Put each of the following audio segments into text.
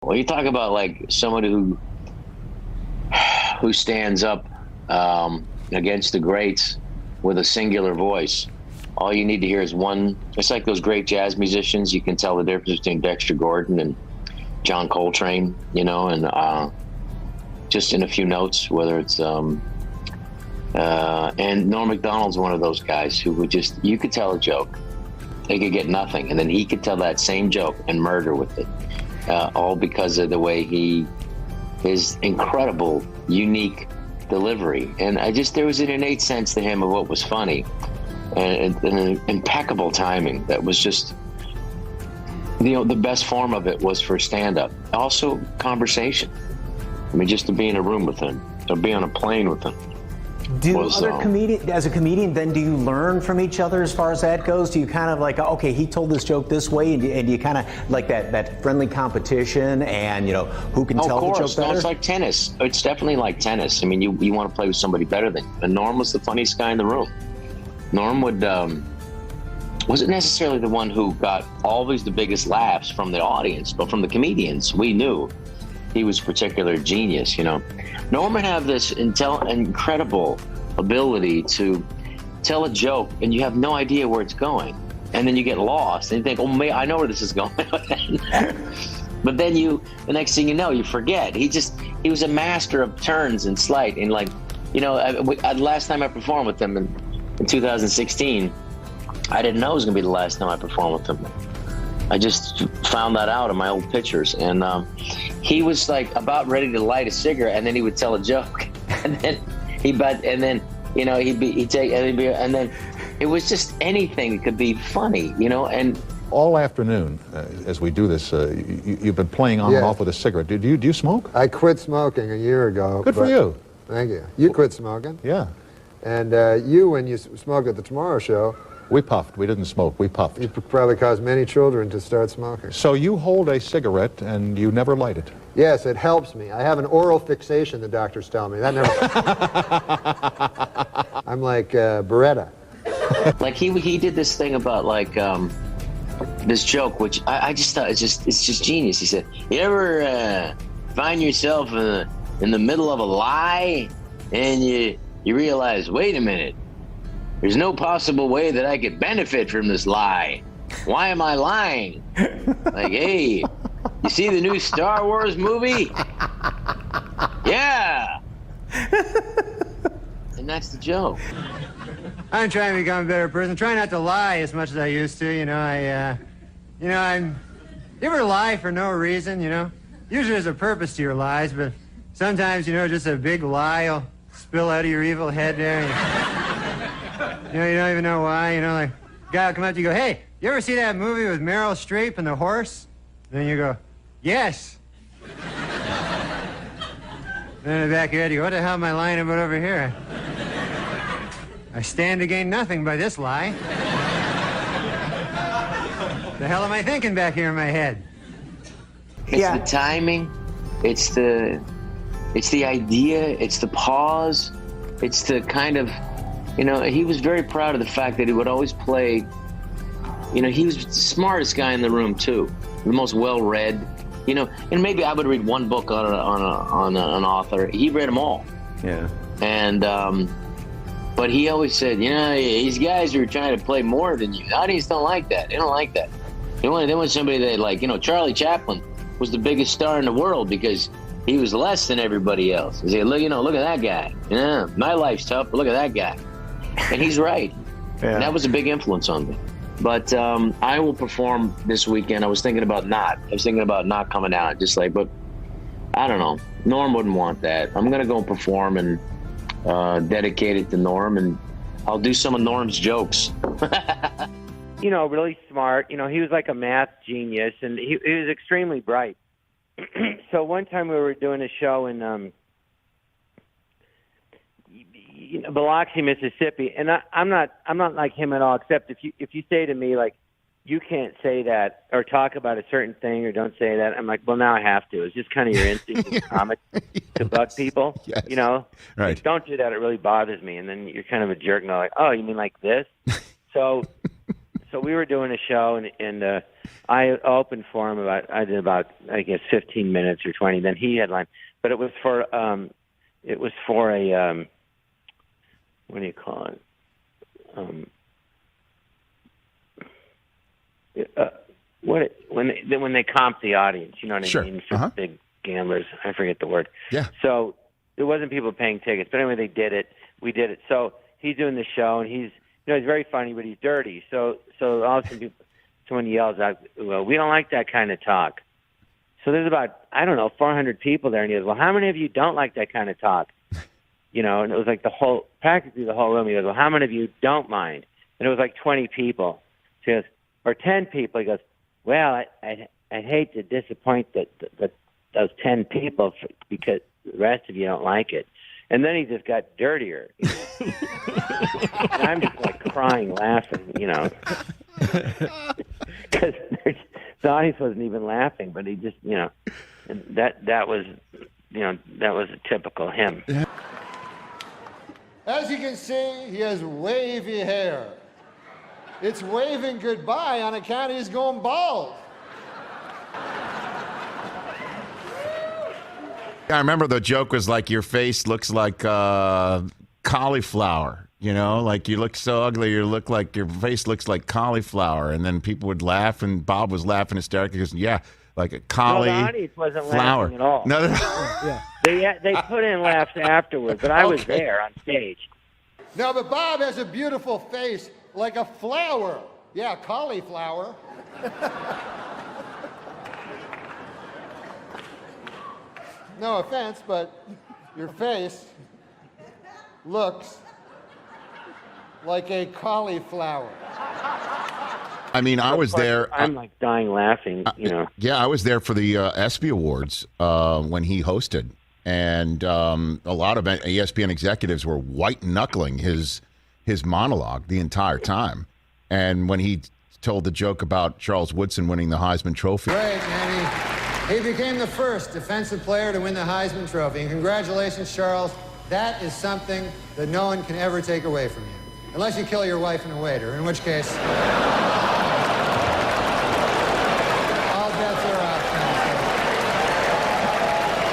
Well, you talk about like someone who stands up against the greats with a singular voice. All you need to hear is one. It's like those great jazz musicians. You can tell the difference between Dexter Gordon and John Coltrane, you know, and just in a few notes, whether it's and Norm MacDonald's one of those guys who would just, you could tell a joke, they could get nothing, and then he could tell that same joke and murder with it, all because of the way his incredible, unique delivery. And there was an innate sense to him of what was funny, and an impeccable timing that was just, you know, the best form of it was for stand-up. Also, conversation. I mean, just to be in a room with him, to be on a plane with him. As a comedian, then do you learn from each other as far as that goes? Do you kind of like, okay, he told this joke this way, and do you kind of like that friendly competition, and you know, who can tell the joke better? No, it's like tennis. It's definitely like tennis. I mean, you want to play with somebody better than you. And Norm was the funniest guy in the room. Norm wasn't necessarily the one who got always the biggest laughs from the audience, but from the comedians, we knew he was a particular genius, you know. Norm would have this incredible ability to tell a joke and you have no idea where it's going. And then you get lost and you think, oh, man, I know where this is going. But then the next thing you know, you forget. He was a master of turns and sleight. And like, you know, last time I performed with him in 2016, I didn't know it was going to be the last time I performed with him. I just found that out in my old pictures, and he was like about ready to light a cigarette, and then he would tell a joke, and then you know, and then it was just anything that could be funny, you know. And all afternoon, as we do this, you've been playing on and off with a cigarette. Do you smoke? I quit smoking a year ago. Good for you. Thank you. You quit smoking. Yeah. And when you smoked at the Tomorrow Show, we puffed. We didn't smoke. We puffed. You probably caused many children to start smoking. So you hold a cigarette and you never light it? Yes, it helps me. I have an oral fixation, the doctors tell me. That never... I'm like Beretta. Like he did this thing about like this joke, which I just thought it's just genius. He said, you ever find yourself in the middle of a lie and you realize, wait a minute, there's no possible way that I could benefit from this lie. Why am I lying? Like, hey, you see the new Star Wars movie? Yeah. And that's the joke. I'm trying to become a better person. Try not to lie as much as I used to. You know, you ever lie for no reason, you know? Usually there's a purpose to your lies, but sometimes, you know, just a big lie will spill out of your evil head there. You know, you don't even know why, you know, like, a guy will come up to you and go, hey, you ever see that movie with Meryl Streep and the horse? Then you go, yes. Then in the back of your head, you go, what the hell am I lying about over here? I stand to gain nothing by this lie. The hell am I thinking back here in my head? It's the timing, it's the idea, it's the pause, it's the kind of, you know, he was very proud of the fact that he would always play, you know, he was the smartest guy in the room too, the most well-read, you know, and maybe I would read one book on an author. He read them all. Yeah. And, but he always said, you know, these guys are trying to play more than you. The audience don't like that. They don't like that. They want somebody that, like, you know, Charlie Chaplin was the biggest star in the world because he was less than everybody else. He said, look, you know, look at that guy. Yeah, my life's tough, but look at that guy. And he's right. Yeah. And that was a big influence on me. But I will perform this weekend. I was thinking about not coming out. Just like, but I don't know. Norm wouldn't want that. I'm going to go and perform and dedicate it to Norm, and I'll do some of Norm's jokes. You know, really smart. You know, he was like a math genius, and he was extremely bright. So one time we were doing a show in Biloxi, Mississippi, and I'm not like him at all. Except if you say to me like, you can't say that or talk about a certain thing or don't say that, I'm like, well, now I have to. It's just kind of your instinct as a comic to bug people. Yes. You know, right? Like, don't do that. It really bothers me. And then you're kind of a jerk, and they're like, oh, you mean like this? So so we were doing a show, and I opened for him I did about, I guess, 15 minutes or 20. Then he headlined, but it was for a what do you call it? When they comp the audience, you know what I mean? For big gamblers, I forget the word. Yeah. So there wasn't people paying tickets, but anyway, they did it. We did it. So he's doing the show, and he's very funny, but he's dirty. So all of a sudden, someone yells out, "Well, we don't like that kind of talk." So there's about, I don't know, 400 people there, and he goes, "Well, how many of you don't like that kind of talk?" You know, and it was like practically the whole room. He goes, "Well, how many of you don't mind?" And it was like 20 people. So he goes, or 10 people. He goes, "Well, I'd hate to disappoint those 10 people because the rest of you don't like it." And then he just got dirtier. You know? And I'm just like crying, laughing, you know, because the audience wasn't even laughing, but he just, you know, and that was a typical him. As you can see, he has wavy hair. It's waving goodbye on account he's going bald. I remember the joke was like, your face looks like cauliflower, you know, like you look so ugly, your face looks like cauliflower. And then people would laugh, and Bob was laughing hysterically because, yeah, like a cauliflower. No, the audience wasn't laughing at all. No. Yeah. They put in laughs afterwards, but I was there on stage. No, but Bob has a beautiful face like a flower. Yeah, cauliflower. No offense, but your face looks like a cauliflower. I mean, I was there. I'm like dying laughing, you know. Yeah, I was there for the ESPY Awards when he hosted. And a lot of ESPN executives were white-knuckling his monologue the entire time. And when he told the joke about Charles Woodson winning the Heisman Trophy. Great, man. He became the first defensive player to win the Heisman Trophy. And congratulations, Charles. That is something that no one can ever take away from you. Unless you kill your wife and a waiter, in which case... all bets are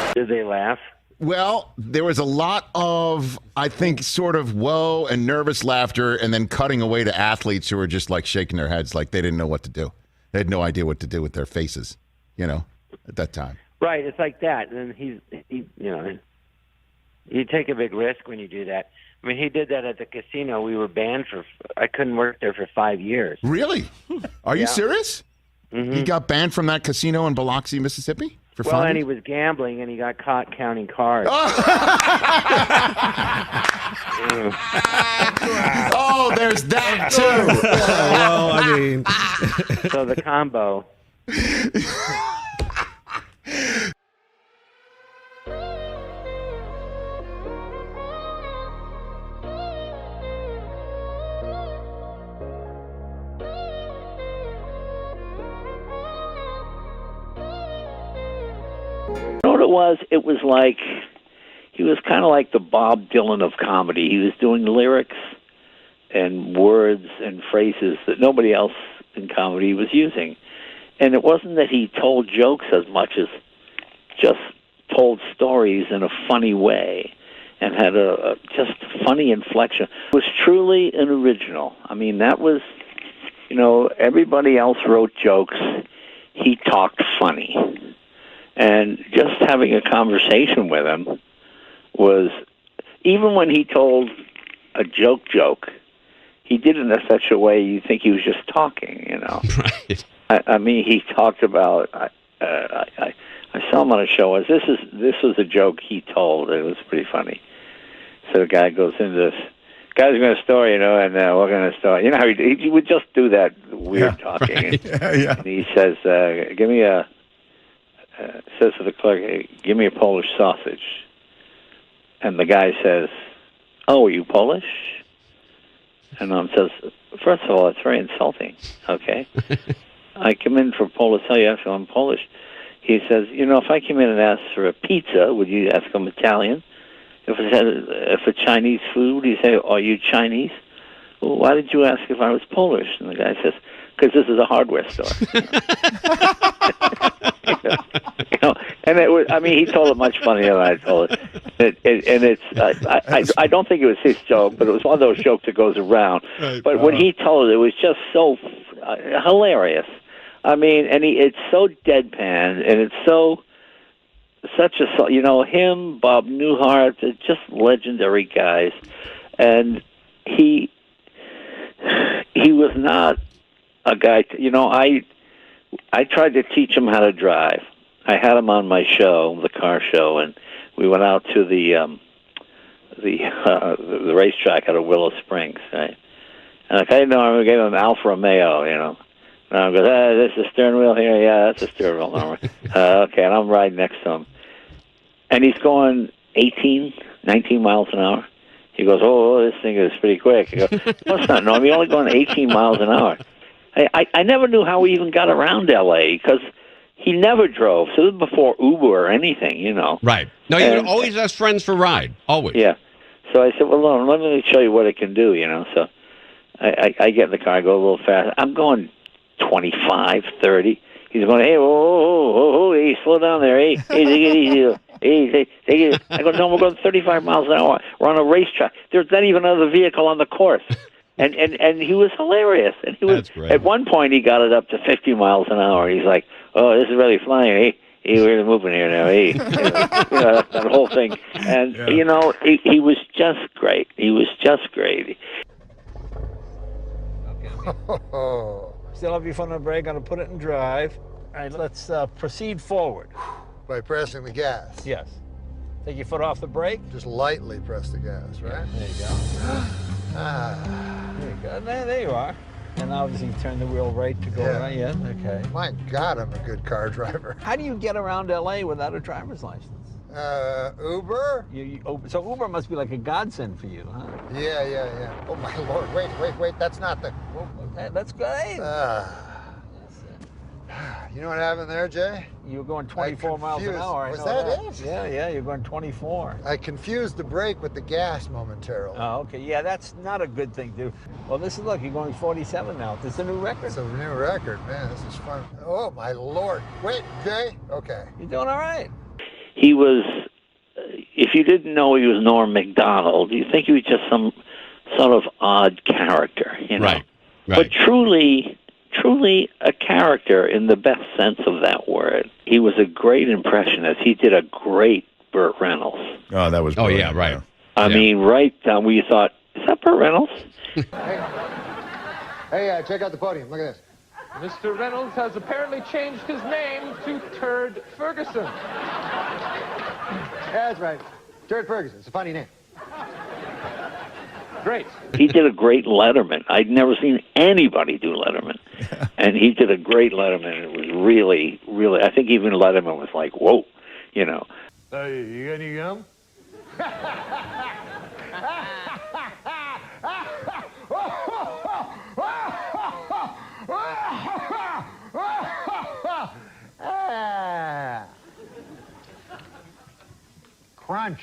off. Did they laugh? Well, there was a lot of, I think, sort of whoa and nervous laughter, and then cutting away to athletes who were just like shaking their heads like they didn't know what to do. They had no idea what to do with their faces, you know, at that time. Right, it's like that. And he you know, you take a big risk when you do that. I mean, he did that at the casino. We were banned I couldn't work there for 5 years. Really? Are you serious? Mm-hmm. He got banned from that casino in Biloxi, Mississippi? Well, and he was gambling, and he got caught counting cards. Oh, there's that, too. Well, I mean... So the combo... It was like he was kind of like the Bob Dylan of comedy. He was doing lyrics and words and phrases that nobody else in comedy was using. And it wasn't that he told jokes as much as just told stories in a funny way and had a just funny inflection. It was truly an original. I mean, that was, you know, everybody else wrote jokes. He talked funny. And just having a conversation with him was, even when he told a joke, he did it in such a way you think he was just talking, you know. Right. I mean, he talked about, I saw him on a show, this was a joke he told. It was pretty funny. So the guy goes into this, guy's going to story, you know, and we're going to story. You know how he would just do that weird talking. Right. And he says, give me says to the clerk, hey, give me a Polish sausage. And the guy says, oh, are you Polish? And says, first of all, it's very insulting, okay? I come in for Polish, tell you after I'm Polish. He says, you know, if I came in and asked for a pizza, would you ask I'm Italian? If a Chinese food, you say, are you Chinese? well, why did you ask if I was Polish? And the guy says, because this is a hardware store. And it was, I mean, he told it much funnier than I told it. I don't think it was his joke, but it was one of those jokes that goes around. Right. But when he told it was just so hilarious. I mean, and it's so deadpan, and it's such a, him, Bob Newhart, they're just legendary guys. And he was not a guy, I tried to teach him how to drive. I had him on my show, the car show, and we went out to the racetrack out of Willow Springs, right? And like, hey, Norm, we gave him an Alfa Romeo, And I goes, this is the steering wheel here? Yeah, that's the steering wheel, Norm. Okay, and I'm riding next to him. And he's going 18, 19 miles an hour. He goes, oh, this thing is pretty quick. I go, no, it's not, Norm. You're only going 18 miles an hour. I never knew how he even got around L.A. because he never drove. So this was before Uber or anything, Right. No, you would always ask friends for a ride. Always. Yeah. So I said, well, Norm, let me show you what it can do, So I get in the car, I go a little fast. I'm going 25, 30. He's going, hey, whoa, hey, slow down there. Hey, take it easy. Hey, take it. I go, no, we're going 35 miles an hour. We're on a racetrack. There's not even another vehicle on the course. And he was hilarious. And he was, at one point, he got it up to 50 miles an hour. He's like, oh, this is really flying. Hey, we're moving here now. Hey, that whole thing. And, he was just great. He was just great. Still have your foot on the brake. Going to put it in drive. All right, let's proceed forward. By pressing the gas. Yes. Take your foot off the brake. Just lightly press the gas, right? Yeah, there you go. There you go. There you are. And obviously turn the wheel right to go around. Yeah, okay. My God, I'm a good car driver. How do you get around L.A. without a driver's license? Uber? So Uber must be like a godsend for you, huh? Yeah. Oh, my Lord. Wait. That's not the... That's great. You know what happened there, Jay? You were going 24 miles an hour. Was that it? Yeah, you're going 24. I confused the brake with the gas momentarily. Oh, okay. Yeah, that's not a good thing to do. Well, look, you're going 47 now. This is a new record. It's a new record, man. This is fun. Oh, my Lord. Wait, Jay? Okay. You're doing all right. He was, if you didn't know he was Norm MacDonald, you think he was just some sort of odd character, Right. But truly a character in the best sense of that word. He was a great impressionist. He did a great Burt Reynolds. Oh, that was brilliant. Oh, yeah, right. I mean, right down where you thought, is that Burt Reynolds? Hey, check out the podium. Look at this. Mr. Reynolds has apparently changed his name to Turd Ferguson. Yeah, that's right. Turd Ferguson. It's a funny name. Great. He did a great Letterman. I'd never seen anybody do Letterman. And he did a great Letterman. It was really, really, I think even Letterman was like, whoa, You got any gum? Crunch.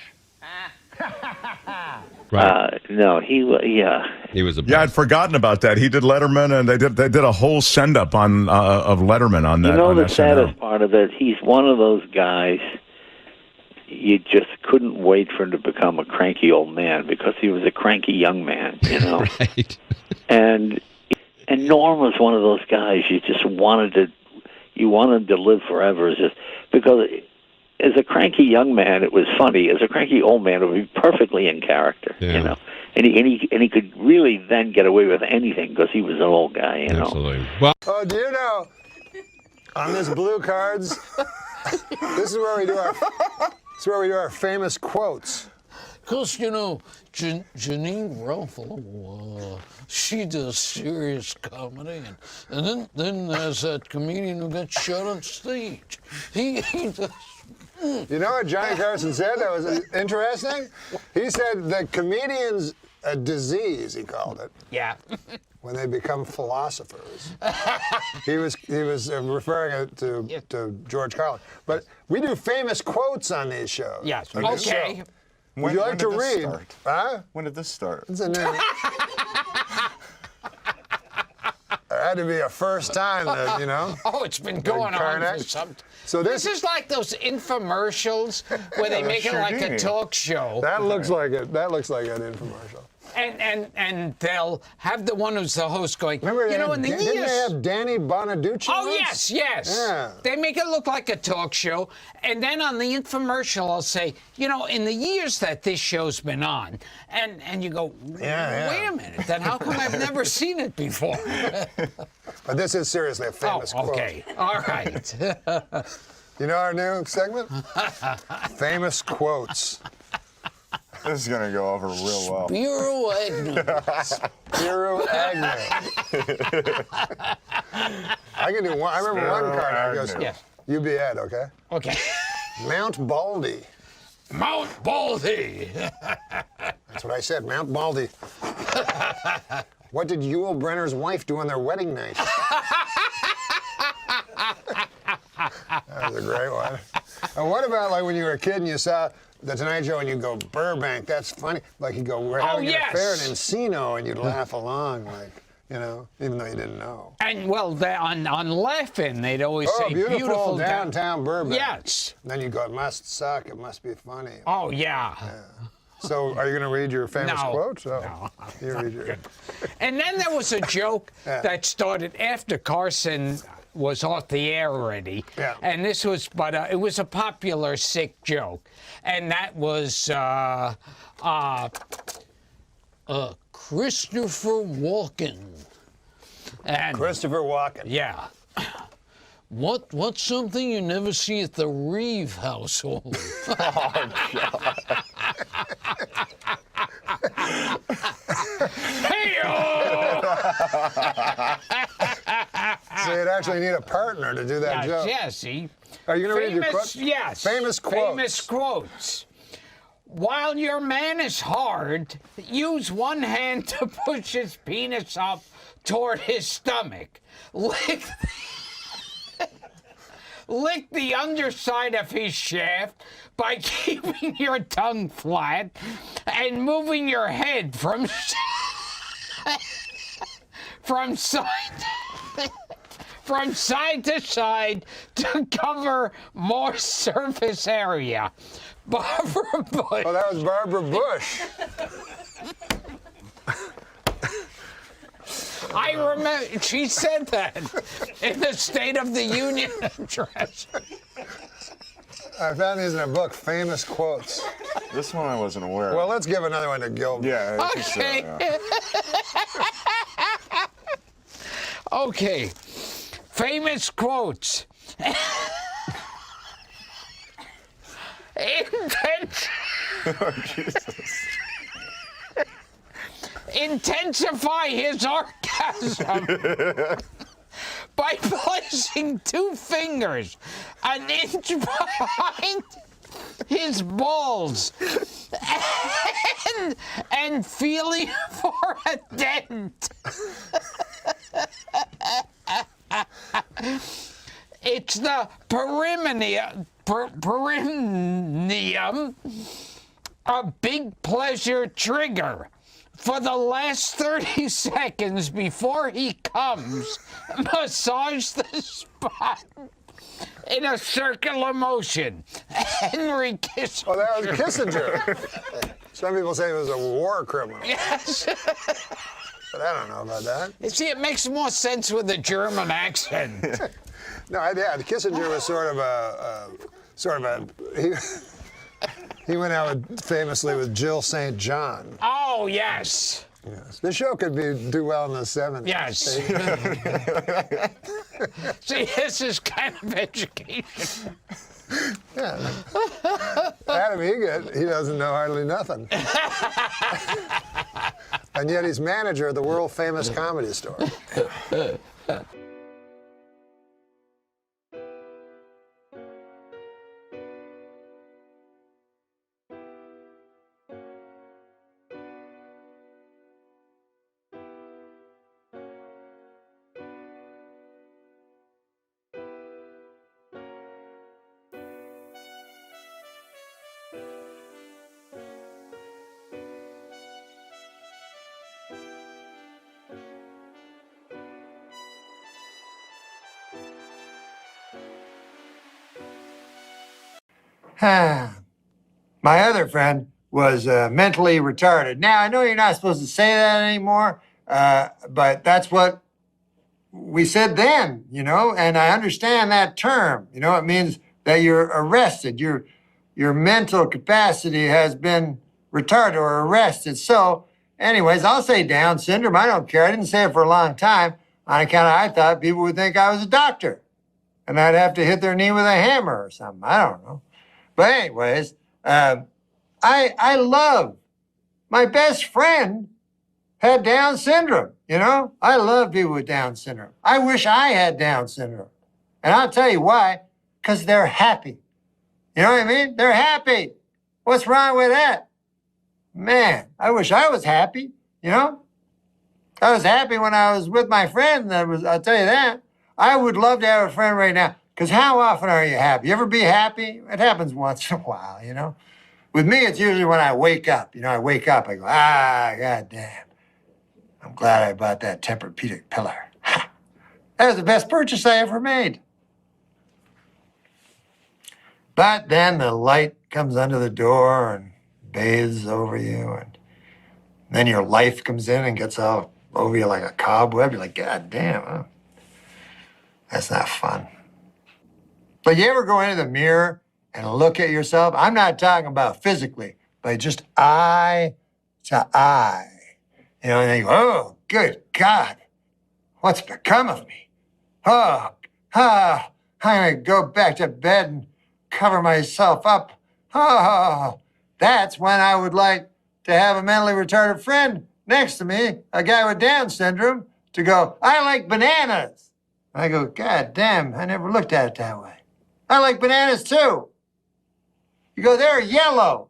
No, he was, He was a Yeah, I'd forgotten about that. He did Letterman, and they did a whole send-up on of Letterman on that. The saddest part of it, he's one of those guys you just couldn't wait for him to become a cranky old man because he was a cranky young man, Right. And Norm was one of those guys you just wanted to live forever, just because as a cranky young man, it was funny. As a cranky old man, it would be perfectly in character, And he could really then get away with anything because he was an old guy, Absolutely. Well, Oh, do you know, on this blue cards, this is where we do our famous quotes. Because, Janine Ruffalo, she does serious comedy. And then there's that comedian who got shot on stage. He does... You know what Johnny Carson said that was interesting? He said the comedian's a disease, he called it. Yeah. When they become philosophers. He was referring to George Carlin. But we do famous quotes on these shows. Yes. Okay. Would you like to read? Start? Huh? When did this start? It's a new... had to be a first time that, you know. Oh, it's been going on for some. So this is like those infomercials where they make it like a talk show. That looks like it. That looks like an infomercial. And they'll have the one who's the host going, remember, you know, in the years... Didn't they have Danny Bonaducci Oh, once? yes. Yeah. They make it look like a talk show. And then on the infomercial, I'll say, you know, in the years that this show's been on, and you go, wait a minute, then how come I've never seen it before? But this is seriously a famous quote. Okay, all right. You know our new segment? Famous quotes. This is going to go over real well. Spiro Agnew. Spiro Agnew. I can do one. I remember one card. I goes, you be Ed, okay? Okay. Mount Baldy. Mount Baldy. That's what I said, Mount Baldy. What did Yul Brynner's wife do on their wedding night? That was a great one. And what about like when you were a kid and you saw The Tonight Show and you go, Burbank, that's funny. Like you go, we're having an affair in Encino, and you'd laugh along, like, you know, even though you didn't know. And well, on Laughing, they'd always say beautiful downtown Burbank. Yes. And then you go, it must suck, it must be funny. Oh, yeah. So are you going to read your famous quotes? No. You read your... And then there was a joke that started after Carson was off the air already. Yeah. And this was, but it was a popular sick joke. And that was Christopher Walken. And Christopher Walken. Yeah. What's something you never see at the Reeve household? Oh, God. So you'd actually need a partner to do that joke. Yes, see. Are you going to read your quote? Yes. Famous quotes. Famous quotes. While your man is hard, use one hand to push his penis up toward his stomach. Lick the underside of his shaft by keeping your tongue flat and moving your head from side to side to cover more surface area. Barbara Bush. Oh, that was Barbara Bush. I remember she said that in the State of the Union address. I found these in a book, Famous Quotes. This one I wasn't aware of. Well, let's give another one to Gilbert. Yeah, I think so, yeah. Okay. Famous quotes. Intensify his orgasm by placing two fingers an inch behind his balls and feeling for a dent. It's the perineum, a big pleasure trigger. For the last 30 seconds before he comes, massage the spot in a circular motion. Henry Kissinger. Oh, that was Kissinger. Some people say he was a war criminal. Yes. But I don't know about that. You see, it makes more sense with a German accent. No, Kissinger was he went out famously with Jill St. John. Oh, yes. Yes. This show could do well in the 70s. Yes. See, this is kind of education. Yeah. Adam Egget, he doesn't know hardly nothing. And yet he's manager of the world famous comedy store. My other friend was mentally retarded. Now, I know you're not supposed to say that anymore, but that's what we said then, you know, and I understand that term. You know, it means that you're arrested. Your mental capacity has been retarded or arrested. So, anyways, I'll say Down syndrome. I don't care. I didn't say it for a long time on account of I thought people would think I was a doctor and I'd have to hit their knee with a hammer or something. I don't know. But anyways, I love my best friend had Down syndrome, you know? I love people with Down syndrome. I wish I had Down syndrome. And I'll tell you why, because they're happy. You know what I mean? They're happy. What's wrong with that? Man, I wish I was happy, you know? I was happy when I was with my friend. I'll tell you that. I would love to have a friend right now, because how often are you happy? You ever be happy? It happens once in a while, you know? With me, it's usually when I wake up. You know, I wake up, I go, goddamn. I'm glad I bought that Tempur-Pedic pillar. That was the best purchase I ever made. But then the light comes under the door and bathes over you, and then your life comes in and gets all over you like a cobweb. You're like, God damn, huh? That's not fun. But you ever go into the mirror and look at yourself? I'm not talking about physically, but just eye to eye. You know, and then you go, oh, good God, what's become of me? I'm gonna go back to bed and cover myself up. That's when I would like to have a mentally retarded friend next to me, a guy with Down syndrome, to go, I like bananas. I go, God damn, I never looked at it that way. I like bananas too. You go, they're yellow.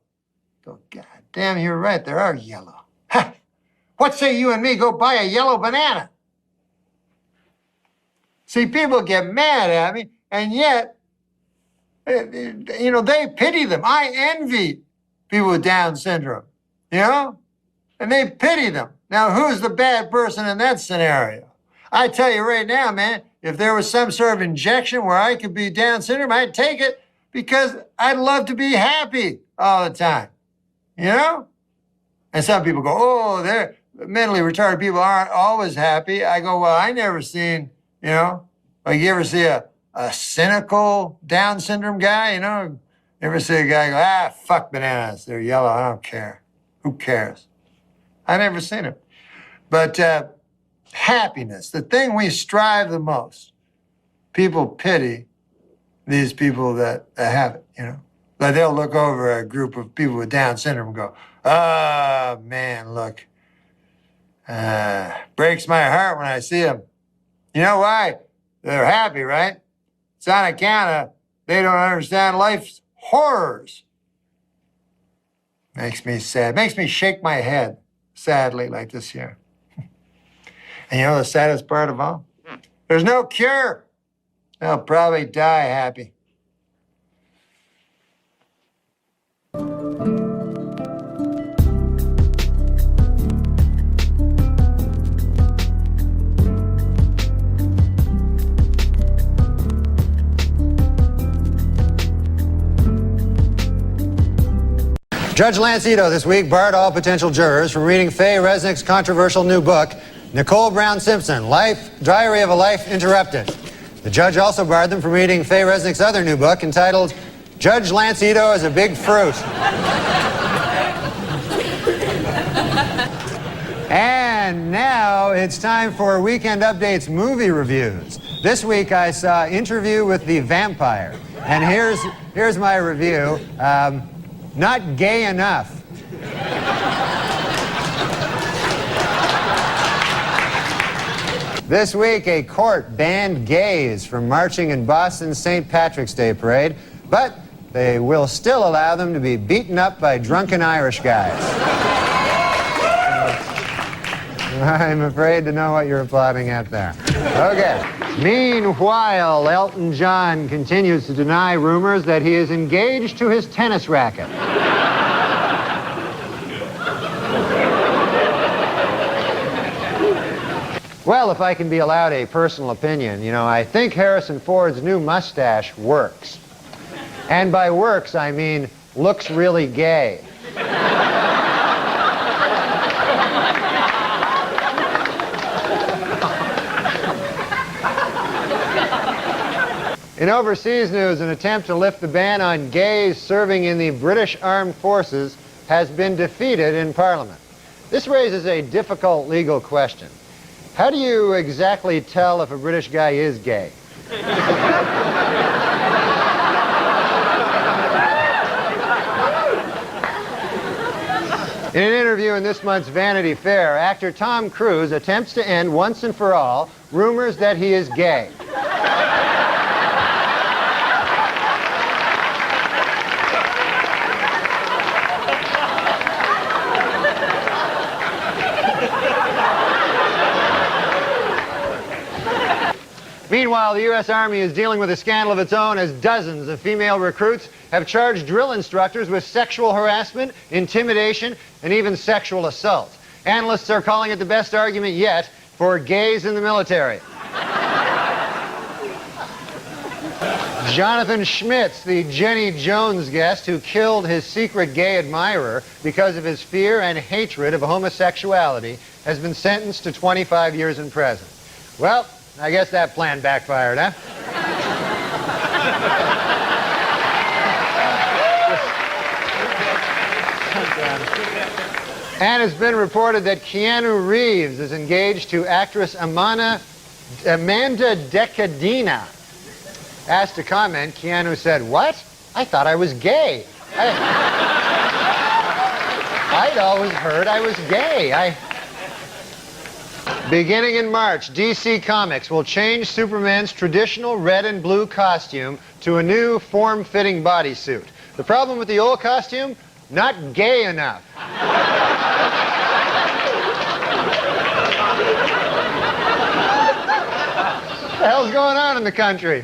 I go, God damn, you're right, they are yellow. Ha! What say you and me go buy a yellow banana? See, people get mad at me, and yet, you know, they pity them. I envy people with Down syndrome, you know? And they pity them. Now, who's the bad person in that scenario? I tell you right now, man, if there was some sort of injection where I could be Down syndrome, I'd take it because I'd love to be happy all the time, you know? And some people go, oh, they're mentally retarded people aren't always happy. I go, well, I never seen, you know, like you ever see a cynical Down syndrome guy, you know? You ever see a guy go, fuck bananas, they're yellow, I don't care. Who cares? I never seen it. But happiness, the thing we strive the most, people pity these people that have it, you know? Like they'll look over a group of people with Down syndrome and go, oh, man, look. Breaks my heart when I see them. You know why? They're happy, right? It's on account of they don't understand life's horrors. Makes me sad. Makes me shake my head, sadly, like this here. And you know the saddest part of all? There's no cure. They'll probably die happy. Judge Lance Ito this week barred all potential jurors from reading Faye Resnick's controversial new book, Nicole Brown Simpson, Diary of a Life Interrupted. The judge also barred them from reading Faye Resnick's other new book entitled, Judge Lance Ito is a Big Fruit. And now it's time for Weekend Update's movie reviews. This week I saw Interview with the Vampire. And here's my review. Not gay enough. This week, a court banned gays from marching in Boston's St. Patrick's Day parade, but they will still allow them to be beaten up by drunken Irish guys. I'm afraid to know what you're applauding at there. Okay. Meanwhile, Elton John continues to deny rumors that he is engaged to his tennis racket. Well, if I can be allowed a personal opinion, you know, I think Harrison Ford's new mustache works. And by works, I mean looks really gay. In overseas news, an attempt to lift the ban on gays serving in the British Armed Forces has been defeated in Parliament. This raises a difficult legal question. How do you exactly tell if a British guy is gay? In an interview in this month's Vanity Fair, actor Tom Cruise attempts to end once and for all rumors that he is gay. Meanwhile, the U.S. Army is dealing with a scandal of its own as dozens of female recruits have charged drill instructors with sexual harassment, intimidation, and even sexual assault. Analysts are calling it the best argument yet for gays in the military. Jonathan Schmitz, the Jenny Jones guest who killed his secret gay admirer because of his fear and hatred of homosexuality, has been sentenced to 25 years in prison. Well, I guess that plan backfired, huh? And it's been reported that Keanu Reeves is engaged to actress Amanda Decadina. Asked to comment, Keanu said, "What? I thought I was gay. I'd always heard I was gay. Beginning in March, DC Comics will change Superman's traditional red and blue costume to a new form-fitting bodysuit. The problem with the old costume? Not gay enough. What the hell's going on in the country?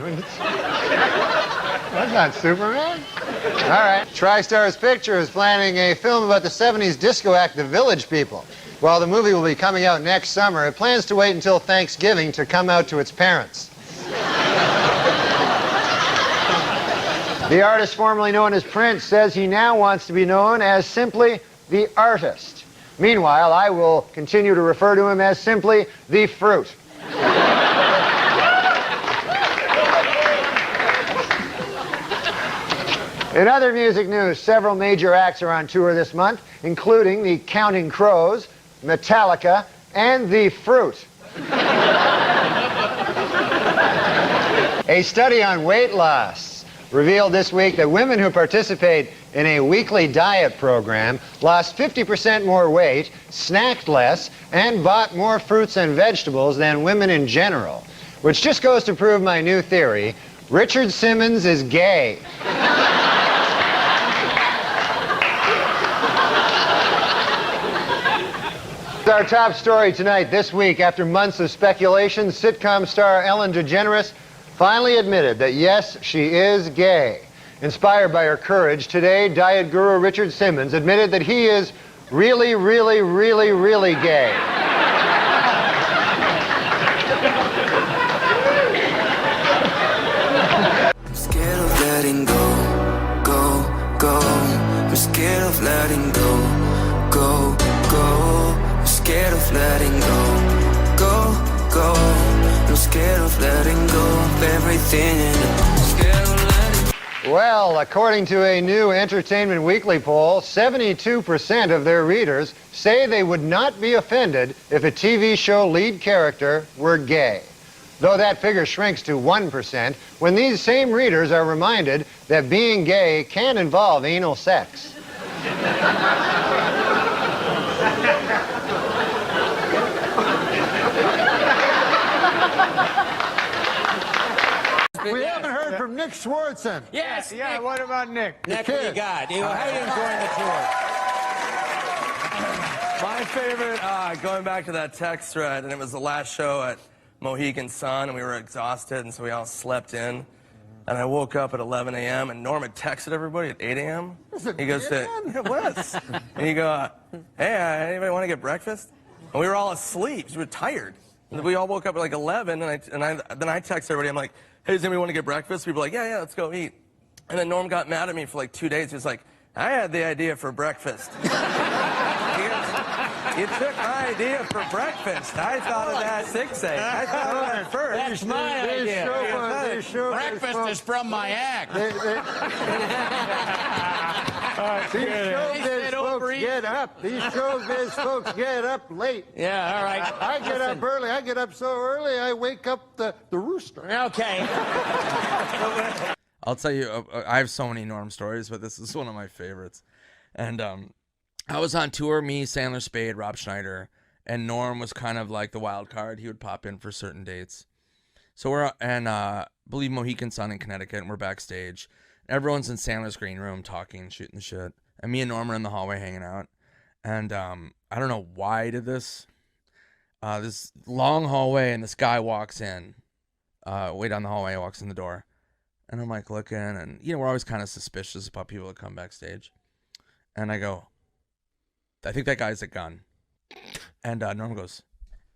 That's not Superman. All right. TriStar's Picture is planning a film about the 70s disco act, The Village People. While the movie will be coming out next summer, it plans to wait until Thanksgiving to come out to its parents. The artist formerly known as Prince says he now wants to be known as simply the artist. Meanwhile, I will continue to refer to him as simply the fruit. In other music news, several major acts are on tour this month, including the Counting Crows, Metallica, and The Fruit. A study on weight loss revealed this week that women who participate in a weekly diet program lost 50% more weight, snacked less, and bought more fruits and vegetables than women in general, which just goes to prove my new theory: Richard Simmons is gay. Our top story tonight. This week, after months of speculation, sitcom star Ellen DeGeneres finally admitted that yes, she is gay. Inspired by her courage, today, diet guru Richard Simmons admitted that he is really, really, really, really gay. I'm scared of letting go, go, go. I'm scared of letting go, go, go. I'm scared of letting go, go, go. I'm scared of letting go of everything. I'm scared of letting go. Well, according to a new Entertainment Weekly poll, 72% of their readers say they would not be offended if a TV show lead character were gay. Though that figure shrinks to 1% when these same readers are reminded that being gay can involve anal sex. We haven't heard from Nick Swartzen. Yes, yeah. Nick. What about Nick? Nick, what you got? How are you enjoying the tour? My favorite, going back to that text thread, and it was the last show at Mohegan Sun, and we were exhausted, and so we all slept in. And I woke up at 11 a.m., and Norm had texted everybody at 8 a.m. He goes, "It was." And he go, "Hey, anybody want to get breakfast?" And we were all asleep. We were tired. And we all woke up at like 11, and then I text everybody. I'm like, "Hey, does anybody want to get breakfast?" People were like, yeah, let's go eat. And then Norm got mad at me for like 2 days. He was like, I had the idea for breakfast. He goes, you took my idea for breakfast. I thought of that 6 8. I thought of that first. That's my idea. Breakfast is from my act. These showbiz folks get up. These showbiz folks get up late. Yeah, all right. I get up early. I get up so early, I wake up the rooster. Okay. I'll tell you, I have so many Norm stories, but this is one of my favorites. And I was on tour, me, Sandler, Spade, Rob Schneider, and Norm was kind of like the wild card. He would pop in for certain dates. So I believe Mohegan Sun in Connecticut, and we're backstage. Everyone's in Sandler's green room talking, shooting the shit. And me and Norm are in the hallway hanging out. And I don't know why I did this. This long hallway, and this guy walks in. Way down the hallway, he walks in the door. And I'm like looking, and we're always kind of suspicious about people that come backstage. And I go, I think that guy's a gun. And Norm goes,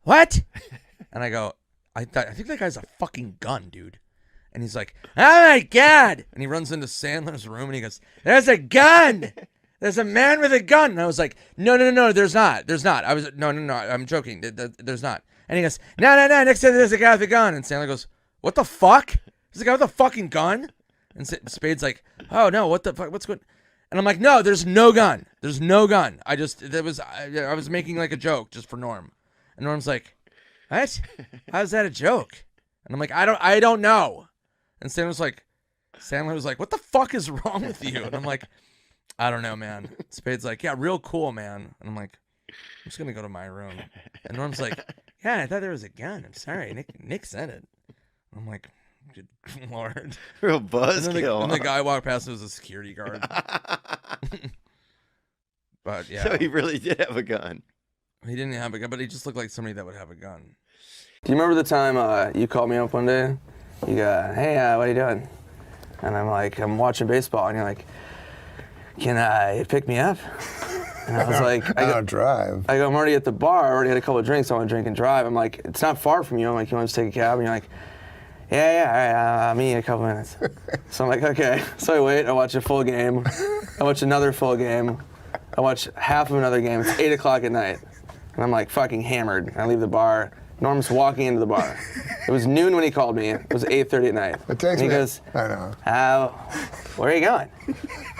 what? And I go, I think that guy's a fucking gun, dude. And he's like, oh my God. And he runs into Sandler's room and he goes, there's a gun. There's a man with a gun. And I was like, no, there's not. I was, no, I'm joking. There's not. And he goes, no, next to there's a guy with a gun. And Sandler goes, what the fuck? There's a guy with a fucking gun? And Spade's like, oh no, what the fuck? What's good? And I'm like, no, there's no gun. There's no gun. I was making like a joke just for Norm. And Norm's like, what? How's that a joke? And I'm like, I don't know. And Sandler was like, what the fuck is wrong with you? And I'm like, I don't know, man. Spade's like, yeah, real cool, man. And I'm like, I'm just gonna go to my room. And Norm's like, yeah, I thought there was a gun. I'm sorry, Nick said it. I'm like, good Lord. Real buzzkill. And the guy walked past, it was a security guard. But yeah. So he really did have a gun. He didn't have a gun, but he just looked like somebody that would have a gun. Do you remember the time you called me up one day? You go, hey, what are you doing? And I'm like, I'm watching baseball. And you're like, can you pick me up? And I was like, I don't drive. I go, I'm already at the bar. I already had a couple of drinks. I want to drink and drive. I'm like, it's not far from you. I'm like, you want to take a cab? And you're like, yeah, all right, I'll meet you in a couple minutes. So I'm like, okay. So I wait. I watch a full game. I watch another full game. I watch half of another game. It's 8 o'clock at night. And I'm like fucking hammered. I leave the bar. Norm's walking into the bar. It was noon when he called me. It was 8:30 at night. And he goes, I know. Where are you going?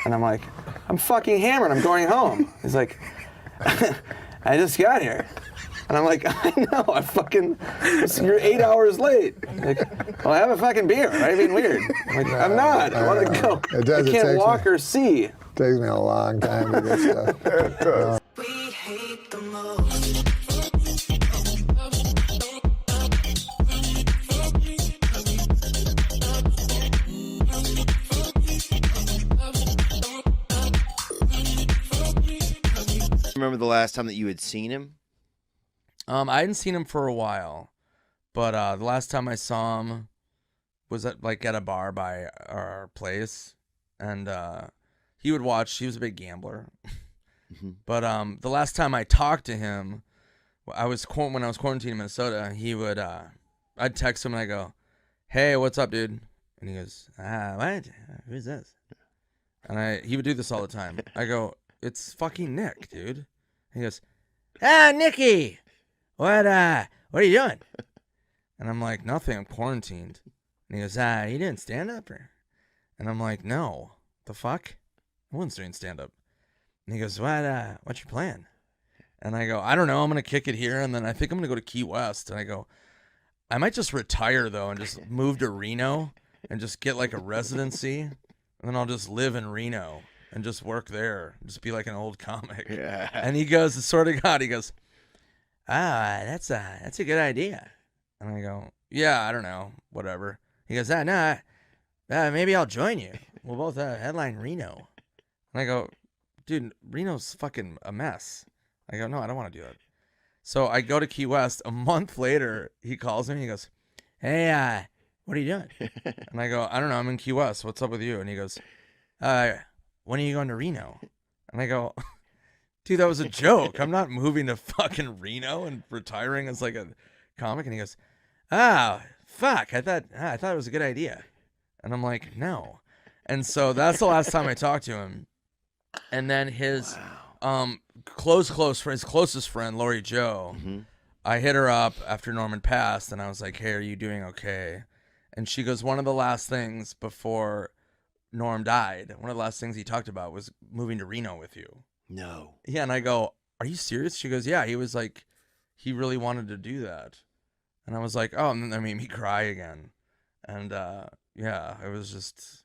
And I'm like, I'm fucking hammered. I'm going home. He's like, I just got here. And I'm like, I know. You're 8 hours late. Like, well, have a fucking beer. Right? Being weird. I'm like, I'm not. I want to go. I can't walk or see. It takes me a long time to get stuff. We hate the most. Remember the last time that you had seen him? I hadn't seen him for a while, but the last time I saw him was at a bar by our place, and he would watch. He was a big gambler, but the last time I talked to him, when I was quarantined in Minnesota, he would I'd text him and I go, "Hey, what's up, dude?" And he goes, "What? Who's this?" And he would do this all the time. I go, "It's fucking Nick, dude." And he goes, Nicky. What are you doing? And I'm like, nothing, I'm quarantined. And he goes, you didn't stand up? And I'm like, no. The fuck? No one's doing stand up. And he goes, what's your plan? And I go, I don't know, I'm gonna kick it here, and then I think I'm gonna go to Key West. And I go, I might just retire though and just move to Reno and just get like a residency, and then I'll just live in Reno and just work there, just be like an old comic. Yeah. And he goes, sort of God, he goes, that's a good idea. And I go, yeah, I don't know, whatever. He goes, no, maybe I'll join you. We'll both headline Reno. And I go, dude, Reno's fucking a mess. I go, no, I don't want to do that. So I go to Key West. A month later, he calls me. He goes, hey, what are you doing? And I go, I don't know, I'm in Key West. What's up with you? And he goes, when are you going to Reno? And I go, dude, that was a joke. I'm not moving to fucking Reno and retiring as like a comic. And he goes, fuck, I thought it was a good idea. And I'm like, no. And so that's the last time I talked to him. And then his his closest friend, Lori Jo, I hit her up after Norman passed, and I was like, hey, are you doing okay? And she goes, one of the last things before Norm died, one of the last things he talked about was moving to Reno with you. No. Yeah, and I go, are you serious? She goes, yeah, he was like, he really wanted to do that. And I was like, oh, and then that made me cry again. And yeah, it was just,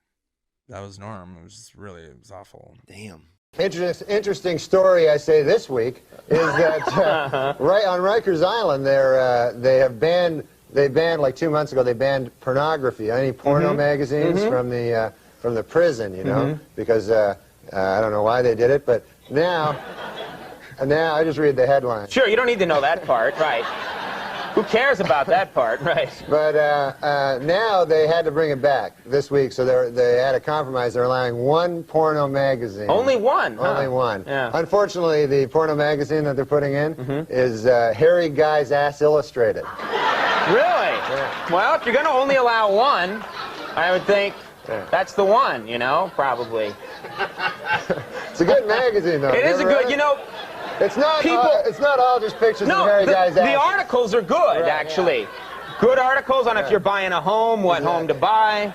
that was Norm. It was awful. Damn. Interesting story I say this week is that right on Rikers Island they banned like 2 months ago, they banned pornography, any porno magazines from the prison, you know, because I don't know why they did it, but now I just read the headline. Sure, you don't need to know that part, right? Who cares about that part, right? But now they had to bring it back this week, so they had a compromise. They're allowing one porno magazine. Only one? Only one. Yeah. Unfortunately, the porno magazine that they're putting in is Hairy Guy's Ass Illustrated. Really? Yeah. Well, if you're going to only allow one, I would think that's the one, you know, probably. It's a good magazine, though. It is a good, you know... It's not all just pictures of Hairy Guy's ass. The articles are good, actually. Yeah. Good articles on if you're buying a home, what home to buy,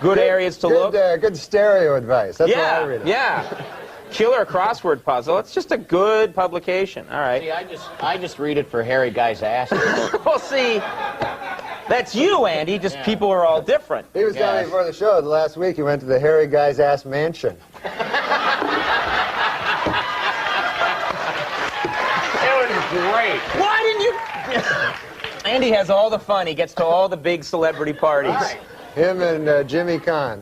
good areas to look. Good stereo advice. That's what I read. Yeah. Killer crossword puzzle. It's just a good publication. All right. See, I just read it for Hairy Guy's ass. Well, see, that's you, Andy. Just people are all different. He was telling me before the show, the last week he went to the Hairy Guy's Ass Mansion. Great. Why didn't you... Andy has all the fun. He gets to all the big celebrity parties. Right. Him and Jimmy Kahn.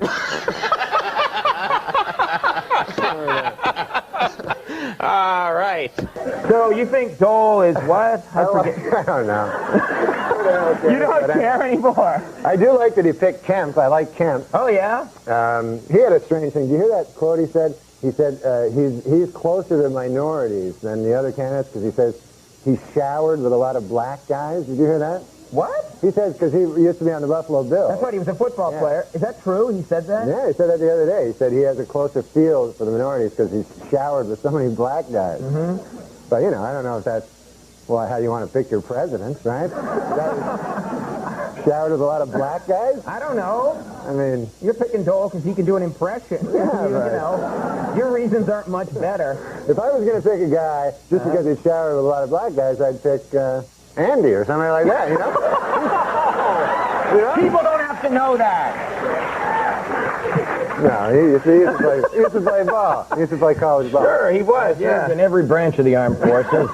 All right. So you think Dole is what? I don't know. You don't care anymore. I do like that he picked Kemp. I like Kemp. Oh, yeah? He had a strange thing. Did you hear that quote he said? He said he's closer to minorities than the other candidates because he says he's showered with a lot of black guys. Did you hear that? What? He says because he used to be on the Buffalo Bills. That's right, he was a football player. Is that true? He said that? Yeah, he said that the other day. He said he has a closer feel for the minorities because he's showered with so many black guys. But, you know, I don't know if that's how you want to pick your presidents, right? Showered with a lot of black guys? I don't know. I mean... You're picking Dole because he can do an impression. Yeah, you know, your reasons aren't much better. If I was going to pick a guy just because he's showered with a lot of black guys, I'd pick Andy or something like that, you know? You know? People don't have to know that. No, he used to play ball. He used to play college ball. Sure, he was, yeah. In every branch of the armed forces.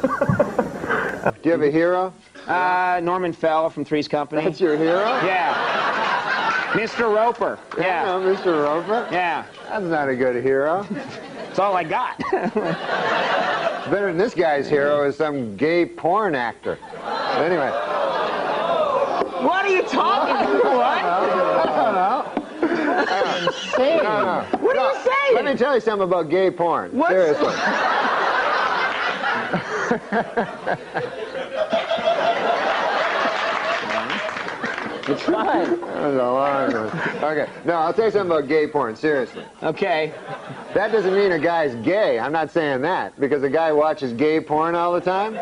Do you have a hero? Norman Fell from Three's Company. That's your hero? Yeah. Mr. Roper. Yeah. Mr. Roper? Yeah. That's not a good hero. That's all I got. Better than this guy's hero is some gay porn actor. Anyway. What are you talking about? What? I don't know. Insane. No. What are you saying? Let me tell you something about gay porn. Seriously. It's fine. That was a long one. Okay. No, I'll tell you something about gay porn, seriously. Okay. That doesn't mean a guy's gay. I'm not saying that. Because a guy watches gay porn all the time.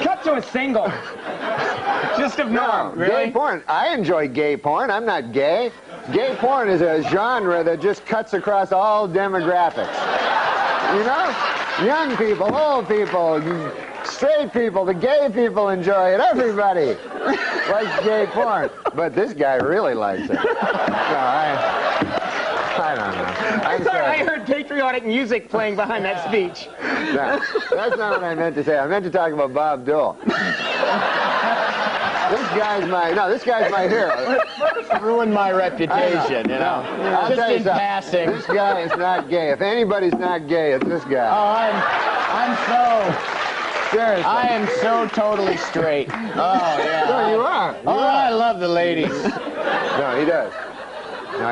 Cut to a single. Just of Norm, really? Gay porn. I enjoy gay porn. I'm not gay. Gay porn is a genre that just cuts across all demographics. You know? Young people, old people, straight people, the gay people enjoy it. Everybody likes gay porn. But this guy really likes it. No, I don't know. I thought I heard patriotic music playing behind that speech. No, that's not what I meant to say. I meant to talk about Bob Dole. This guy's my hero. First ruined my reputation, you know. I'll Just tell you in something. passing. This guy is not gay. If anybody's not gay, it's this guy. Oh, I'm so... Seriously. I am so totally straight. Oh, yeah. No, you are. I love the ladies. No, he does. No,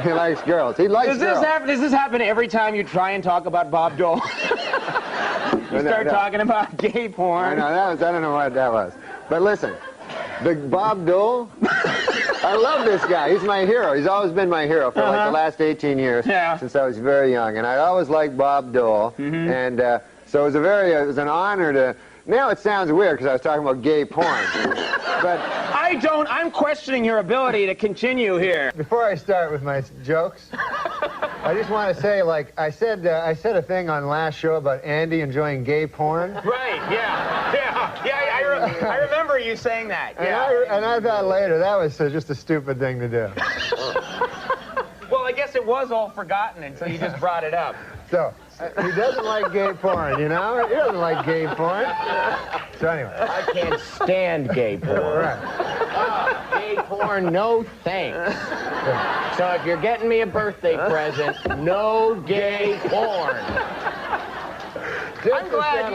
he likes girls. He likes girls. Does this happen every time you try and talk about Bob Dole? You start talking about gay porn. I know, I don't know what that was. But listen, the Bob Dole, I love this guy. He's my hero. He's always been my hero for like the last 18 years, since I was very young. And I always liked Bob Dole. And so it was an honor to. Now it sounds weird because I was talking about gay porn. But I'm questioning your ability to continue here. before I start with my jokes, I just want to say, like, I said a thing on last show about Andy enjoying gay porn. Right, I remember you saying that. And I thought later, that was just a stupid thing to do. Well, I guess it was all forgotten until you just brought it up. So, he doesn't like gay porn, you know? He doesn't like gay porn. So anyway. I can't stand gay porn. Right. Gay porn, no thanks. So if you're getting me a birthday present, no gay porn. I'm glad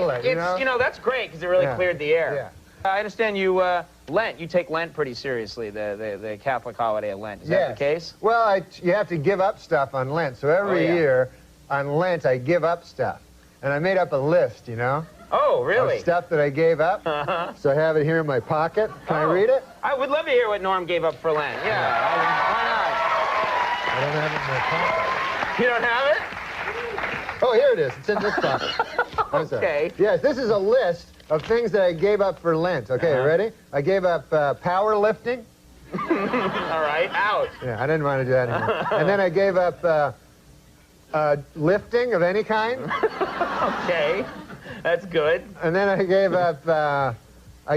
that's great because it really cleared the air. Yeah. I understand you Lent. You take Lent pretty seriously, the Catholic holiday of Lent. Is that the case? Well, you have to give up stuff on Lent. So every year on Lent, I give up stuff. And I made up a list, you know? Oh, really? Of stuff that I gave up. So I have it here in my pocket. Can I read it? I would love to hear what Norm gave up for Lent. Yeah, why not? I don't have it in my pocket. You don't have it? Oh, here it is. It's in this pocket. Okay. Yes, this is a list of things that I gave up for Lent. Okay, you ready? I gave up powerlifting. All right, out. Yeah, I didn't want to do that anymore. And then I gave up lifting of any kind. Okay, that's good. And then I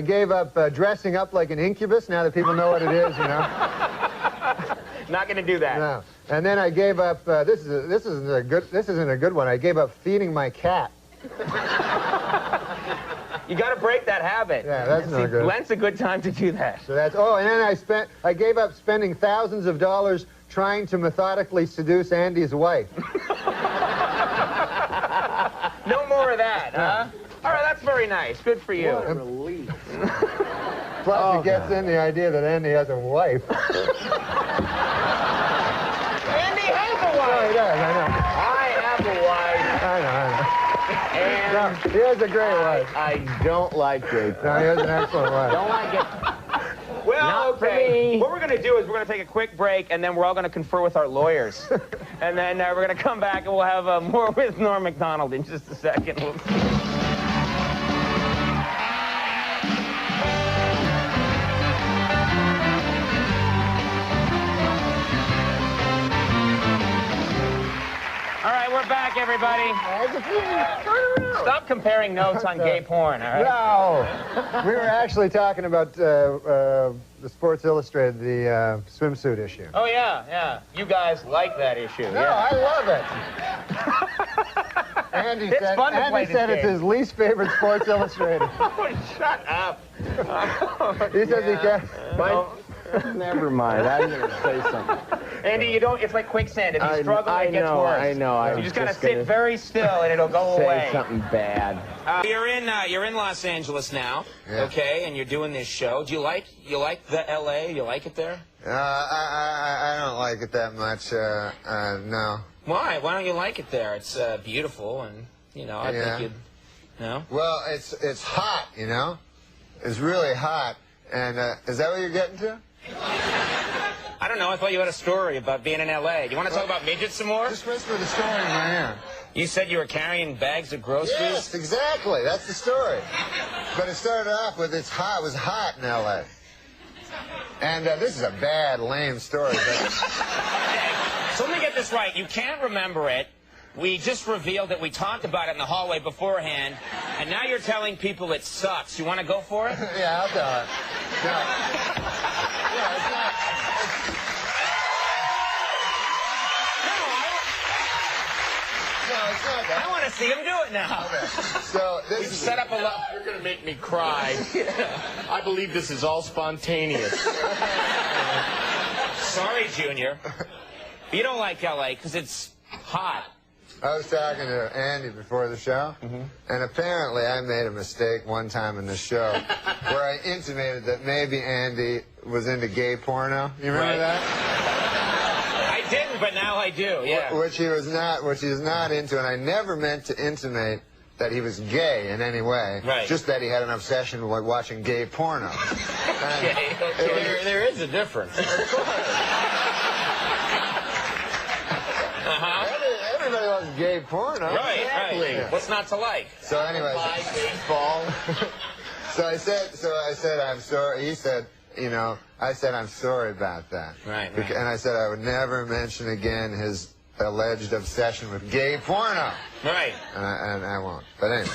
gave up dressing up like an incubus. Now that people know what it is, you know. Not going to do that. No. And then I gave up. This isn't a good one. I gave up feeding my cat. You got to break that habit. Yeah, that's not good. Lent's a good time to do that. So that's. Oh, and then I gave up spending thousands of dollars trying to methodically seduce Andy's wife. No more of that, huh? All right, that's very nice. Good for you. What a relief. Plus, it gets in the idea that Andy has a wife. Andy has a wife. Oh, he does. I know. I have a wife. I know. And no, he has a great wife. I don't like gay porn. No, he has an excellent wife. Don't like it. Well, okay. What we're going to do is we're going to take a quick break, and then we're all going to confer with our lawyers. And then we're going to come back, and we'll have more with Norm MacDonald in just a second. All right, we're back, everybody. Stop comparing notes on gay porn, all right? No. We were actually talking about the Sports Illustrated, the swimsuit issue. Oh, yeah. You guys like that issue. No, I love it. Andy said it's his least favorite Sports Illustrated. Oh, shut up. He says he can't. Never mind. I'm going to say something. Andy, it's like quicksand. If you struggle, it gets worse. I know. You just got to sit very still, and it'll go away. Say something bad. You're in Los Angeles now, okay, and you're doing this show. Do you like the L.A.? You like it there? I don't like it that much. No. Why? Why don't you like it there? It's beautiful, and I think you'd. No. Well, it's hot. You know, it's really hot. And is that what you're getting to? I don't know. I thought you had a story about being in L.A. Do you want to talk about midgets some more? Just whisper the story in my ear. You said you were carrying bags of groceries? Yes, exactly. That's the story. But it started off with it was hot in L.A. And this is a bad, lame story. But... So let me get this right. You can't remember it. We just revealed that we talked about it in the hallway beforehand, and now you're telling people it sucks. You want to go for it? Yeah, I'll tell it. No. Yeah, it's not... I want to see him do it now. Okay. So this We've set up a lot. You're going to make me cry. I believe this is all spontaneous. Sorry, Junior. You don't like L.A. because it's hot. I was talking to Andy before the show, and apparently I made a mistake one time in the show where I intimated that maybe Andy was into gay porno. You remember that? I didn't, but now I do, yeah. Which he is not into, and I never meant to intimate that he was gay in any way. Right. Just that he had an obsession with watching gay porno. Okay. There is a difference. Everybody loves gay porno. Right, Exactly. right. What's not to like? So anyway, baseball. so I said, I'm sorry. He said, you know, I said, I'm sorry about that. Right. And I said I would never mention again his alleged obsession with gay porno. Right. And I won't. But anyway.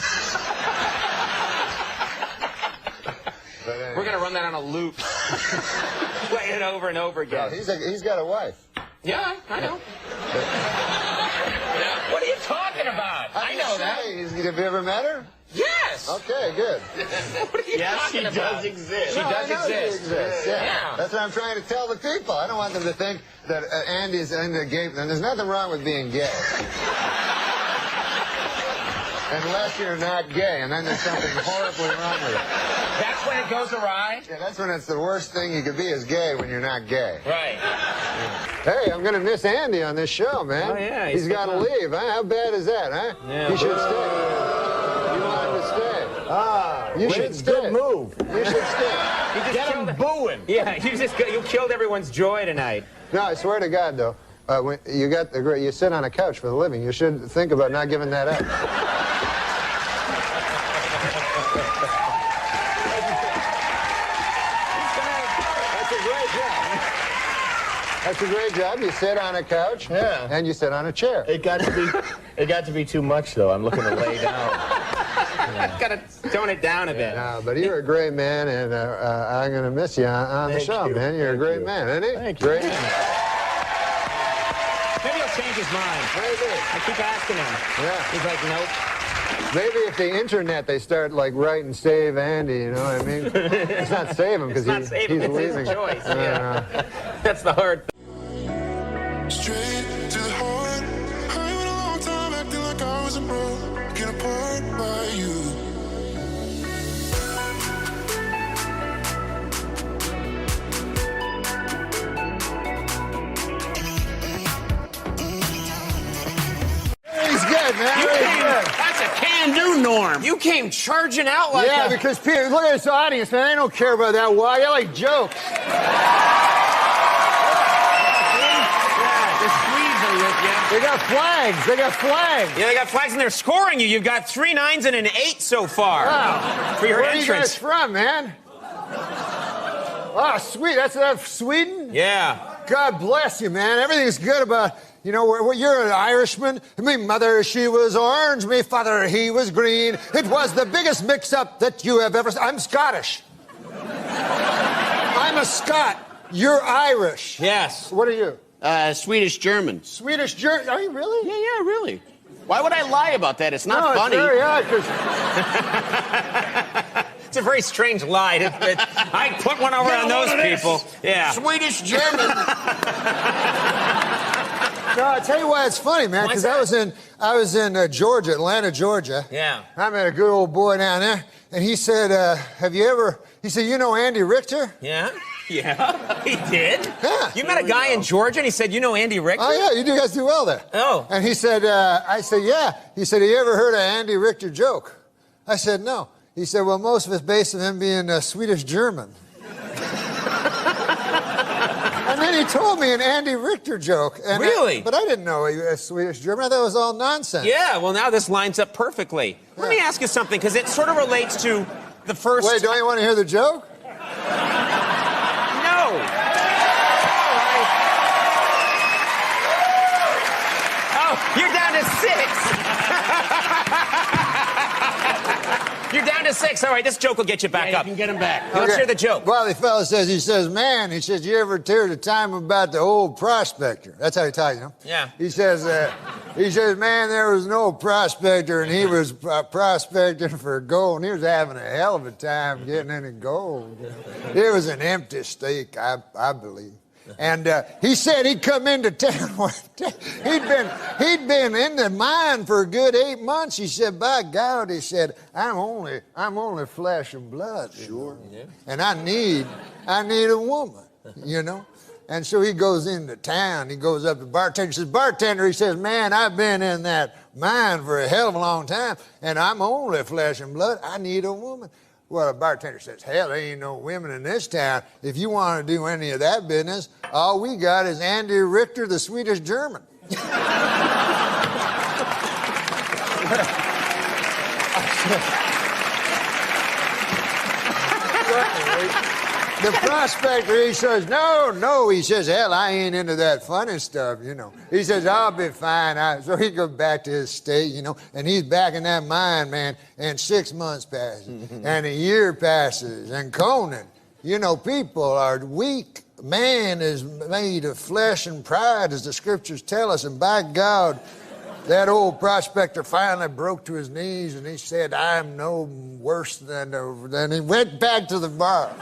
We're going to run that on a loop. Play it over and over again. Well, he's got a wife. Yeah, I know. What are you talking about? I know that. Have you ever met her? Yes. Okay, good. What are you talking about? She does exist. No, I know she exists. Yeah. That's what I'm trying to tell the people. I don't want them to think that Andy's into gay. And there's nothing wrong with being gay. Unless you're not gay, and then there's something horribly wrong with it. That's when it goes awry? Yeah, that's when it's the worst thing you could be is gay when you're not gay. Right. Hey, I'm going to miss Andy on this show, man. Oh, yeah. He's got to leave, huh? How bad is that, huh? Yeah. He should stay. You want him to stay. You should stay. Good move. You should stay. Get him booing. Yeah, you killed everyone's joy tonight. No, I swear to God, though, when you sit on a couch for a living, you should think about not giving that up. That's a great job. You sit on a couch, and you sit on a chair. It got to be too much, though. I'm looking to lay down. Got to tone it down a bit. No, but you're a great man, and I'm going to miss you on the show, man. You're a great man, isn't he? Thank you. Great. Maybe he'll change his mind. Maybe. I keep asking him. Yeah. He's like, nope. Maybe if the internet, they start like writing "Save Andy," you know what I mean? It's not save him because he's leaving. His choice. Yeah. That's the hard thing. Straight to the heart. I went a long time acting like I wasn't broken apart by you. He's good, man. That's a can-do, Norm. You came charging out like Yeah, because Peter, look at this audience, man. They don't care about that. Why? They like jokes. They got flags. They got flags. Yeah, they got flags and they're scoring you. You've got 3 9s and an 8 so far. Wow. For your Where entrance. are you guys from, man? Oh, sweet. That's Sweden? Yeah. God bless you, man. Everything's good about, you know, you're an Irishman. Me mother, she was orange. Me father, he was green. It was the biggest mix-up that you have ever seen. I'm Scottish. I'm a Scot. You're Irish. Yes. What are you? Swedish German. Swedish German. Are you really? Yeah, really. Why would I lie about that? It's not funny. It's very odd, 'cause It's a very strange lie. I put one over on those people. Yeah. Swedish German. No, I'll tell you why it's funny, man, because I was in Georgia, Atlanta, Georgia. Yeah. I met a good old boy down there, and he said, he said, you know Andy Richter? Yeah. Yeah, he did. Yeah. You met a guy in Georgia and he said, you know Andy Richter? Oh, yeah, you guys do well there. Oh. And he said, I said, yeah. He said, have you ever heard of Andy Richter joke? I said, no. He said, well, most of it's based on him being Swedish German. And then he told me an Andy Richter joke. And Really? But I didn't know he was Swedish German. I thought it was all nonsense. Yeah, well, now this lines up perfectly. Let me ask you something, because it sort of relates to the first... Wait, don't you want to hear the joke? No. Oh, you're down to 6. You're down to 6. All right, this joke will get you back up. You can get him back. Let's hear the joke. Well, the fella says, he says, you ever hear the time about the old prospector? That's how he talks, you know? Yeah. He says, man, there was an old prospector, and he was prospecting for gold, and he was having a hell of a time getting any gold. You know? It was an empty stake, I believe. And he said he'd come into town one day. He'd been in the mine for a good 8 months. He said, by God, he said, I'm only flesh and blood. Sure. Yeah. And I need a woman, you know. And so he goes into town. He goes up to the bartender. He says, bartender, he says, man, I've been in that mine for a hell of a long time, and I'm only flesh and blood. I need a woman. Well, the bartender says, hell, there ain't no women in this town. If you want to do any of that business, all we got is Andy Richter, the Swedish German. The prospector, he says, no, he says, hell, I ain't into that funny stuff, you know. He says, I'll be fine. So he goes back to his state, you know, and he's back in that mine, man, and 6 months passes, and a year passes, and Conan, you know, people are weak. Man is made of flesh and pride, as the scriptures tell us, and by God, that old prospector finally broke to his knees and he said, I'm no worse than he went back to the bar.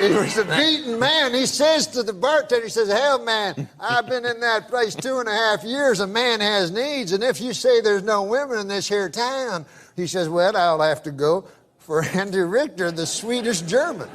He was a beaten man. He says to the bartender, he says, hell, man, I've been in that place 2.5 years. A man has needs, and if you say there's no women in this here town, he says, well, I'll have to go for Andy Richter, the Swedish German.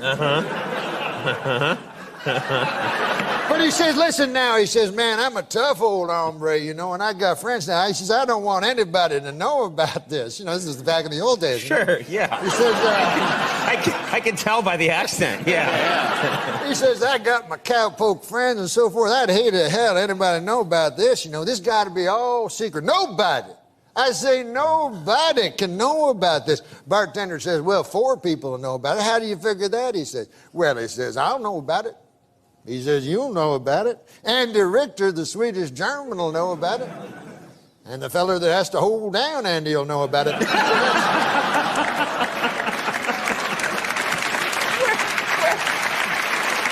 But he says, listen now, he says, man, I'm a tough old hombre, you know, and I got friends now. He says, I don't want anybody to know about this. You know, this is back in the old days. Sure, yeah. He says, I can tell by the accent, yeah. He says, I got my cowpoke friends and so forth. I'd hate to hell anybody know about this. You know, this got to be all secret. Nobody. I say nobody can know about this. Bartender says, well, 4 people will know about it. How do you figure that? He says, well, he says, I'll know about it. He says, you'll know about it. Andy Richter, the Swedish German, will know about it. And the fella that has to hold down Andy will know about it.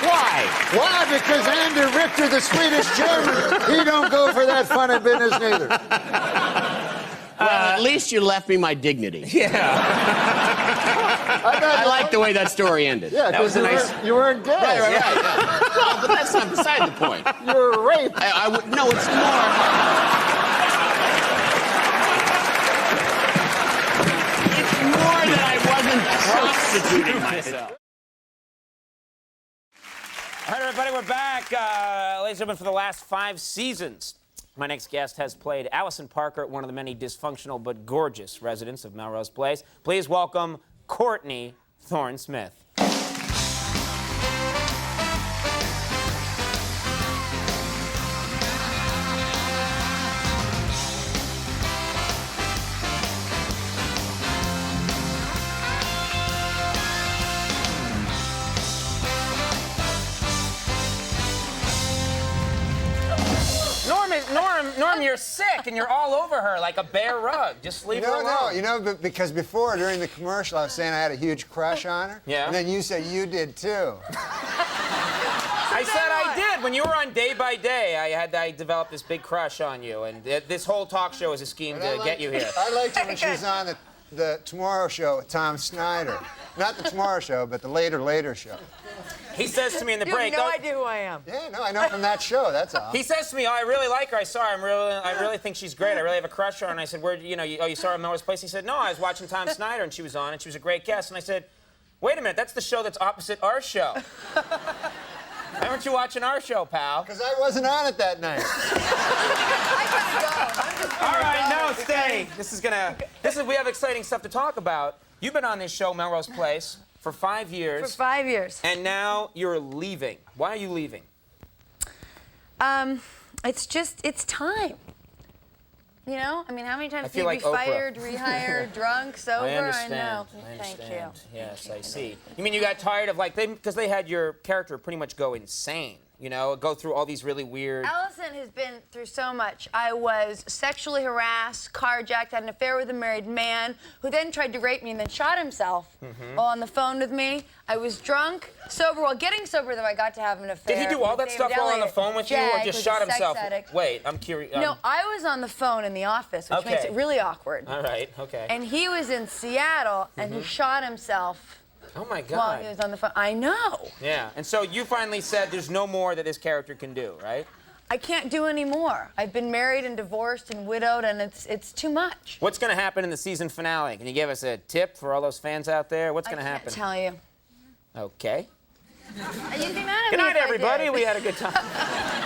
Why? Why? Because Andy Richter, the Swedish German, he don't go for that funny business neither. Well, at least you left me my dignity. Yeah. I like the way that story ended. Yeah, that was a nice. You weren't dead. Right. Yeah. Well, but that's not beside the point. You were raped. No, it's more. It's more that I wasn't prostituting myself. All right, everybody, we're back. Ladies and gentlemen, for the last 5 seasons, my next guest has played Allison Parker, one of the many dysfunctional but gorgeous residents of Melrose Place. Please welcome Courtney Thorne-Smith. Norm, you're sick, and you're all over her like a bear rug. Just leave her alone. No, you know, because before, during the commercial, I was saying I had a huge crush on her. Yeah. And then you said you did, too. I said I did. When you were on Day by Day, I developed this big crush on you, and this whole talk show is a scheme to get you here. I liked her when she was on the Tomorrow Show with Tom Snyder. Not the Tomorrow Show, but the Later Show. He says to me in the break. You have no idea who I am. Yeah, no, I know from that show. That's all. He says to me, "Oh, I really like her. I saw her. I really think she's great. I really have a crush on her." And I said, "Where? You saw her at Melrose Place?" He said, "No, I was watching Tom Snyder, and she was on, and she was a great guest." And I said, "Wait a minute, that's the show that's opposite our show. Why weren't you watching our show, pal?" Because I wasn't on it that night. All right, no, stay. We have exciting stuff to talk about. You've been on this show, Melrose Place, for 5 years. For 5 years. And now you're leaving. Why are you leaving? It's time. You know? I mean, how many times feel have like you be Oprah. fired, rehired, drunk, sober? I understand. I know. I Thank understand. you. Yes, I see. You mean you got tired of because they had your character pretty much go insane, go through all these really weird. Allison has been through so much. I was sexually harassed, carjacked, had an affair with a married man who then tried to rape me and then shot himself while on the phone with me. I was drunk, sober. While getting sober, though, I got to have an affair. Did he do all that stuff while on the phone with you, or just shot himself? Wait, I'm curious. No, I was on the phone in the office, which makes it really awkward. All right, okay. And he was in Seattle, and he shot himself. Oh, my God. While he was on the phone. I know. Yeah, and so you finally said there's no more that this character can do, right? I can't do any more. I've been married and divorced and widowed, and it's too much. What's going to happen in the season finale? Can you give us a tip for all those fans out there? What's going to happen? I can't tell you. Okay. You'd be mad at Good me night, if I everybody. did. We had a good time.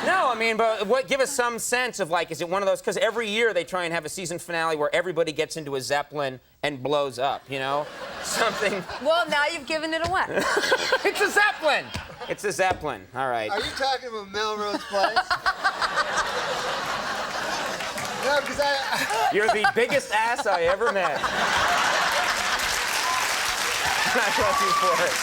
No, I mean, but give us some sense of, like, is it one of those? Because every year they try and have a season finale where everybody gets into a Zeppelin and blows up, you know? Something. Well, now you've given it away. It's a Zeppelin. It's a Zeppelin. All right. Are you talking about Melrose Place? No, because You're the biggest ass I ever met. I love you for it.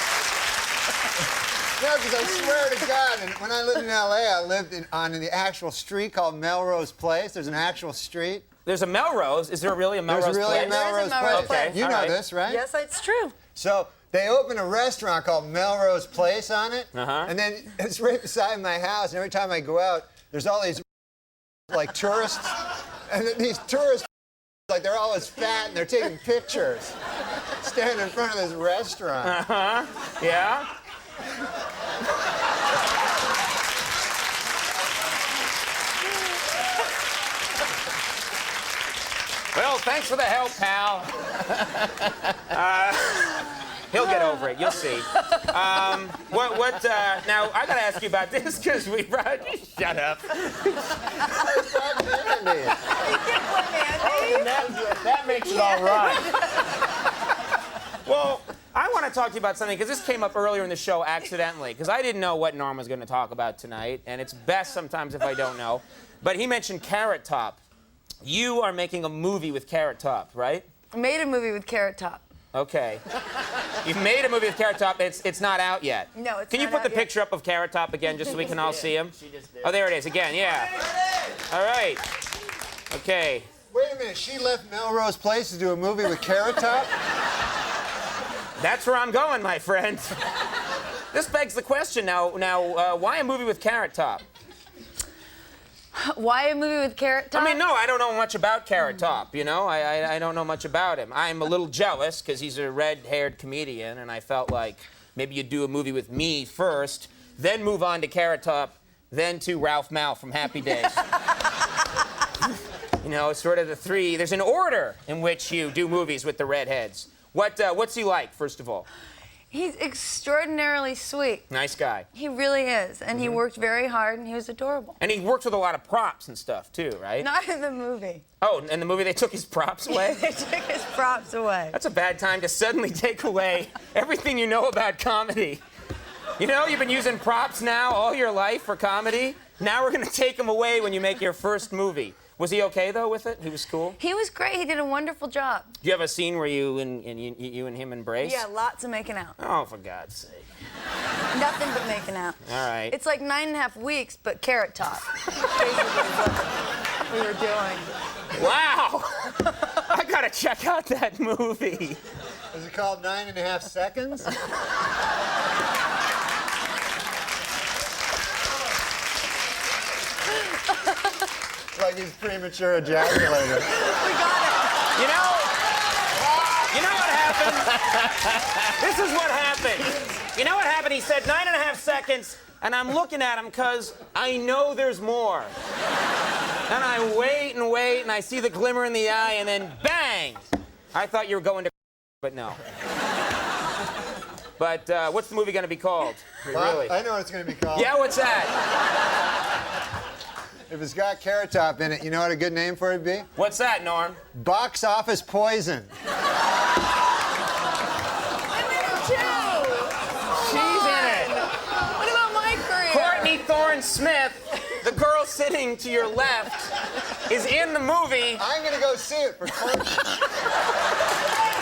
No, because I swear to God, and when I lived in L.A., I lived on the actual street called Melrose Place. There's an actual street. There's a Melrose. Is there really a Melrose There's really place? a Melrose Place. Okay. You all know right. this, right? Yes, it's true. So they opened a restaurant called Melrose Place on it, and then it's right beside my house. And every time I go out, there's all these like tourists, and these tourists, like they're always fat and they're taking pictures, standing in front of this restaurant. Yeah. Well, thanks for the help, pal. He'll get over it. You'll see. Now, I got to ask you about this because we brought... Shut up. That makes it all right. Well, I want to talk to you about something because this came up earlier in the show accidentally because I didn't know what Norm was going to talk about tonight, and it's best sometimes if I don't know. But he mentioned Carrot Top. You are making a movie with Carrot Top, right? I made a movie with Carrot Top. Okay. You've made a movie with Carrot Top. It's not out yet. No, it's Can you not put the out yet. picture up of Carrot Top again just so we can all see him? Oh, there it is again, yeah. All right. Okay. Wait a minute, she left Melrose Place to do a movie with Carrot Top? That's where I'm going, my friend. This begs the question now, why a movie with Carrot Top? Why a movie with Carrot Top? I mean, no, I don't know much about Carrot Top, you know? I don't know much about him. I'm a little jealous because he's a red-haired comedian, and I felt like maybe you'd do a movie with me first, then move on to Carrot Top, then to Ralph Mal from Happy Days. You know, sort of the three. There's an order in which you do movies with the redheads. What's he like, first of all? He's extraordinarily sweet. Nice guy. He really is. And he worked very hard, and he was adorable. And he works with a lot of props and stuff, too, right? Not in the movie. Oh, in the movie they took his props away? They took his props away. That's a bad time to suddenly take away everything you know about comedy. You know, you've been using props now all your life for comedy. Now we're going to take them away when you make your first movie. Was he okay, though, with it? He was cool? He was great. He did a wonderful job. Do you have a scene where you and him embrace? Yeah, lots of making out. Oh, for God's sake. Nothing but making out. All right. It's like 9.5 weeks, but Carrot Top. Basically what we were doing. Wow! I gotta check out that movie. Is it called 9.5 Seconds? Like he's premature ejaculator. We got it. You know what happened? This is what happened. You know what happened? He said 9.5 seconds, and I'm looking at him because I know there's more. And I wait, and I see the glimmer in the eye, and then bang! I thought you were going to, but no. But what's the movie going to be called? Well, Really? I know what it's going to be called. Yeah, what's that? If it's got Carrot Top in it, you know what a good name for it would be? What's that, Norm? Box Office Poison. She's in it. What about my career? Courtney Thorne Smith, the girl sitting to your left, is in the movie. I'm going to go see it for Courtney.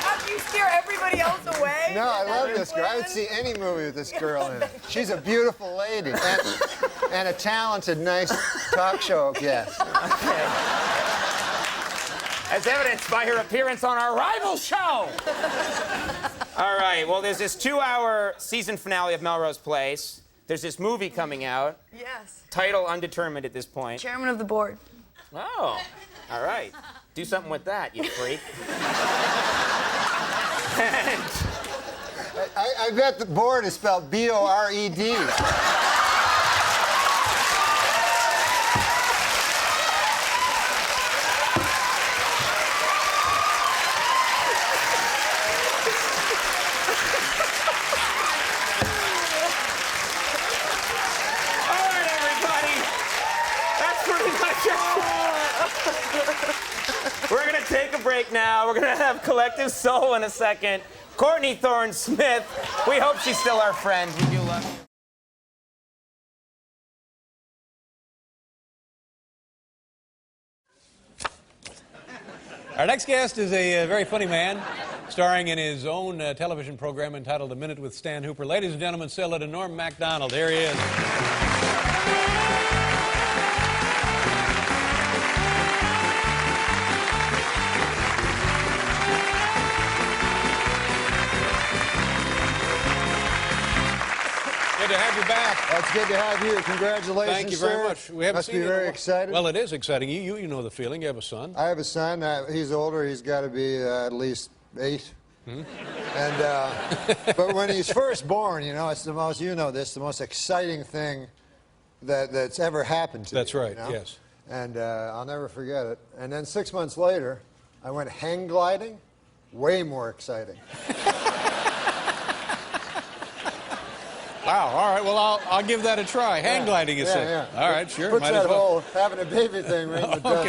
After you steer everybody else away? No, I love this girl. I would see any movie with this girl in it. She's a beautiful lady and a talented, nice talk show guest. Okay. As evidenced by her appearance on our rival show. All right, well, there's this 2-hour season finale of Melrose Place. There's this movie coming out. Yes. Title undetermined at this point. Chairman of the board. Oh, all right. Do something with that, you freak. I bet the board is spelled B-O-R-E-D. We're going to take a break now. We're going to have Collective Soul in a second. Courtney Thorne-Smith, we hope she's still our friend. We do love you. Our next guest is a very funny man, starring in his own television program entitled A Minute with Stan Hooper. Ladies and gentlemen, say hello to Norm MacDonald. Here he is. Good to have you back. That's good to have you. Congratulations, Thank you very sir. much. We haven't Must seen be you in a very while. excited. Well, it is exciting. You know the feeling. You have a son. I have a son. He's older. He's got to be at least 8. Hmm? And but when he's first born, you know, it's the most. You know this, the most exciting thing that's ever happened to me. That's right. You know? Yes. And I'll never forget it. And then 6 months later, I went hang gliding. Way more exciting. Wow. All right. Well, I'll give that a try. Hang gliding, you say? Yeah. All right. Sure. Puts Might that as well. whole having a baby thing right in the dust.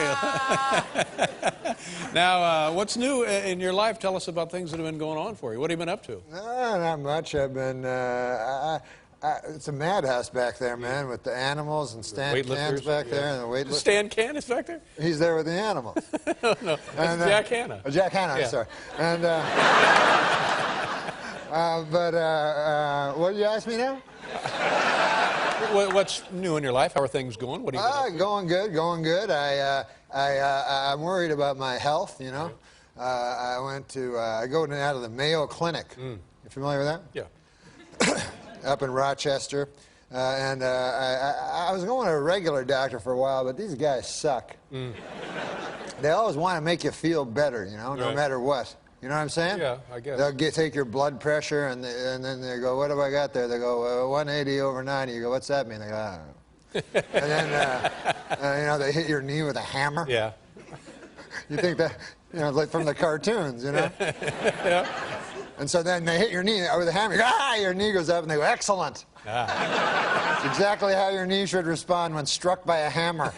Okay. Now, what's new in your life? Tell us about things that have been going on for you. What have you been up to? Not much. I've been. It's a madhouse back there, man, with the animals and Stan Can's back there and the weightlifters. Stan Can is back there? He's there with the animals. No, that's Jack Hanna. Jack Hanna, Yeah. sorry. And what did you ask me now? What's new in your life? How are things going? What are you been up to? Going good, going good. I'm worried about my health, you know. I go out of the Mayo Clinic. You familiar with that? Yeah. Up in Rochester. And I was going to a regular doctor for a while, but these guys suck. They always want to make you feel better, you know, no Right. matter what. You know what I'm saying? Yeah, I guess. They'll take your blood pressure, and then they go, what have I got there? They go, 180/90. You go, what's that mean? They go, I don't know. And then, you know, they hit your knee with a hammer. Yeah. You think that, you know, like from the cartoons, you know? Yeah. And so then they hit your knee with a hammer. You go, your knee goes up, and they go, excellent. It's exactly how your knee should respond when struck by a hammer.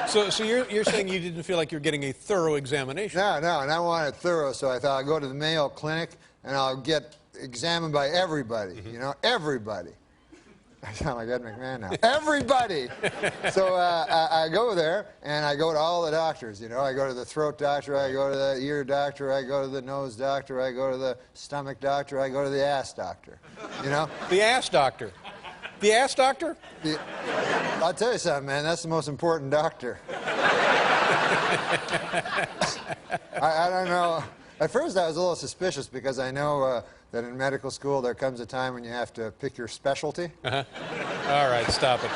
So you're saying you didn't feel like you're getting a thorough examination? No, and I wanted thorough, so I thought I'll go to the Mayo Clinic, and I'll get examined by everybody, you know, everybody. I sound like Ed McMahon now. Everybody! So I go there, and I go to all the doctors, you know. I go to the throat doctor, I go to the ear doctor, I go to the nose doctor, I go to the stomach doctor, I go to the ass doctor, you know. The ass doctor? The ass doctor? I'll tell you something, man, that's the most important doctor. I don't know. At first I was a little suspicious because I know that in medical school there comes a time when you have to pick your specialty. Uh-huh. All right, stop it.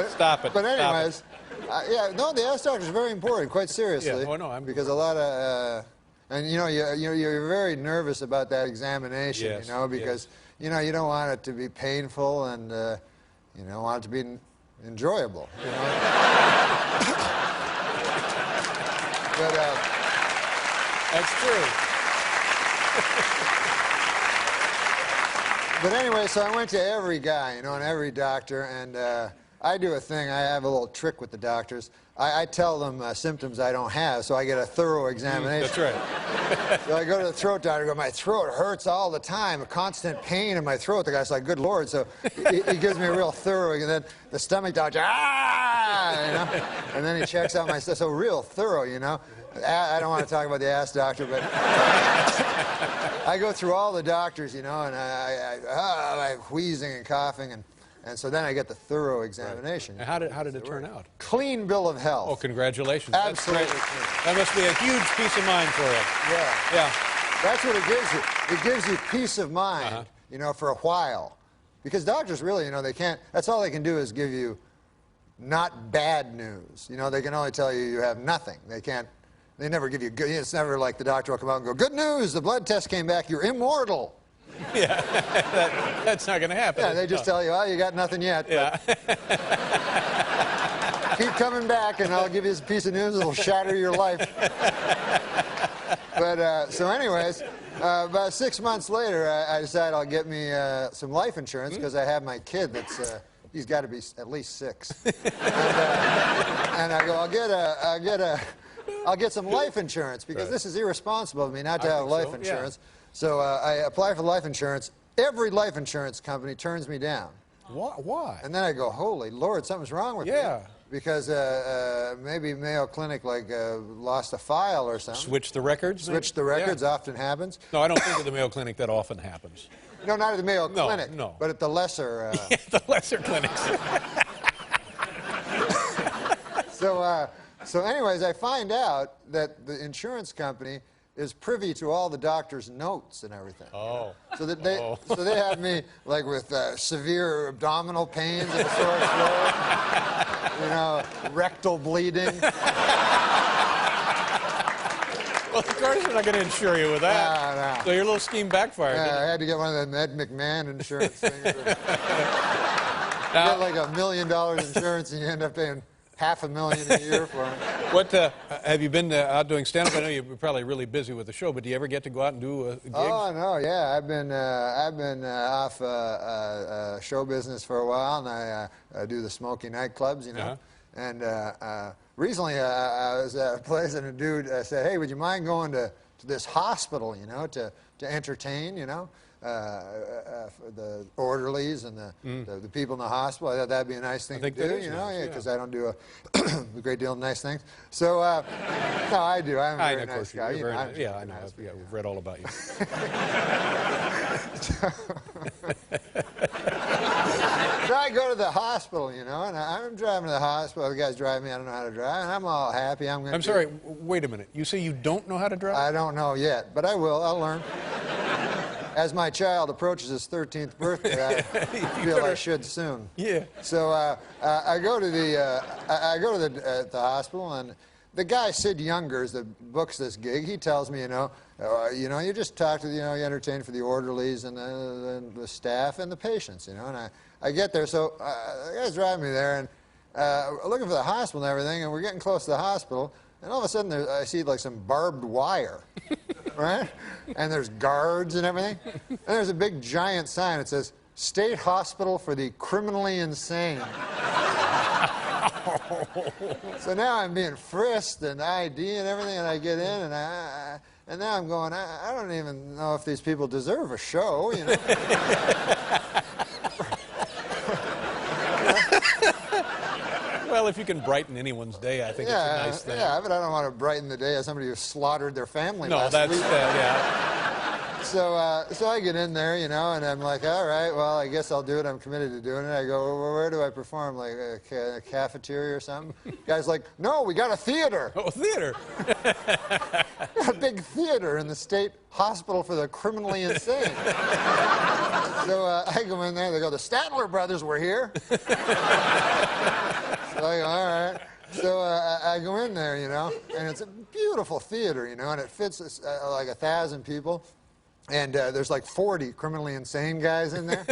Stop it. But Stop anyways, the ass doctor is very important, quite seriously. Yeah. Oh, no, because a lot of, and you know, you're very nervous about that examination, Yes, you know, because you know you don't want it to be painful and you know want it to be enjoyable, you know. But that's true. But anyway, so I went to every guy, you know, and every doctor, and I do a thing. I have a little trick with the doctors. I tell them symptoms I don't have, so I get a thorough examination. That's right. So I go to the throat doctor, I go, my throat hurts all the time, a constant pain in my throat. The guy's like, good Lord. So he gives me a real thorough, and then the stomach doctor, you know? And then he checks out my stuff, so real thorough, you know? I don't want to talk about the ass doctor, but I go through all the doctors, you know, and I'm wheezing and coughing, and so then I get the thorough examination. Right. And how did it turn out? Clean bill of health. Oh, congratulations. Absolutely. That's great. That must be a huge peace of mind for you. Yeah. Yeah. That's what it gives you. It gives you peace of mind, you know, for a while. Because doctors really, you know, that's all they can do is give you not bad news. You know, they can only tell you you have nothing. They never give you good. It's never like the doctor will come out and go, good news, the blood test came back, you're immortal. Yeah, that's not going to happen. Yeah, they just tell you, oh, you got nothing yet. Yeah. Keep coming back, and I'll give you this piece of news that'll shatter your life. But so anyways, about 6 months later, I decided I'll get me some life insurance because I have my kid that's he's got to be at least 6. And I go, I'll get some life insurance because this is irresponsible of me not to have life insurance. So I apply for life insurance. Every life insurance company turns me down. Why? And then I go, holy Lord, something's wrong with me. Because maybe Mayo Clinic lost a file or something. Switch the records? Switch the records often happens. No, I don't think at the Mayo Clinic that often happens. No, not at the Mayo Clinic. No. But at the lesser. The lesser clinics. So anyways, I find out that the insurance company is privy to all the doctor's notes and everything. Oh. So that they have me like with severe abdominal pains and a sore throat, you know, rectal bleeding. Well, of course they're not going to insure you with that. No. So your little scheme backfired. Yeah, I had to get one of the Ed McMahon insurance things. You get like $1 million insurance and you end up paying $500,000 a year for it. What have you been out doing stand-up? I know you're probably really busy with the show, but do you ever get to go out and do gigs? Oh no, yeah, I've been off show business for a while, and I do the smoky nightclubs, you know. And recently I was at a place, and a dude said, "Hey, would you mind going to this hospital, you know, to entertain, you know?" For the orderlies and the people in the hospital. I thought that'd be a nice thing to do, you know, because I don't do a great deal of nice things. So, no, I do. I'm a very nice guy. I know. Yeah, we've read all about you. So I go to the hospital, you know, and I'm driving to the hospital. The guy's driving me. I don't know how to drive, and I'm all happy. I'm sorry. Wait a minute. You say you don't know how to drive? I don't know yet, but I will. I'll learn. As my child approaches his 13th birthday, I feel I should soon. Yeah. So I go to the hospital, and the guy Sid Youngers that books this gig, he tells me, you just talk to you entertain for the orderlies and the staff and the patients, you know. And I get there, so the guy's driving me there, and looking for the hospital and everything, and we're getting close to the hospital. And all of a sudden, I see like some barbed wire, right? And there's guards and everything. And there's a big giant sign that says, State Hospital for the Criminally Insane. So now I'm being frisked and ID and everything, and I get in, and now I'm going, I don't even know if these people deserve a show, you know? Well, if you can brighten anyone's day, I think it's a nice thing. Yeah, but I don't want to brighten the day of somebody who slaughtered their family last week. So I get in there, you know, and I'm like, all right, well, I guess I'll do it. I'm committed to doing it. I go, well, where do I perform? Like a cafeteria or something? Guy's like, no, we got a theater. Oh, theater. A big theater in the State Hospital for the Criminally Insane. So I go in there. They go, the Statler brothers were here. So I go, all right. So I go in there, you know, and it's a beautiful theater, you know, and it fits like 1,000 people. And there's like 40 criminally insane guys in there.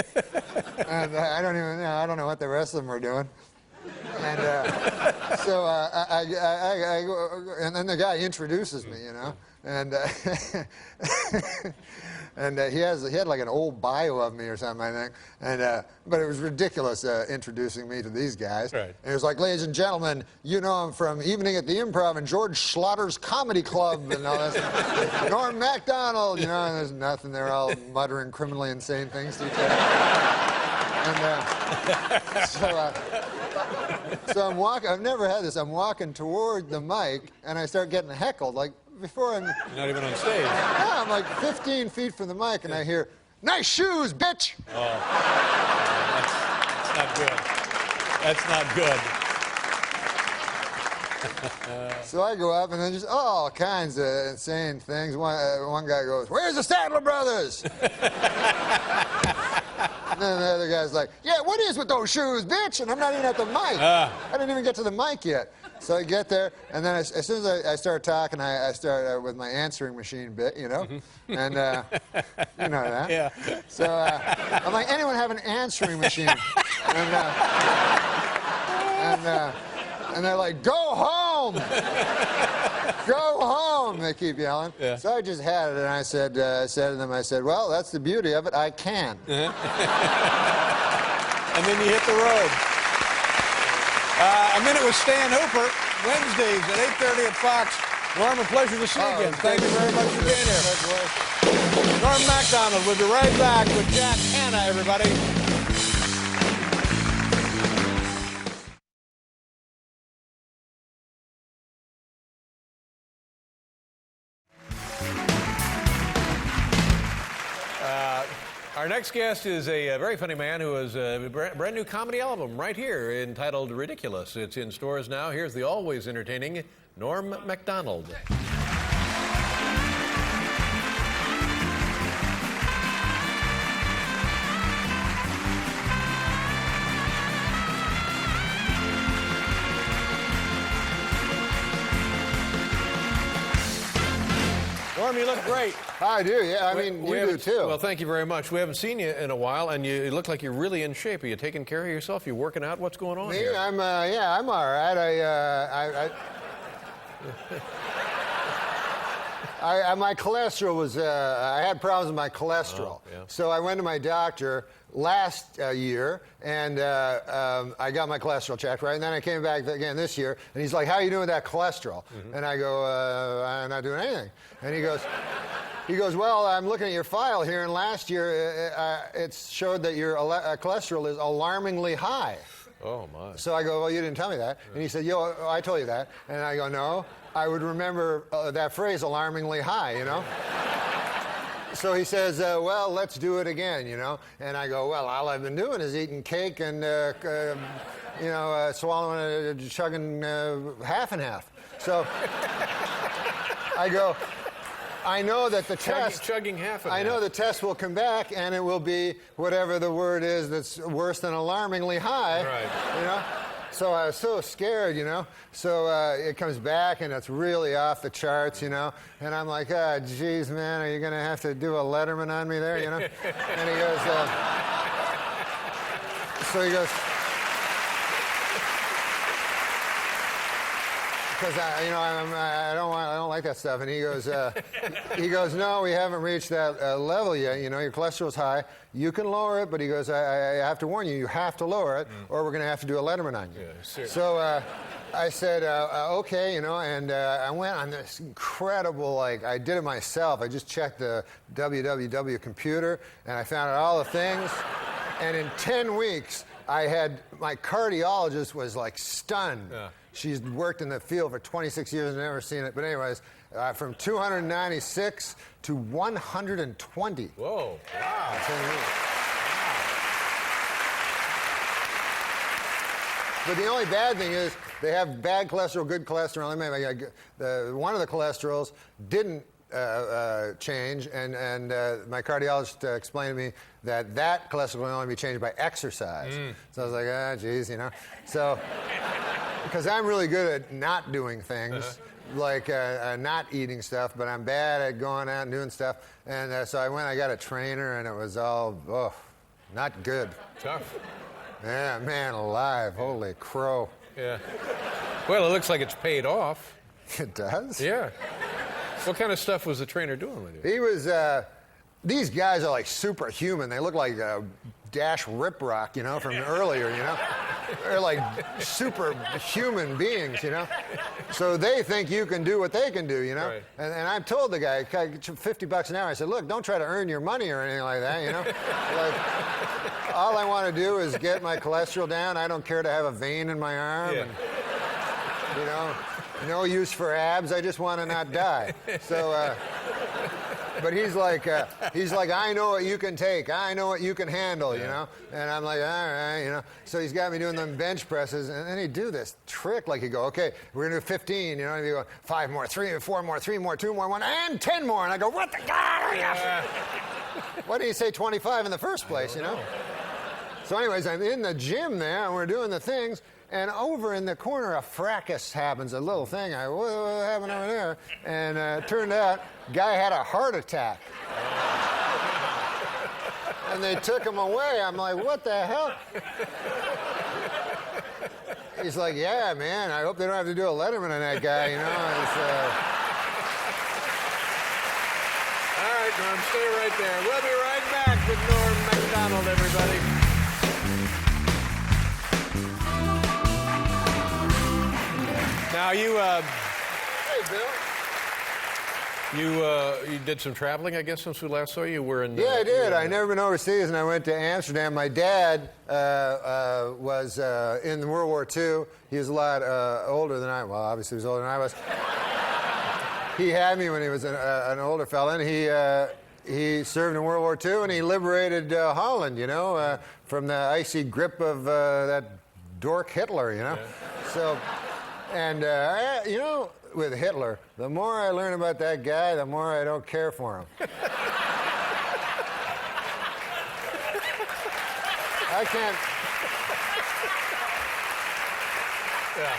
And I don't know what the rest of them are doing. And so I go, and then the guy introduces me, you know, and and he had like an old bio of me or something, I think. And but it was ridiculous introducing me to these guys. Right. And it was like, ladies and gentlemen, you know him from Evening at the Improv and George Schlotter's Comedy Club and all this. Norm MacDonald, you know, and there's nothing. They're all muttering criminally insane things to each other. And so I'm walking. I've never had this. I'm walking toward the mic, and I start getting heckled. Like before I'm. You're not even on stage. Yeah, I'm like 15 feet from the mic, and I hear, "Nice shoes, bitch." Oh, that's not good. That's not good. So I go up, and then just all kinds of insane things. One guy goes, "Where's the Statler brothers?" And then the other guy's like, "Yeah, what is with those shoes, bitch?" And I'm not even at the mic. I didn't even get to the mic yet. So I get there, and then as soon as I start talking, I start with my answering machine bit, you know, and you know that. Yeah. So I'm like, anyone have an answering machine? And they're like, go home! Go home! They keep yelling. Yeah. So I just had it, and I said to them, well, that's the beauty of it. I can. and then you hit the road. A Minute with Stan Hooper, Wednesdays at 8:30 at Fox. Norm, a pleasure to see you again. Thank you very much for being here. Norm MacDonald. We'll be right back with Jack Hanna, everybody. Our next guest is a very funny man who has a brand new comedy album right here entitled Ridiculous. It's in stores now. Here's the always entertaining Norm MacDonald. Norm, you look great. I do, yeah. I mean, you do too. Well, thank you very much. We haven't seen you in a while, and you look like you're really in shape. Are you taking care of yourself? You working out? What's going on here? I'm all right. My cholesterol was, I had problems with my cholesterol. So I went to my doctor last year, and I got my cholesterol checked, right? And then I came back again this year, and he's like, how are you doing with that cholesterol? And I go, I'm not doing anything. And he goes, well, I'm looking at your file here, and last year it showed that your cholesterol is alarmingly high. Oh, my. So I go, well, you didn't tell me that. And he said, yo, I told you that. And I go, no, I would remember that phrase, alarmingly high, you know? So he says, well, let's do it again, you know? And I go, well, all I've been doing is eating cake and, swallowing, chugging half and half. So I go, I know that the test... Chugging half and I know half. the test will come back, and it will be whatever the word is that's worse than alarmingly high. Right. You know? So I was so scared, you know? So it comes back, and it's really off the charts, you know? And I'm like, geez, man, are you going to have to do a Letterman on me there, you know? And he goes, so he goes... Because I don't like that stuff. And he goes, no, we haven't reached that level yet. You know, your cholesterol's high. You can lower it, but he goes, I have to warn you, you have to lower it, or we're going to have to do a Letterman on you. Yeah, so I said, okay, you know, and I went on this incredible, I did it myself. I just checked the www computer, and I found out all the things. And in 10 weeks, my cardiologist was stunned. Yeah. She's worked in the field for 26 years and never seen it. But anyways, from 296 to 120. Whoa, wow. But the only bad thing is they have bad cholesterol, good cholesterol. One of the cholesterols didn't change, and my cardiologist explained to me that cholesterol will only be changed by exercise. So I was like, geez, you know. So... Because I'm really good at not doing things, not eating stuff, but I'm bad at going out and doing stuff. And so I got a trainer, and it was all, not good. Tough. Yeah, man alive. Holy crow. Yeah. Well, it looks like it's paid off. It does? Yeah. What kind of stuff was the trainer doing with you? He was, these guys are superhuman. They look like Dash Riprock, you know, from earlier, you know. They're like superhuman beings, you know. So they think you can do what they can do, you know. Right. And I told the guy, $50 an hour. I said, look, don't try to earn your money or anything like that, you know. All I want to do is get my cholesterol down. I don't care to have a vein in my arm. Yeah. And, you know, no use for abs. I just want to not die. So, but he's like, I know what you can take. I know what you can handle, you know? And I'm like, all right, you know? So he's got me doing them bench presses, and then he'd do this trick, he'd go, okay, we're going to do 15, you know? And he'd go, 5 more, 3, 4 more, 3 more, 2 more, 1, and 10 more. And I go, what the God? Why didn't you say 25 in the first place, you know? So anyways, I'm in the gym there, and we're doing the things, and over in the corner, a fracas happens, a little thing. What happened over there? And it turned out, guy had a heart attack. And they took him away. I'm like, what the hell? He's like, yeah, man, I hope they don't have to do a Letterman on that guy, you know? All right, Norm, stay right there. We'll be right back with Norm MacDonald, everybody. Now you, Hey, Bill. you did some traveling, I guess, since we last saw you. You were in. Yeah, I did. I never been overseas, and I went to Amsterdam. My dad was in World War II. He was a lot older than I. Well, obviously, he was older than I was. He had me when he was an older fella, and he served in World War II, and he liberated Holland, you know, from the icy grip of that dork Hitler, you know. Yeah. So, and you know, with Hitler, the more I learn about that guy, the more I don't care for him. I can't. Yeah.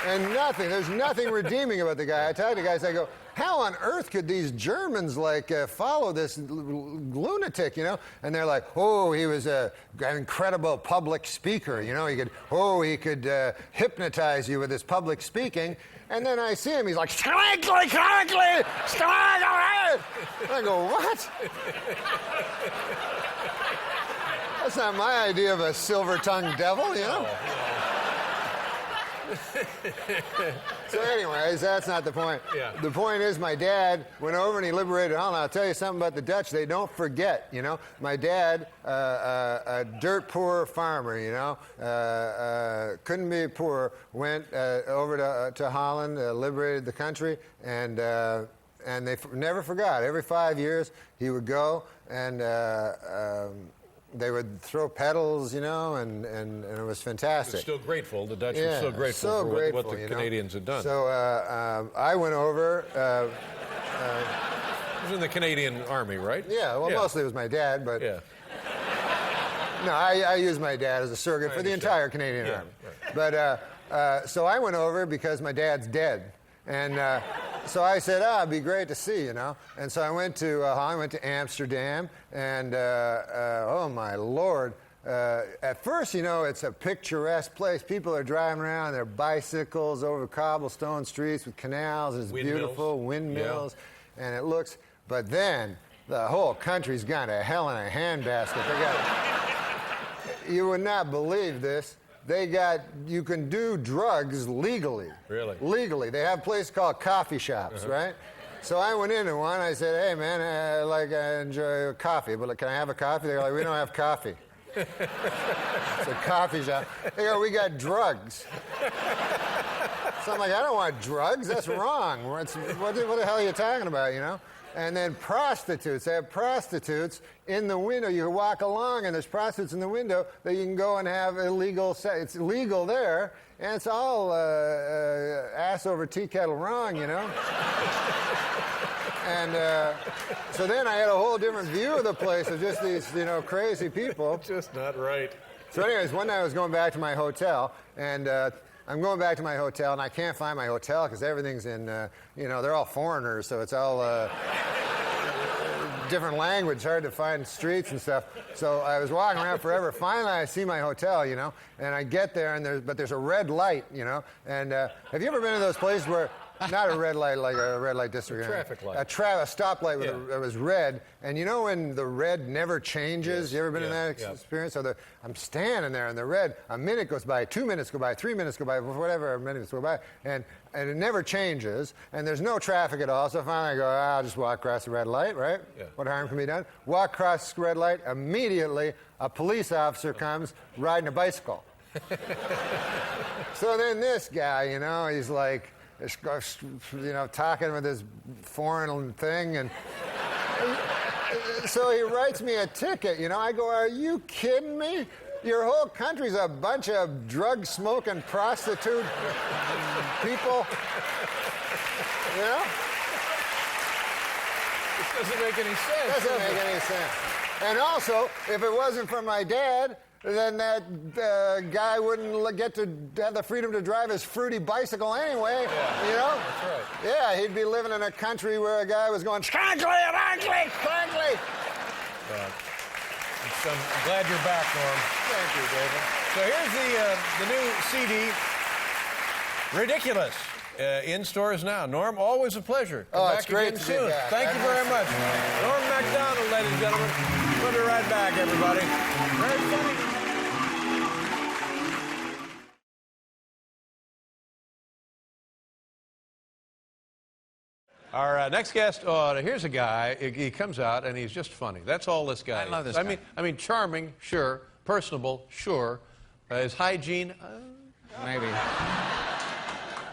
And there's nothing redeeming about the guy. I tell the guys, I go, how on earth could these Germans like follow this lunatic, you know? And they're like, oh, he was an incredible public speaker, you know? He could hypnotize you with his public speaking. And then I see him, he's like, strangely. I go, what? That's not my idea of a silver-tongued devil, you know? So anyways, that's not the point. Yeah. The point is my dad went over and he liberated Holland. I'll tell you something about the Dutch. They don't forget, you know. My dad, a dirt poor farmer, you know, couldn't be poor, went over to Holland, liberated the country, and they never forgot. Every 5 years he would go and they would throw petals, you know, and it was fantastic. They're still grateful. The Dutch were so grateful for what the Canadians had done. So I went over. He was in the Canadian Army, right? Yeah, well, mostly it was my dad, but... Yeah. No, I used my dad as a surrogate for the entire Canadian Army. Right. But, so I went over because my dad's dead. And so I said, it'd be great to see, you know. And so I went to Amsterdam, and oh my Lord. At first, you know, it's a picturesque place. People are driving around their bicycles over cobblestone streets with canals. It's beautiful, windmills, and it looks, but then the whole country's gone to hell in a handbasket. You would not believe this. You can do drugs legally. Really? Legally. They have a place called coffee shops, right? So I went into one. I said, hey, man, I enjoy coffee, but can I have a coffee? They're like, we don't have coffee. It's a coffee shop. They go, we got drugs. So I'm like, I don't want drugs. That's wrong. What the hell are you talking about, you know? And then prostitutes. They have prostitutes in the window. You can walk along, and there's prostitutes in the window that you can go and have illegal sex. It's legal there, and it's all ass over tea kettle wrong, you know? And so then I had a whole different view of the place of just these, you know, crazy people. Just not right. So anyways, one night I was going back to my hotel, and I'm going back to my hotel, and I can't find my hotel because everything's in, you know, they're all foreigners, so it's all different language, hard to find streets and stuff. So I was walking around forever. Finally, I see my hotel, you know, and I get there, and there's a red light, you know. And have you ever been to those places where, not a red light like a red light district, a traffic light, a stoplight that was red, and you know when the red never changes? Yes. You ever been in that experience? So I'm standing there, and the red, a minute goes by, 2 minutes go by, 3 minutes go by, whatever minutes go by, and it never changes, and there's no traffic at all. So finally I go, I'll just walk across the red light, right? Yeah. What harm can be done? Walk across the red light, immediately a police officer comes riding a bicycle. So then this guy, you know, he's like, you know, talking with his foreign thing, and so he writes me a ticket, you know. I go, are you kidding me? Your whole country's a bunch of drug-smoking prostitute people, you know? This doesn't make any sense. Doesn't make any sense. And also, if it wasn't for my dad, then that guy wouldn't get to have the freedom to drive his fruity bicycle anyway, you know? That's right. Yeah, he'd be living in a country where a guy was going, scrankly. I'm glad you're back, Norm. Thank you, David. So here's the new CD, Ridiculous, in stores now. Norm, always a pleasure. Come back it's great again to soon. be back. Thank you very much. Norm MacDonald, ladies and gentlemen. We'll be right back, everybody. Very funny. Our next guest, here's a guy. He comes out and he's just funny. That's all this guy is. I love this guy. I mean, charming, sure. Personable, sure. His hygiene, maybe.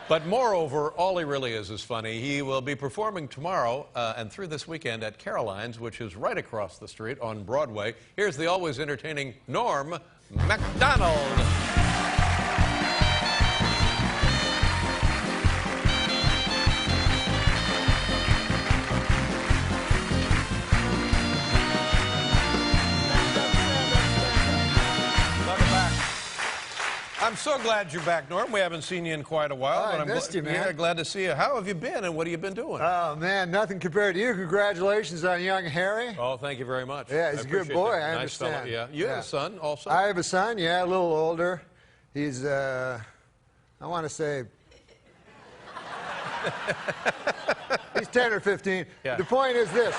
But moreover, all he really is funny. He will be performing tomorrow and through this weekend at Caroline's, which is right across the street on Broadway. Here's the always entertaining Norm MacDonald. I'm so glad you're back, Norm. We haven't seen you in quite a while. I missed you, man. Yeah, glad to see you. How have you been, and what have you been doing? Oh, man, nothing compared to you. Congratulations on young Harry. Oh, thank you very much. Yeah, he's a good boy, I nice fella, understand. yeah. You have a son also? I have a son, yeah, a little older. He's, I want to say, he's 10 or 15. Yeah. The point is this.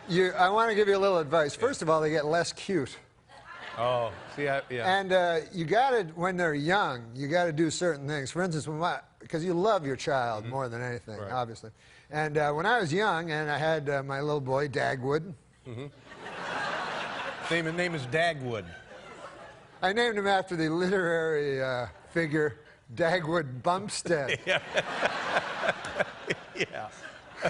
I want to give you a little advice. First of all, they get less cute. Oh, see, yeah. And you got to, when they're young, you got to do certain things. For instance, because you love your child more than anything, obviously. And when I was young, and I had my little boy, Dagwood. His name is Dagwood. I named him after the literary figure Dagwood Bumstead. Yeah.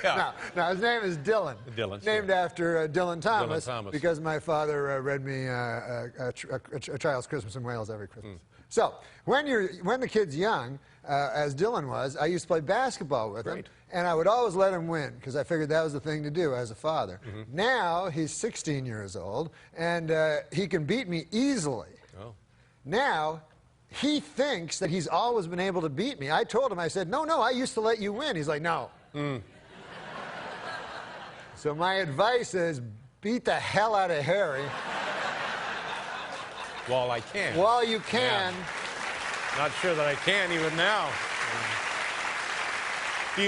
Yeah. Now, his name is Dylan. Dylan. Named after Dylan Thomas, Dylan Thomas. because my father read me a Child's Christmas in Wales every Christmas. So, when the kid's young, as Dylan was, I used to play basketball with him, and I would always let him win, because I figured that was the thing to do as a father. Now, he's 16 years old, and he can beat me easily. Oh. Now, he thinks that he's always been able to beat me. I told him, I said, no, I used to let you win. He's like, no. So my advice is beat the hell out of Harry. While I can. While you can. Yeah. Not sure that I can even now. Do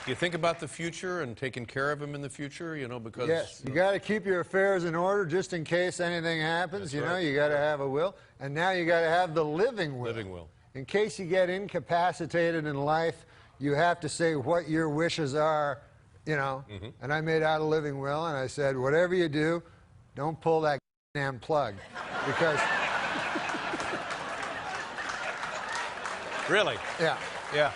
you think about the future and taking care of him in the future, you know, because... Yes, you got to keep your affairs in order just in case anything happens. That's you know, right. you got to have a will. And now you got to have the living will. Living will. In case you get incapacitated in life, you have to say what your wishes are, you know. And I made out a living will, and I said, whatever you do, don't pull that damn plug. Because... Really? Yeah. Yeah.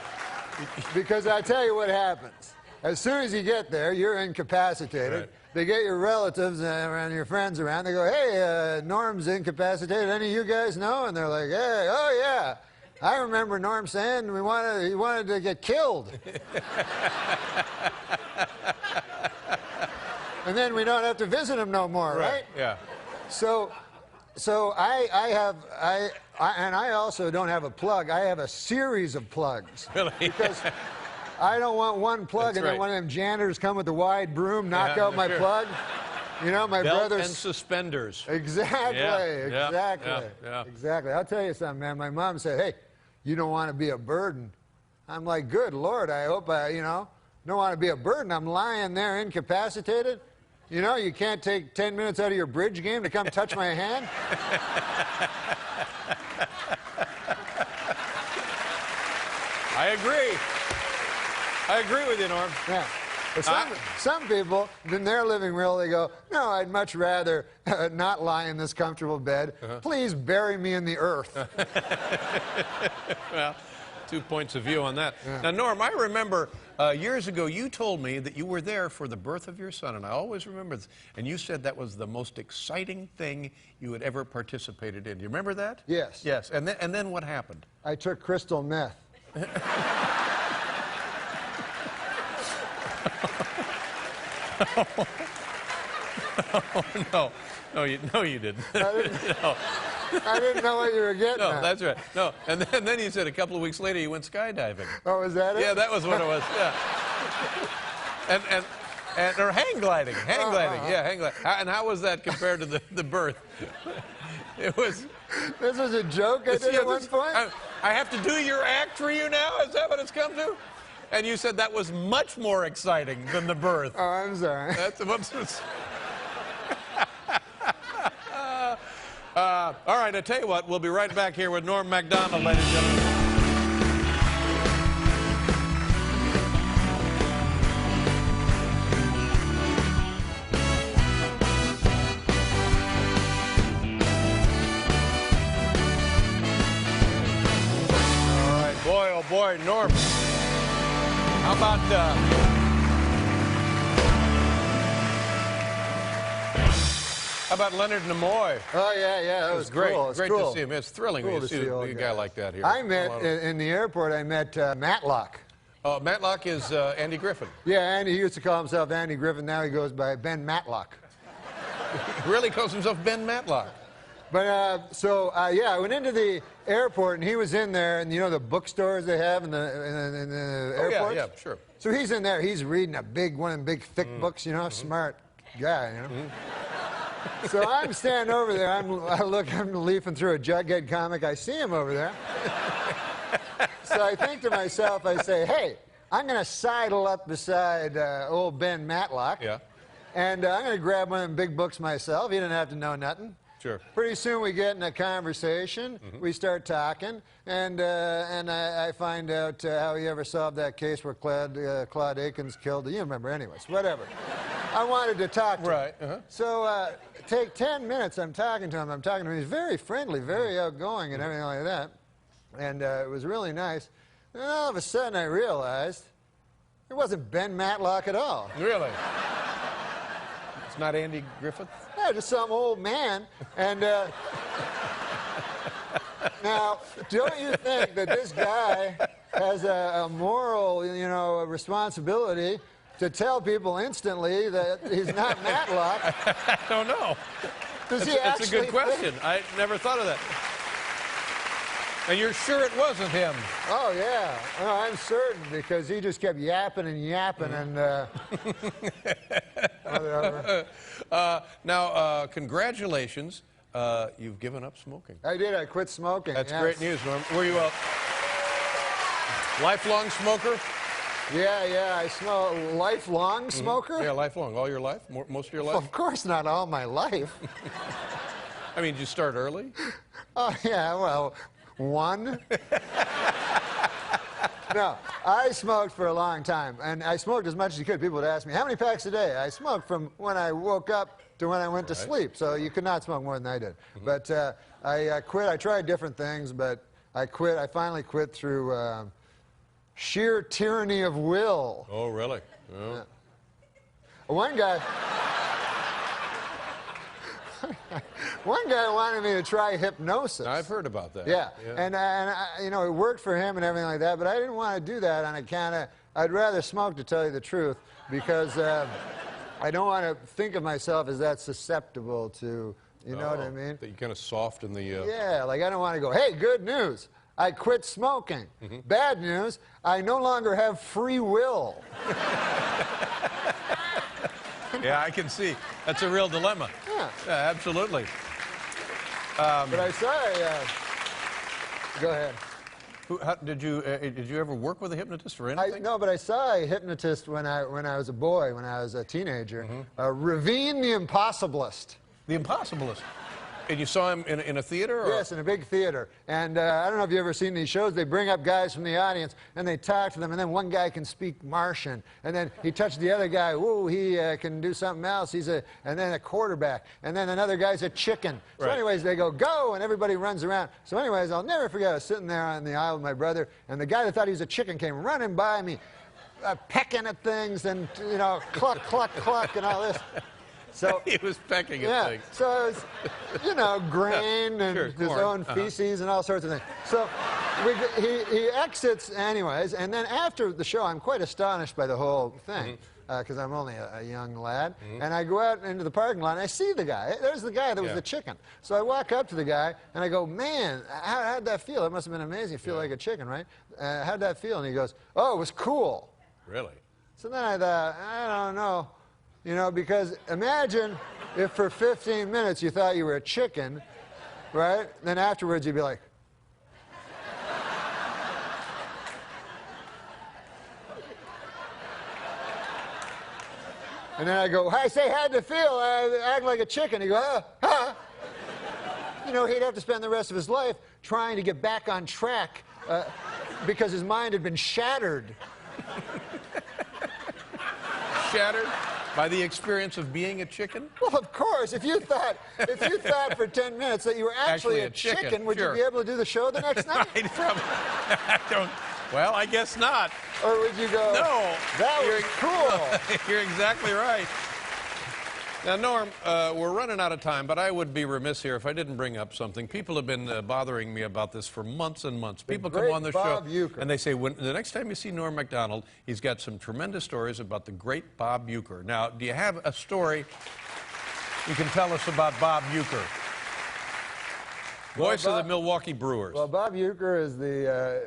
Because I tell you what happens. As soon as you get there, you're incapacitated. Right. They get your relatives and your friends around. They go, hey, Norm's incapacitated. Any of you guys know? And they're like, hey, oh, yeah. I remember Norm saying he wanted to get killed. And then we don't have to visit him no more, right? Yeah. So I also don't have a plug. I have a series of plugs. Really? Because I don't want one plug and then one of them janitors come with the wide broom, knock out my plug. You know, my Belt brother's... and suspenders. Exactly, exactly. Yeah. Exactly. I'll tell you something, man. My mom said, hey, you don't want to be a burden. I'm like, good Lord, I hope I, don't want to be a burden. I'm lying there incapacitated. You know, you can't take 10 minutes out of your bridge game to come touch my hand. I agree. I agree with you, Norm. Yeah. But some people, in their living will, they go, no, I'd much rather not lie in this comfortable bed. Please bury me in the earth. Well, 2 points of view on that. Now, Norm, I remember years ago you told me that you were there for the birth of your son, and I always remember this. And you said that was the most exciting thing you had ever participated in. Do you remember that? Yes. Yes. And then what happened? I took crystal meth. Oh, no, you didn't. I didn't know what you were getting at. No, that's right. No, and then you said a couple of weeks later you went skydiving. Oh, was that it? Yeah, that was what it was. Yeah. Or hang gliding. Yeah, hang gliding. And how was that compared to the birth? It was. This was a joke I did at one point? I have to do your act for you now? Is that what it's come to? And you said that was much more exciting than the birth. Oh, I'm sorry. That's what's. All right, I tell you what, we'll be right back here with Norm MacDonald, ladies and gentlemen. boy, Norm. How about Leonard Nimoy? Oh, yeah, that was great. cool. Great cool. to see him. It's thrilling Cool to see a guy like that here. I met, in the airport, I met Matlock. Oh, Matlock is Andy Griffin. Yeah, Andy, he used to call himself Andy Griffin. Now he goes by Ben Matlock. He really calls himself Ben Matlock. But, yeah, I went into the airport, and he was in there, and you know the bookstores they have in the airports? Yeah, sure. So he's in there. He's reading one of them big, thick books, you know, smart guy, you know. So I'm standing over there. I'm leafing through a Jughead comic. I see him over there. So I think to myself, I say, hey, I'm going to sidle up beside old Ben Matlock. Yeah. And I'm going to grab one of them big books myself. He didn't have to know nothing. Sure. Pretty soon we get in a conversation. We start talking, and I find out how he ever solved that case where Claude Akins killed. You remember, anyways. Whatever. I wanted to talk to him. Right. So take 10 minutes. I'm talking to him. He's very friendly, very outgoing, and everything like that. And it was really nice. And all of a sudden, I realized it wasn't Ben Matlock at all. Really? It's not Andy Griffith? Yeah, just some old man. And now, don't you think that this guy has a moral, you know, responsibility to tell people instantly that he's not Matlock? I don't know. That's a good question. I never thought of that. And you're sure it wasn't him? Oh, yeah. No, I'm certain, because he just kept yapping and yapping and whatever. Now, congratulations. You've given up smoking. I did. I quit smoking. That's great news, Norm. Were you a lifelong smoker? Yeah. I smoke. Lifelong smoker? Yeah, lifelong. All your life? Most of your life? Well, of course not all my life. I mean, did you start early? Oh, yeah, well, one. No, I smoked for a long time, and I smoked as much as you could. People would ask me, how many packs a day? I smoked from when I woke up to when I went to sleep, so you could not smoke more than I did. But I quit. I tried different things, but I quit. I finally quit through sheer tyranny of will. Oh, really? Oh. Yeah. One guy wanted me to try hypnosis. I've heard about that. Yeah. And you know, it worked for him and everything like that, but I didn't want to do that on account of, I'd rather smoke, to tell you the truth, because I don't want to think of myself as that susceptible to, you know what I mean? That you kind of soften the... Yeah, like I don't want to go, hey, good news, I quit smoking. Bad news, I no longer have free will. Yeah, I can see. That's a real dilemma. Yeah. Yeah, absolutely. But I saw go ahead. Did you ever work with a hypnotist or anything? No, but I saw a hypnotist when I was a boy, when I was a teenager. Ravine the Impossibilist. The Impossibilist. And you saw him in a theater? Or? Yes, in a big theater. And I don't know if you've ever seen these shows. They bring up guys from the audience, and they talk to them, and then one guy can speak Martian. And then he touched the other guy. Ooh, he can do something else. And then a quarterback. And then another guy's a chicken. So anyways, they go, and everybody runs around. So anyways, I'll never forget, I was sitting there on the aisle with my brother, and the guy that thought he was a chicken came running by me, pecking at things, and, you know, cluck, cluck, cluck, and all this. So he was pecking at things. So it was, you know, grain and his own feces and all sorts of things. So he exits anyways, and then after the show, I'm quite astonished by the whole thing, because I'm only a young lad, and I go out into the parking lot, and I see the guy. There's the guy that was the chicken. So I walk up to the guy, and I go, man, how'd that feel? It must have been amazing. You feel like a chicken, right? How'd that feel? And he goes, oh, it was cool. Really? So then I thought, I don't know. You know, because imagine if for 15 minutes you thought you were a chicken, right? Then afterwards you'd be like... And then I go, I say, how'd it feel? I act like a chicken. He go, You know, he'd have to spend the rest of his life trying to get back on track because his mind had been shattered. Shattered? By the experience of being a chicken? Well, of course. If you thought for 10 minutes that you were actually a chicken, would you be able to do the show the next night? Well, I guess not. Or would you go, no, that was cool? You're exactly right. Now, Norm, we're running out of time, but I would be remiss here if I didn't bring up something. People have been bothering me about this for months and months. People come on the show and they say, the next time you see Norm MacDonald, he's got some tremendous stories about the great Bob Uecker. Now, do you have a story you can tell us about Bob Uecker? Voice of the Milwaukee Brewers. Well, Bob Uecker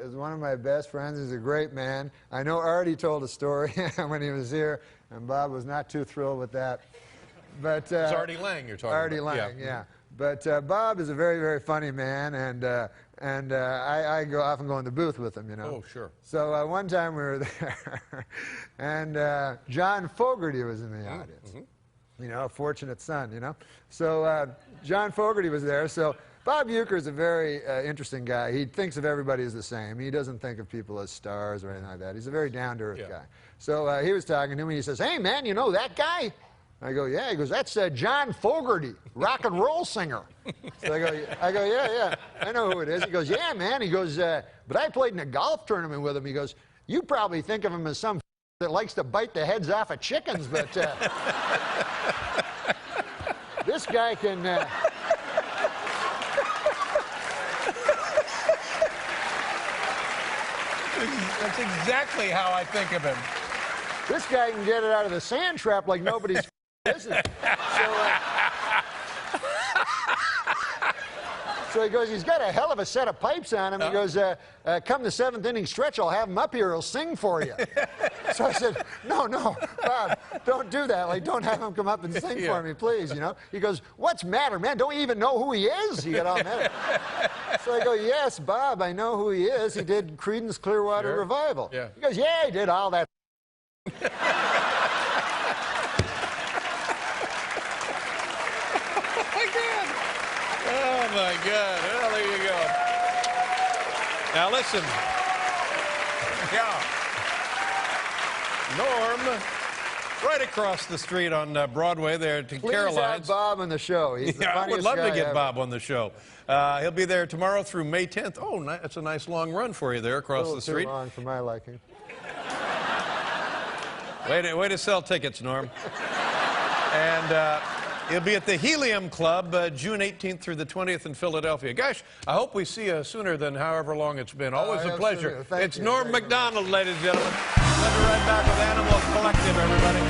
is one of my best friends. He's a great man. I know Artie told a story when he was here, and Bob was not too thrilled with that. But it's Artie Lang you're talking Artie about. Lang, yeah. But Bob is a very, very funny man, and I often go in the booth with him, you know. Oh, sure. So one time we were there, and John Fogerty was in the audience. You know, a fortunate son, you know. So John Fogerty was there. So Bob Uecker is a very interesting guy. He thinks of everybody as the same. He doesn't think of people as stars or anything like that. He's a very down-to-earth guy. So he was talking to me. He says, "Hey, man, you know that guy?" I go, "Yeah." He goes, "That's John Fogerty, rock and roll singer." So I go, yeah, I know who it is. He goes, "Yeah, man." He goes, "But I played in a golf tournament with him." He goes, "You probably think of him as some that likes to bite the heads off of chickens, but this guy can..." That's exactly how I think of him. This guy can get it out of the sand trap like nobody's business. So he goes, "He's got a hell of a set of pipes on him." He goes, "Come the 7th inning stretch, I'll have him up here. He'll sing for you." So I said, no, Bob, don't do that. Like, don't have him come up and sing for me, please, you know. He goes, "What's the matter, man? Don't you even know who he is?" He got all mad. So I go, "Yes, Bob, I know who he is. He did Creedence Clearwater Revival." Yeah. He goes, "Yeah, he did all that." Oh, my God. Well, there you go. Now, listen. Yeah. Norm, right across the street on Broadway there to Caroline's. Please have Bob on the show. He's the I would funniest love to guy get ever. Bob on the show. He'll be there tomorrow through May 10th. Oh, that's a nice long run for you there across the street. Too long for my liking. Way to sell tickets, Norm. And he'll be at the Helium Club June 18th through the 20th in Philadelphia. Gosh, I hope we see you sooner than however long it's been. Always a pleasure. It's Norm MacDonald, ladies and gentlemen. We'll be right back with Animal Collective, everybody.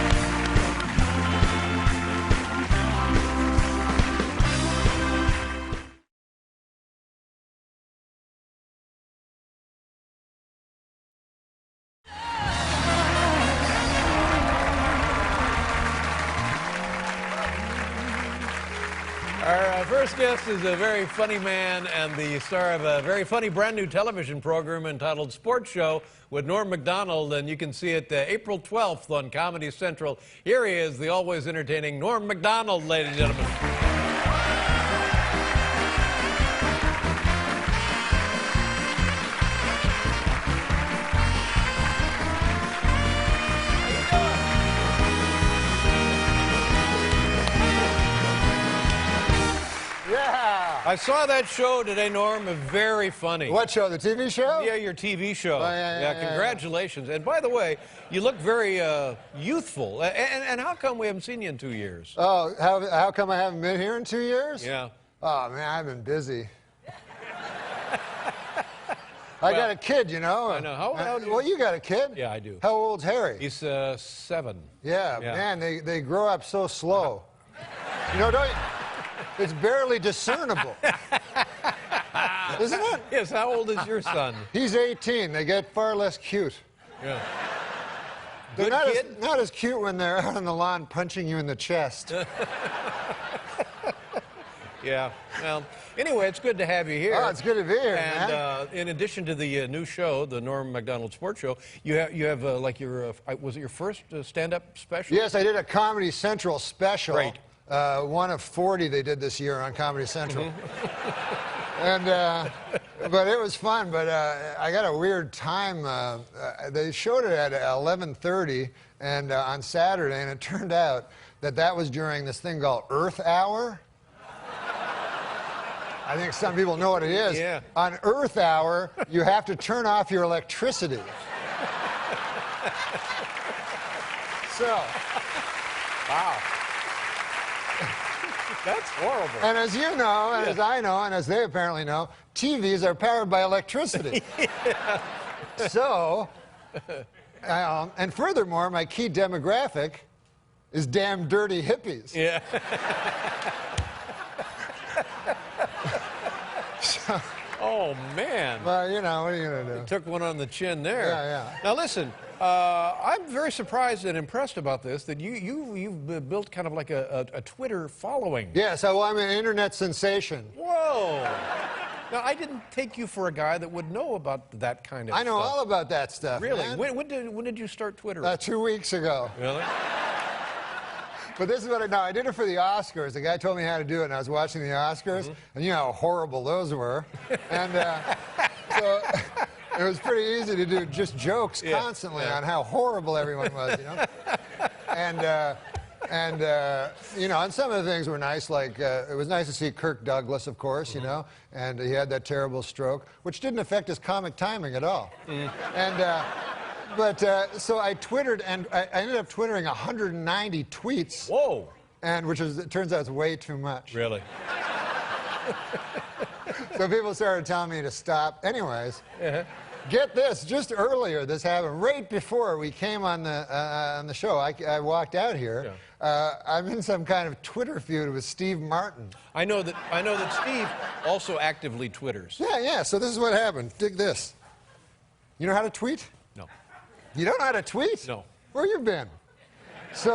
Our first guest is a very funny man and the star of a very funny brand new television program entitled Sports Show with Norm MacDonald, and you can see it April 12th on Comedy Central. Here he is, the always entertaining Norm MacDonald, ladies and gentlemen. I saw that show today, Norm. Very funny. What show? The TV show? Yeah, your TV show. Oh, yeah, congratulations. And by the way, you look very youthful. And how come we haven't seen you in 2 years? Oh, how come I haven't been here in 2 years? Yeah. Oh, man, I've been busy. I got a kid, you know. I know. How old do you? Well, you got a kid? Yeah, I do. How old's Harry? He's 7. Yeah, man, they grow up so slow. You know, it's barely discernible. Isn't it? Yes, how old is your son? He's 18. They get far less cute. Yeah. They're Good not as cute when they're out on the lawn punching you in the chest. Yeah. Well, anyway, it's good to have you here. Oh, it's good to be here, and, man. in addition to the new show, the Norm MacDonald Sports Show, you have like your was it your first stand-up special? Yes, I did a Comedy Central special. Great. One of 40 they did this year on Comedy Central. And but it was fun. But I got a weird time. They showed it at 11:30 and on Saturday, and it turned out that was during this thing called Earth Hour. I think some people know what it is. Yeah. On Earth Hour, you have to turn off your electricity. So. Wow. That's horrible. And as you know, and as I know, and as they apparently know, TVs are powered by electricity. Yeah. So, and furthermore, my key demographic is damn dirty hippies. Yeah. So, oh, man. well, you know, what are you going to do? Took one on the chin there. Yeah, yeah. Now, listen, I'm very surprised and impressed about this, that you've built kind of like a Twitter following. Yeah, so I'm an internet sensation. Whoa. Now, I didn't take you for a guy that would know about that kind of stuff. I know all about that stuff, Really? man. When did you start Twitter? 2 weeks ago. Really? But this is what I did it for the Oscars. The guy told me how to do it, and I was watching the Oscars, and you know how horrible those were. And so it was pretty easy to do just jokes constantly on how horrible everyone was, you know. And you know, and some of the things were nice, like it was nice to see Kirk Douglas, of course, you know, and he had that terrible stroke, which didn't affect his comic timing at all. And but so I twittered, and I ended up twittering 190 tweets. Whoa! And which is, it turns out, it's way too much. Really? So people started telling me to stop. Anyways, get this, just earlier this happened, right before we came on the show. I walked out here. I'm in some kind of Twitter feud with Steve Martin. I know that Steve also actively Twitters. Yeah. So this is what happened. Dig this. You know how to tweet? No. You don't know how to tweet? No. Where you been? He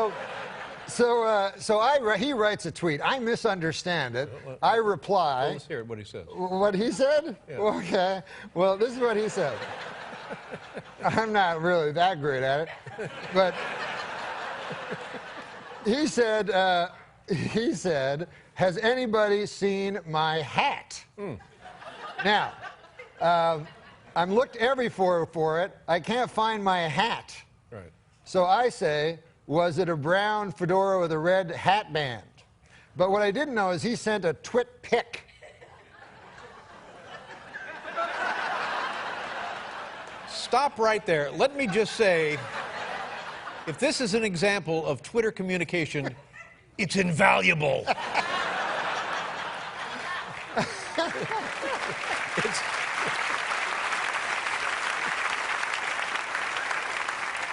writes a tweet. I misunderstand it. I reply. Well, let's hear what he says. What he said? Yeah. Okay. Well, this is what he said. I'm not really that great at it, but he said, "Has anybody seen my hat?" Now, I'm looked everywhere for it. I can't find my hat. Right. So I say, was it a brown fedora with a red hat band? But what I didn't know is he sent a twit pic. Stop right there. Let me just say, if this is an example of Twitter communication, it's invaluable.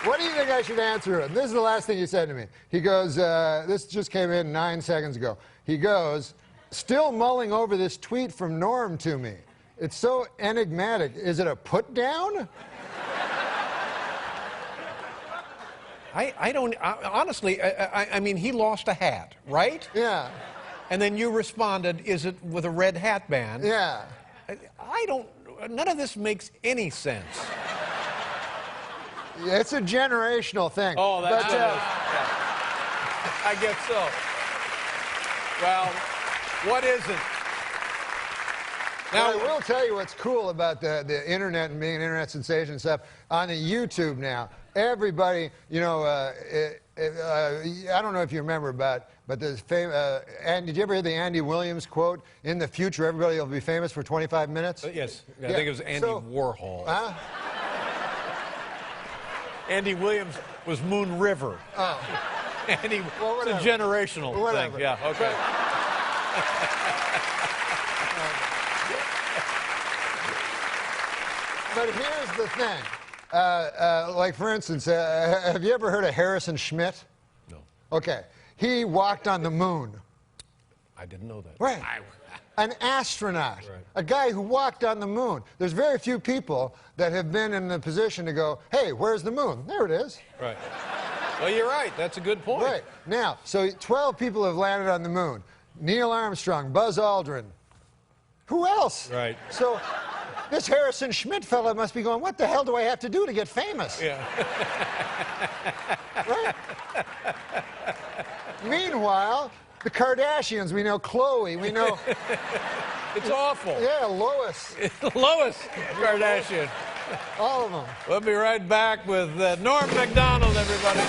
What do you think I should answer him? This is the last thing he said to me. He goes, this just came in 9 seconds ago. He goes, still mulling over this tweet from Norm to me. It's so enigmatic. Is it a put down? Honestly, I mean, he lost a hat, right? Yeah. And then you responded, is it with a red hat band? Yeah. None of this makes any sense. Yeah, it's a generational thing. Oh, that's but, yeah. I guess so. Well, what isn't? Now, I will tell you what's cool about the internet and being an internet sensation and stuff. On the YouTube now, everybody, you know, I don't know if you remember but the and did you ever hear the Andy Williams quote? In the future, everybody will be famous for 25 minutes? Yes. I think it was Andy Warhol. Huh? Andy Williams was Moon River. Oh. Andy, it's a generational thing. Yeah, okay. But here's the thing. Like, for instance, have you ever heard of Harrison Schmitt? No. Okay. He walked on the moon. I didn't know that. Right. An astronaut. Right. A guy who walked on the moon. There's very few people that have been in the position to go, hey, where's the moon? There it is. Right. Well, you're right. That's a good point. Right. Now, so 12 people have landed on the moon. Neil Armstrong, Buzz Aldrin. Who else? Right. So this Harrison Schmitt fella must be going, what the hell do I have to do to get famous? Yeah. Right? Meanwhile, the Kardashians, we know Khloe, we know... It's awful. Yeah, Lois. Lois Kardashian. All of them. We'll be right back with Norm MacDonald, everybody.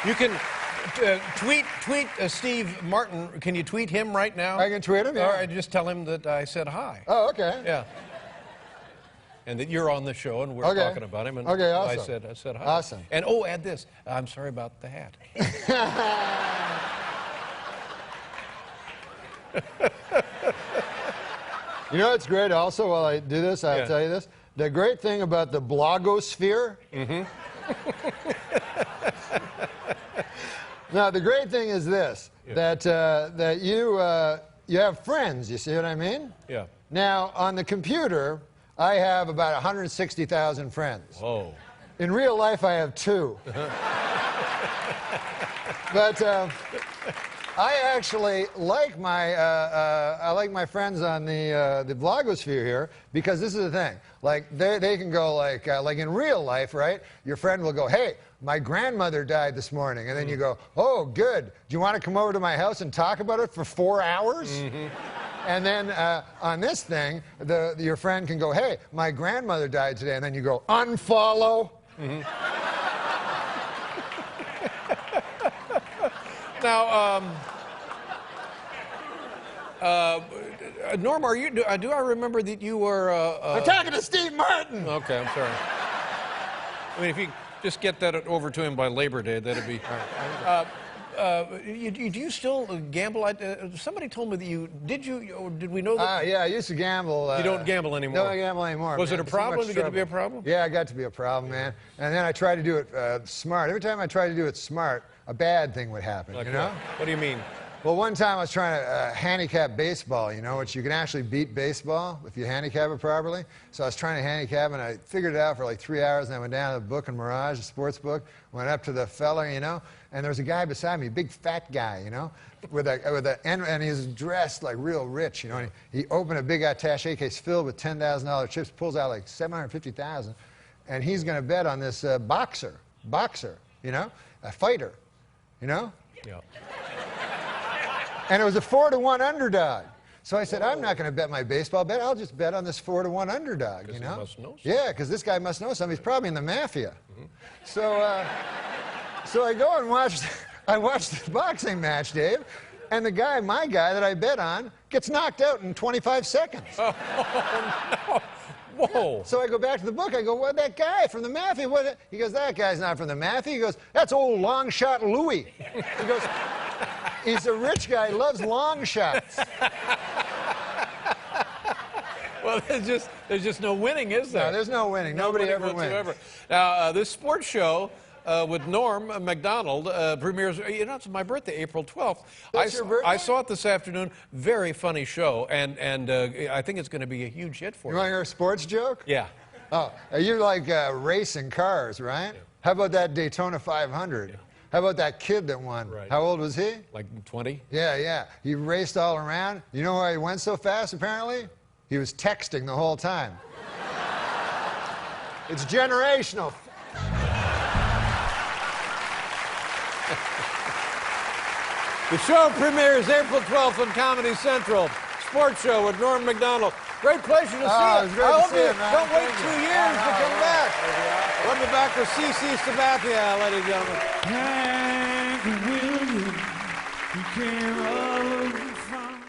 You can tweet Steve Martin. Can you tweet him right now? I can tweet him, yeah. All right, just tell him that I said hi. Oh, okay. Yeah. And that you're on the show, and we're talking about him. And okay, awesome. I said hi. Awesome. And add this. I'm sorry about the hat. You know what's great also while I do this, I'll tell you this. The great thing about the blogosphere. Now, the great thing is this, that you have friends, you see what I mean? Yeah. Now, on the computer, I have about 160,000 friends. Whoa. In real life, I have 2. But I actually like my friends on the blogosphere here, because this is the thing. Like they can go like in real life, right? Your friend will go, "Hey, my grandmother died this morning," and then you go, "Oh, good. Do you want to come over to my house and talk about it for 4 hours?" And then on this thing, your friend can go, "Hey, my grandmother died today," and then you go, "Unfollow." Now, Norm, do I remember that you were... I'm talking to Steve Martin! Okay, I'm sorry. I mean, if you just get that over to him by Labor Day, that'd be... Do you still gamble? Somebody told me that you... Did we know that? Yeah, I used to gamble. You don't gamble anymore? Don't gamble anymore. Was man. it a problem? Did it get to be a problem? Yeah, it got to be a problem, man. And then I tried to do it smart. Every time I tried to do it smart, a bad thing would happen, Like you know? What do you mean? Well, one time I was trying to handicap baseball, you know, which you can actually beat baseball if you handicap it properly. So I was trying to handicap, and I figured it out for like 3 hours, and I went down to the book in Mirage, the sports book, went up to the fella, you know, and there was a guy beside me, a big fat guy, you know, and he was dressed like real rich, you know, and he opened a big attaché case filled with $10,000 chips, pulls out like $750,000, and he's going to bet on this boxer, you know, a fighter, you know? Yeah. And it was a 4-to-1 underdog. So I said, I'm not going to bet my baseball bet. I'll just bet on this 4-to-1 underdog, you know? He must know something. Yeah, because this guy must know something. He's probably in the mafia. So, so I go and watch the boxing match, Dave, and my guy that I bet on, gets knocked out in 25 seconds. Oh, no. Whoa. So I go back to the book. I go, what, that guy from the mafia? He goes, that guy's not from the mafia. He goes, that's old long shot Louis. He goes, he's a rich guy, loves long shots. Well, there's just no winning, is there? No, there's no winning. Nobody ever wins. Now, this sports show with Norm MacDonald premieres, you know, it's my birthday, April 12th. That's your birthday? I saw it this afternoon. Very funny show, and I think it's going to be a huge hit for you. You want to hear a sports joke? Yeah. Oh, you like racing cars, right? Yeah. How about that Daytona 500? Yeah. How about that kid that won? Right. How old was he? Like 20? Yeah. He raced all around. You know why he went so fast, apparently? He was texting the whole time. It's generational. The show premieres April 12th on Comedy Central. Sports show with Norm MacDonald. Great pleasure to see you. It was great I to hope see you, man. don't wait Thank 2 you. years to come back. Welcome back with C.C. Sabathia, ladies and gentlemen. Hank Williams, he came all over from...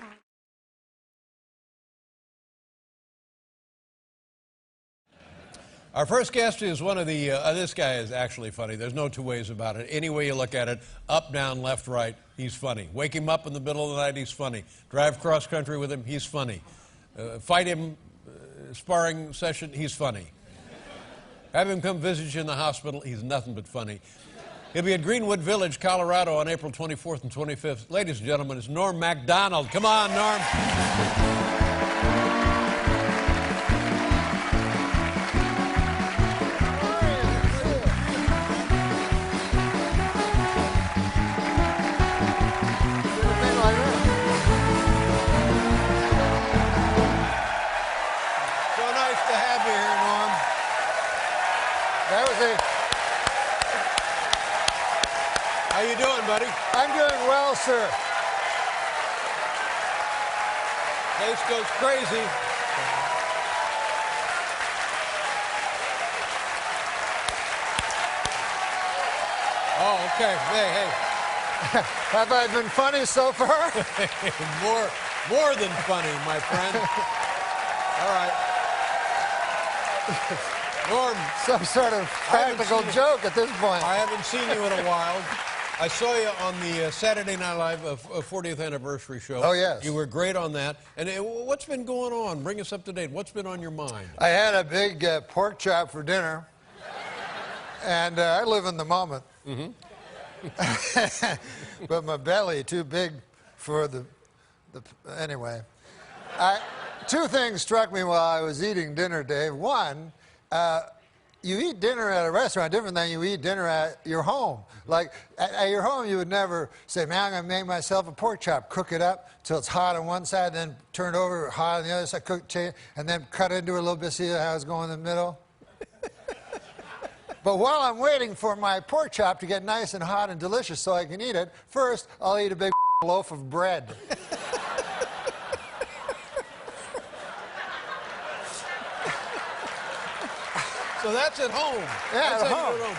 Our first guest is one of the, this guy is actually funny. There's no two ways about it. Any way you look at it, up, down, left, right, he's funny. Wake him up in the middle of the night, he's funny. Drive cross country with him, he's funny. Fight him, sparring session, he's funny. Have him come visit you in the hospital, he's nothing but funny. He'll be at Greenwood Village, Colorado on April 24th and 25th. Ladies and gentlemen, it's Norm MacDonald. Come on, Norm. How you doing, buddy? I'm doing well, sir. Place goes crazy. Oh, Oh, okay. Hey. Have I been funny so far? more than funny, my friend. All right. Norm. Some sort of practical joke at this point. I haven't seen you in a while. I saw you on the Saturday Night Live 40th anniversary show. Oh, yes. You were great on that. And what's been going on? Bring us up to date. What's been on your mind? I had a big pork chop for dinner, and I live in the moment. Mm-hmm. But my belly too big for the anyway. Two things struck me while I was eating dinner, Dave. One, you eat dinner at a restaurant different than you eat dinner at your home. Like, at your home, you would never say, man, I'm going to make myself a pork chop, cook it up till it's hot on one side, then turn it over, hot on the other side, and then cut into it a little bit, see how it's going in the middle. But while I'm waiting for my pork chop to get nice and hot and delicious so I can eat it, first, I'll eat a big loaf of bread. So that's at home. Yeah, that's at home.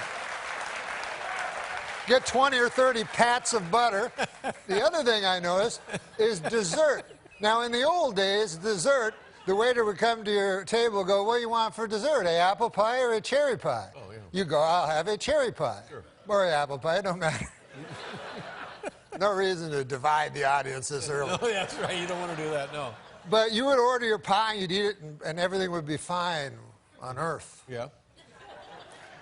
Get 20 or 30 pats of butter. The other thing I noticed is dessert. Now, in the old days, dessert, the waiter would come to your table and go, what do you want for dessert, an apple pie or a cherry pie? Oh, yeah. You go, I'll have a cherry pie. Sure. Or an apple pie, it don't matter. No reason to divide the audience this early. No, that's right. You don't want to do that, no. But you would order your pie, you'd eat it, and everything would be fine on earth. Yeah.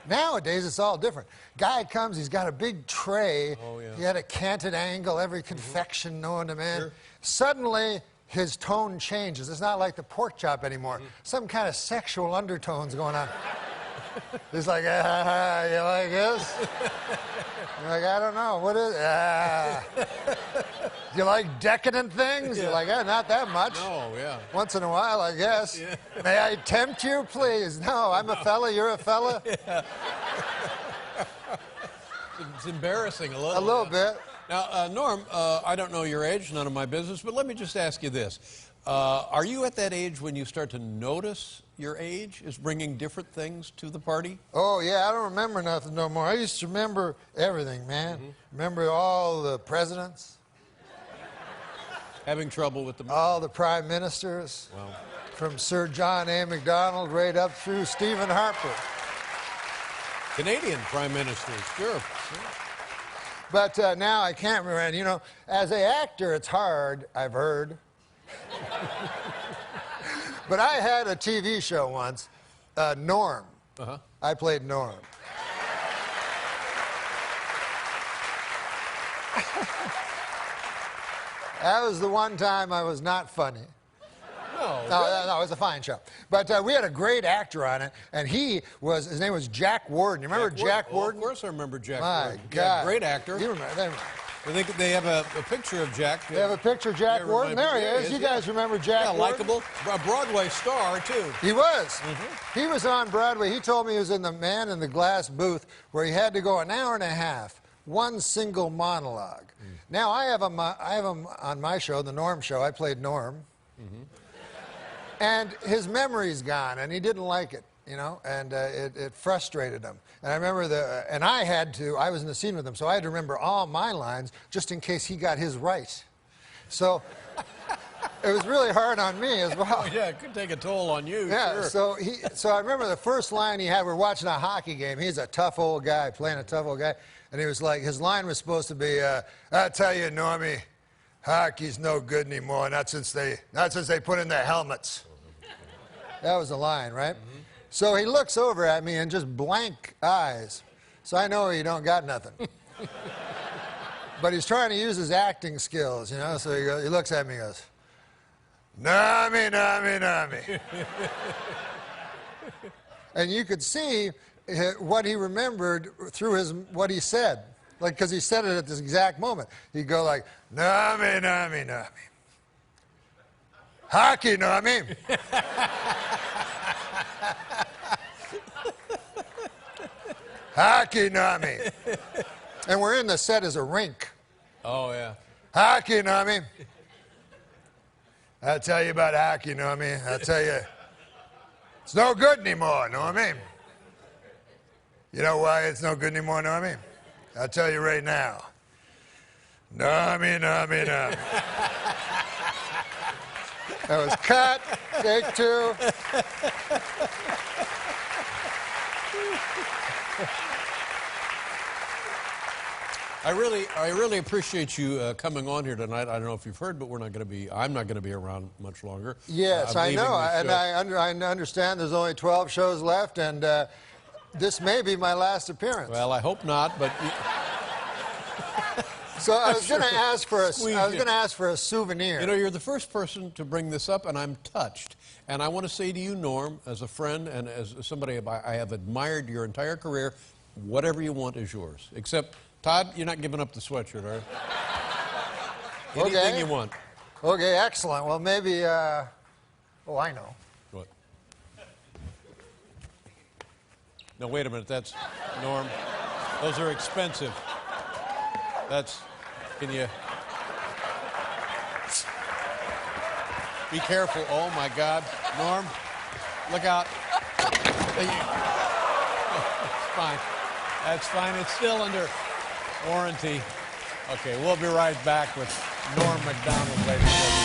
Nowadays, it's all different. Guy comes, he's got a big tray. Oh, yeah. He had a canted angle, every confection known to man. Sure. Suddenly, his tone changes. It's not like the pork chop anymore. Some kind of sexual undertones going on. He's like, you like this? You're like, I don't know. What is You like decadent things? Yeah. You're like, not that much. No, yeah. Once in a while, I guess. Yeah. May I tempt you, please? No, I'm a fella, you're a fella. Yeah. It's embarrassing a little. A little bit. Now, Norm, I don't know your age, none of my business, but let me just ask you this. Are you at that age when you start to notice your age is bringing different things to the party? Oh, yeah, I don't remember nothing no more. I used to remember everything, man. Mm-hmm. Remember all the presidents? Having trouble with the... All the prime ministers? Well, from Sir John A. MacDonald right up through Stephen Harper. Canadian prime ministers, sure. But now I can't remember. And, you know, as an actor, it's hard, I've heard. But I had a TV show once, Norm. Uh-huh. I played Norm. That was the one time I was not funny. No, it was a fine show. But we had a great actor on it, and his name was Jack Warden. You remember Jack Warden? Of course I remember Jack My Warden. God. Yeah, great actor. You remember that? I think they have a picture of Jack. They have a picture of Jack Warden? There he is. You guys remember Jack Warden? Likeable. A Broadway star, too. He was. Mm-hmm. He was on Broadway. He told me he was in the Man in the Glass booth where he had to go an hour and a half, one single monologue. Now, I have him on my show, the Norm Show. I played Norm. Mm-hmm. And his memory's gone, and he didn't like it, you know, and it frustrated him. And I remember I was in the scene with him, so I had to remember all my lines just in case he got his right. So it was really hard on me as well. Oh, yeah, it could take a toll on you, yeah, sure. So I remember the first line he had, we're watching a hockey game. He's a tough old guy, playing a tough old guy. And he was like, his line was supposed to be, I tell you, Normie, hockey's no good anymore, not since they put in their helmets. That was the line, right? Mm-hmm. So he looks over at me and just blank eyes. So I know he don't got nothing. But he's trying to use his acting skills, you know, so he looks at me and goes, Normie, Normie, Normie. And you could see what he remembered through what he said. Like, because he said it at this exact moment. He'd go like, Normie, Normie, Normie. Hockey, Normie. Hockey, Normie. And we're in the set as a rink. Oh, yeah. Hockey, Normie. I'll tell you about hockey, Normie. I'll tell you, it's no good anymore, Normie. You know why it's no good anymore, Normie? I'll tell you right now. Nummy. That was cut. Take two. I really appreciate you coming on here tonight. I don't know if you've heard, but I'm not going to be around much longer. Yes, I know, and I understand there's only 12 shows left, and this may be my last appearance. Well, I hope not, but. So I was going to ask for a souvenir. You know, you're the first person to bring this up, and I'm touched. And I want to say to you, Norm, as a friend and as somebody I have admired your entire career, whatever you want is yours. Except, Todd, you're not giving up the sweatshirt, are you? Anything you want. Okay, excellent. Well, maybe, oh, I know. What? No, wait a minute. That's, Norm, those are expensive. Can you? Be careful. Oh, my God. Norm, look out. It's fine. That's fine. It's still under warranty. Okay, we'll be right back with Norm MacDonald, ladies and gentlemen.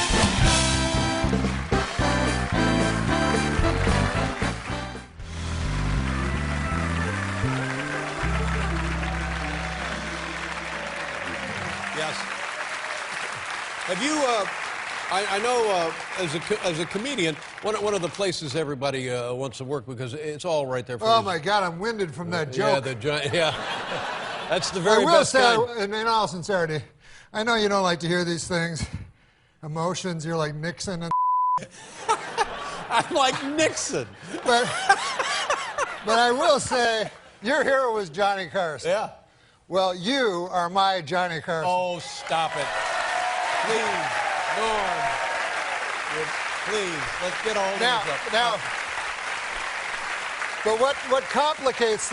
Yes. Have you, I know as a comedian, one of the places everybody wants to work because it's all right there for you. Oh, my God, I'm winded from that joke. Yeah, that's the very best I kind. will say, in all sincerity, I know you don't like to hear these things. Emotions, you're like Nixon and I'm like Nixon. But I will say, your hero was Johnny Carson. Yeah. Well, you are my Johnny Carson. Oh, stop it. Please, Norm. Please, let's get all now, this up. Now, but what complicates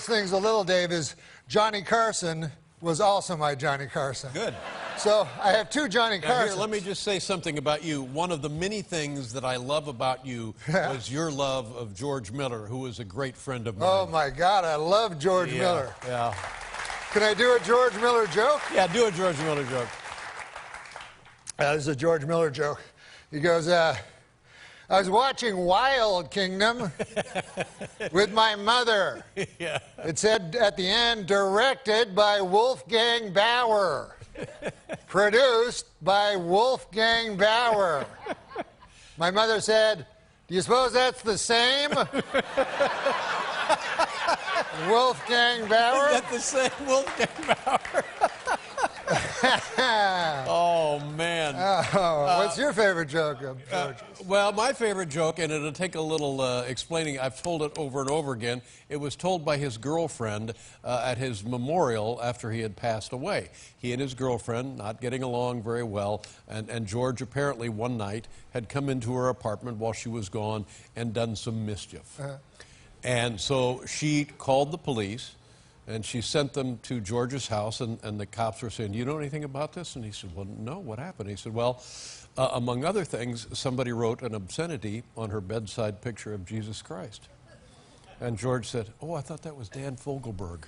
things a little, Dave, is Johnny Carson was also my Johnny Carson. Good. So I have two Johnny Carsons. Here, let me just say something about you. One of the many things that I love about you was your love of George Miller, who was a great friend of mine. Oh, my God, I love George Miller. Yeah. Can I do a George Miller joke? Yeah, do a George Miller joke. This is a George Miller joke. He goes, I was watching Wild Kingdom with my mother. Yeah. It said at the end, directed by Wolfgang Bauer. Produced by Wolfgang Bauer. My mother said, do you suppose that's the same? Wolfgang Bauer? Is that the same Wolfgang Bauer? Oh, man. What's your favorite joke of George's? Well, my favorite joke, and it'll take a little explaining. I've told it over and over again. It was told by his girlfriend at his memorial after he had passed away. He and his girlfriend not getting along very well, and George apparently one night had come into her apartment while she was gone and done some mischief. And so she called the police. And she sent them to George's house, and the cops were saying, do you know anything about this? And he said, well, no, what happened? He said, well, among other things, somebody wrote an obscenity on her bedside picture of Jesus Christ. And George said, oh, I thought that was Dan Fogelberg.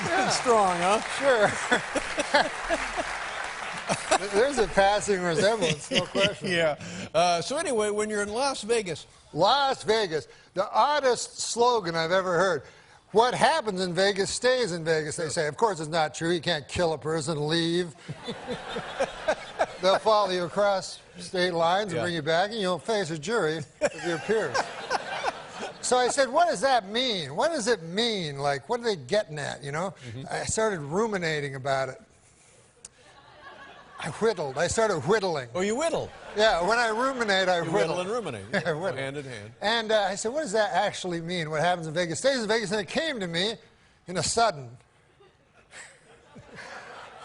Yeah. Strong, huh? Sure. There's a passing resemblance, no question. Yeah. So anyway, when you're in Las Vegas. Las Vegas, the oddest slogan I've ever heard. What happens in Vegas stays in Vegas, they say. Of course, it's not true. You can't kill a person and leave. They'll follow you across state lines and bring you back, and you'll face a jury of your peers. So I said, what does that mean? What does it mean? Like, what are they getting at, you know? I started ruminating about it. I whittled. I started whittling. Oh, you whittle? Yeah, when I ruminate, I whittle. Whittle and ruminate. Yeah, I whittle. Hand in hand. And I said, what does that actually mean? What happens in Vegas stays in Vegas. And it came to me in a sudden.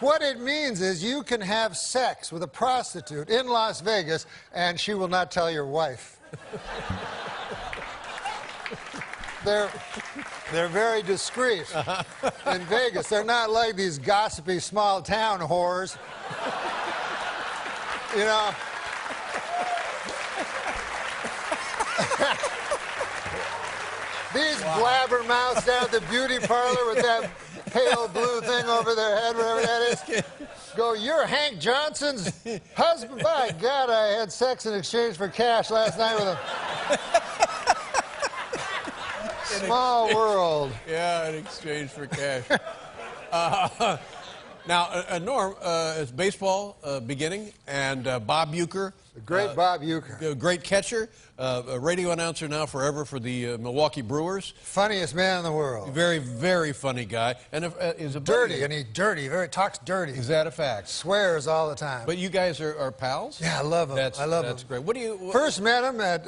What it means is you can have sex with a prostitute in Las Vegas, and she will not tell your wife. They're very discreet in Vegas. They're not like these gossipy small town whores. You know, These blabbermouths down at the beauty parlor with that pale blue thing over their head, whatever that is, go, you're Hank Johnson's husband? By God, I had sex in exchange for cash last night with him. Small world. Yeah, in exchange for cash. Now, Norm, it's baseball beginning, and Bob Uecker. The great Bob Uecker. Great catcher, a radio announcer now forever for the Milwaukee Brewers. Funniest man in the world. Very, very funny guy. And is a dirty, and he's dirty. Talks dirty. Is that a fact? Swears all the time. But you guys are pals? Yeah, I love him. I love him. That's great. What do you... First met him at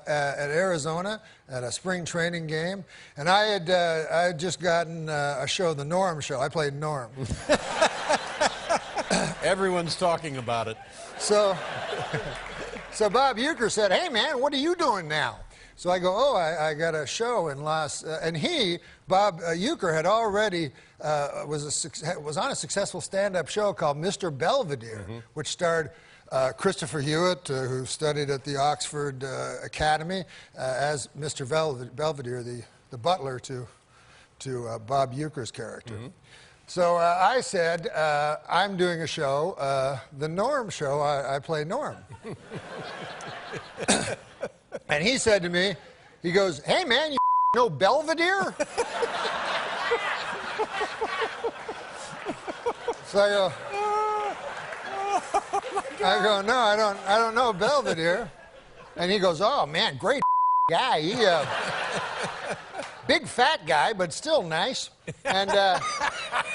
Arizona at a spring training game, and I had just gotten a show, the Norm Show. I played Norm. Everyone's talking about it. So Bob Uecker said, "Hey man, what are you doing now?" So I go, "Oh, I got a show in and Bob Uecker had already was on a successful stand-up show called Mr. Belvedere, which starred Christopher Hewitt, who studied at the Oxford Academy, as Mr. Belvedere, the butler to Bob Uecker's character. So I said, I'm doing a show, the Norm Show. I play Norm. And he said to me, he goes, "Hey man, you know Belvedere?" So I go, "No, I don't know Belvedere." And he goes, "Oh man, great guy. He big fat guy, but still nice." And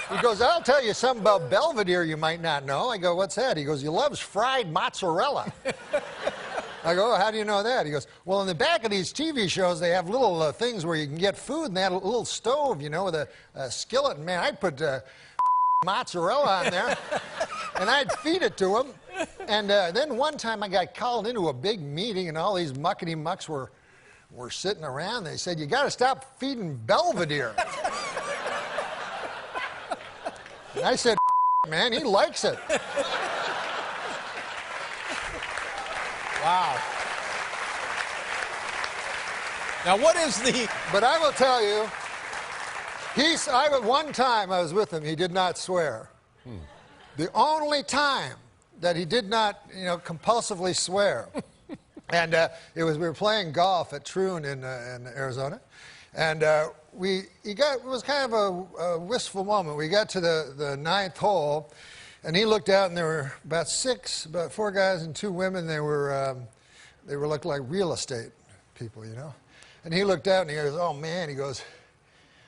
he goes, "I'll tell you something about Belvedere you might not know." I go, "What's that?" He goes, "He loves fried mozzarella." I go, "Oh, how do you know that?" He goes, "Well, in the back of these TV shows, they have little things where you can get food, and they had a little stove, you know, with a skillet. And man, I'd put mozzarella on there, and I'd feed it to him. And then one time I got called into a big meeting, and all these muckety-mucks were sitting around. They said, "You got to stop feeding Belvedere." And I said, "Man, he likes it." Wow. Now, what is the... But I will tell you, one time I was with him, he did not swear. The only time that he did not, compulsively swear. And we were playing golf at Troon in Arizona, and it was kind of a wistful moment. We got to the ninth hole, and he looked out, and there were about 4 guys and 2 women. They looked like real estate people, And he looked out, and he goes, "Oh man," he goes,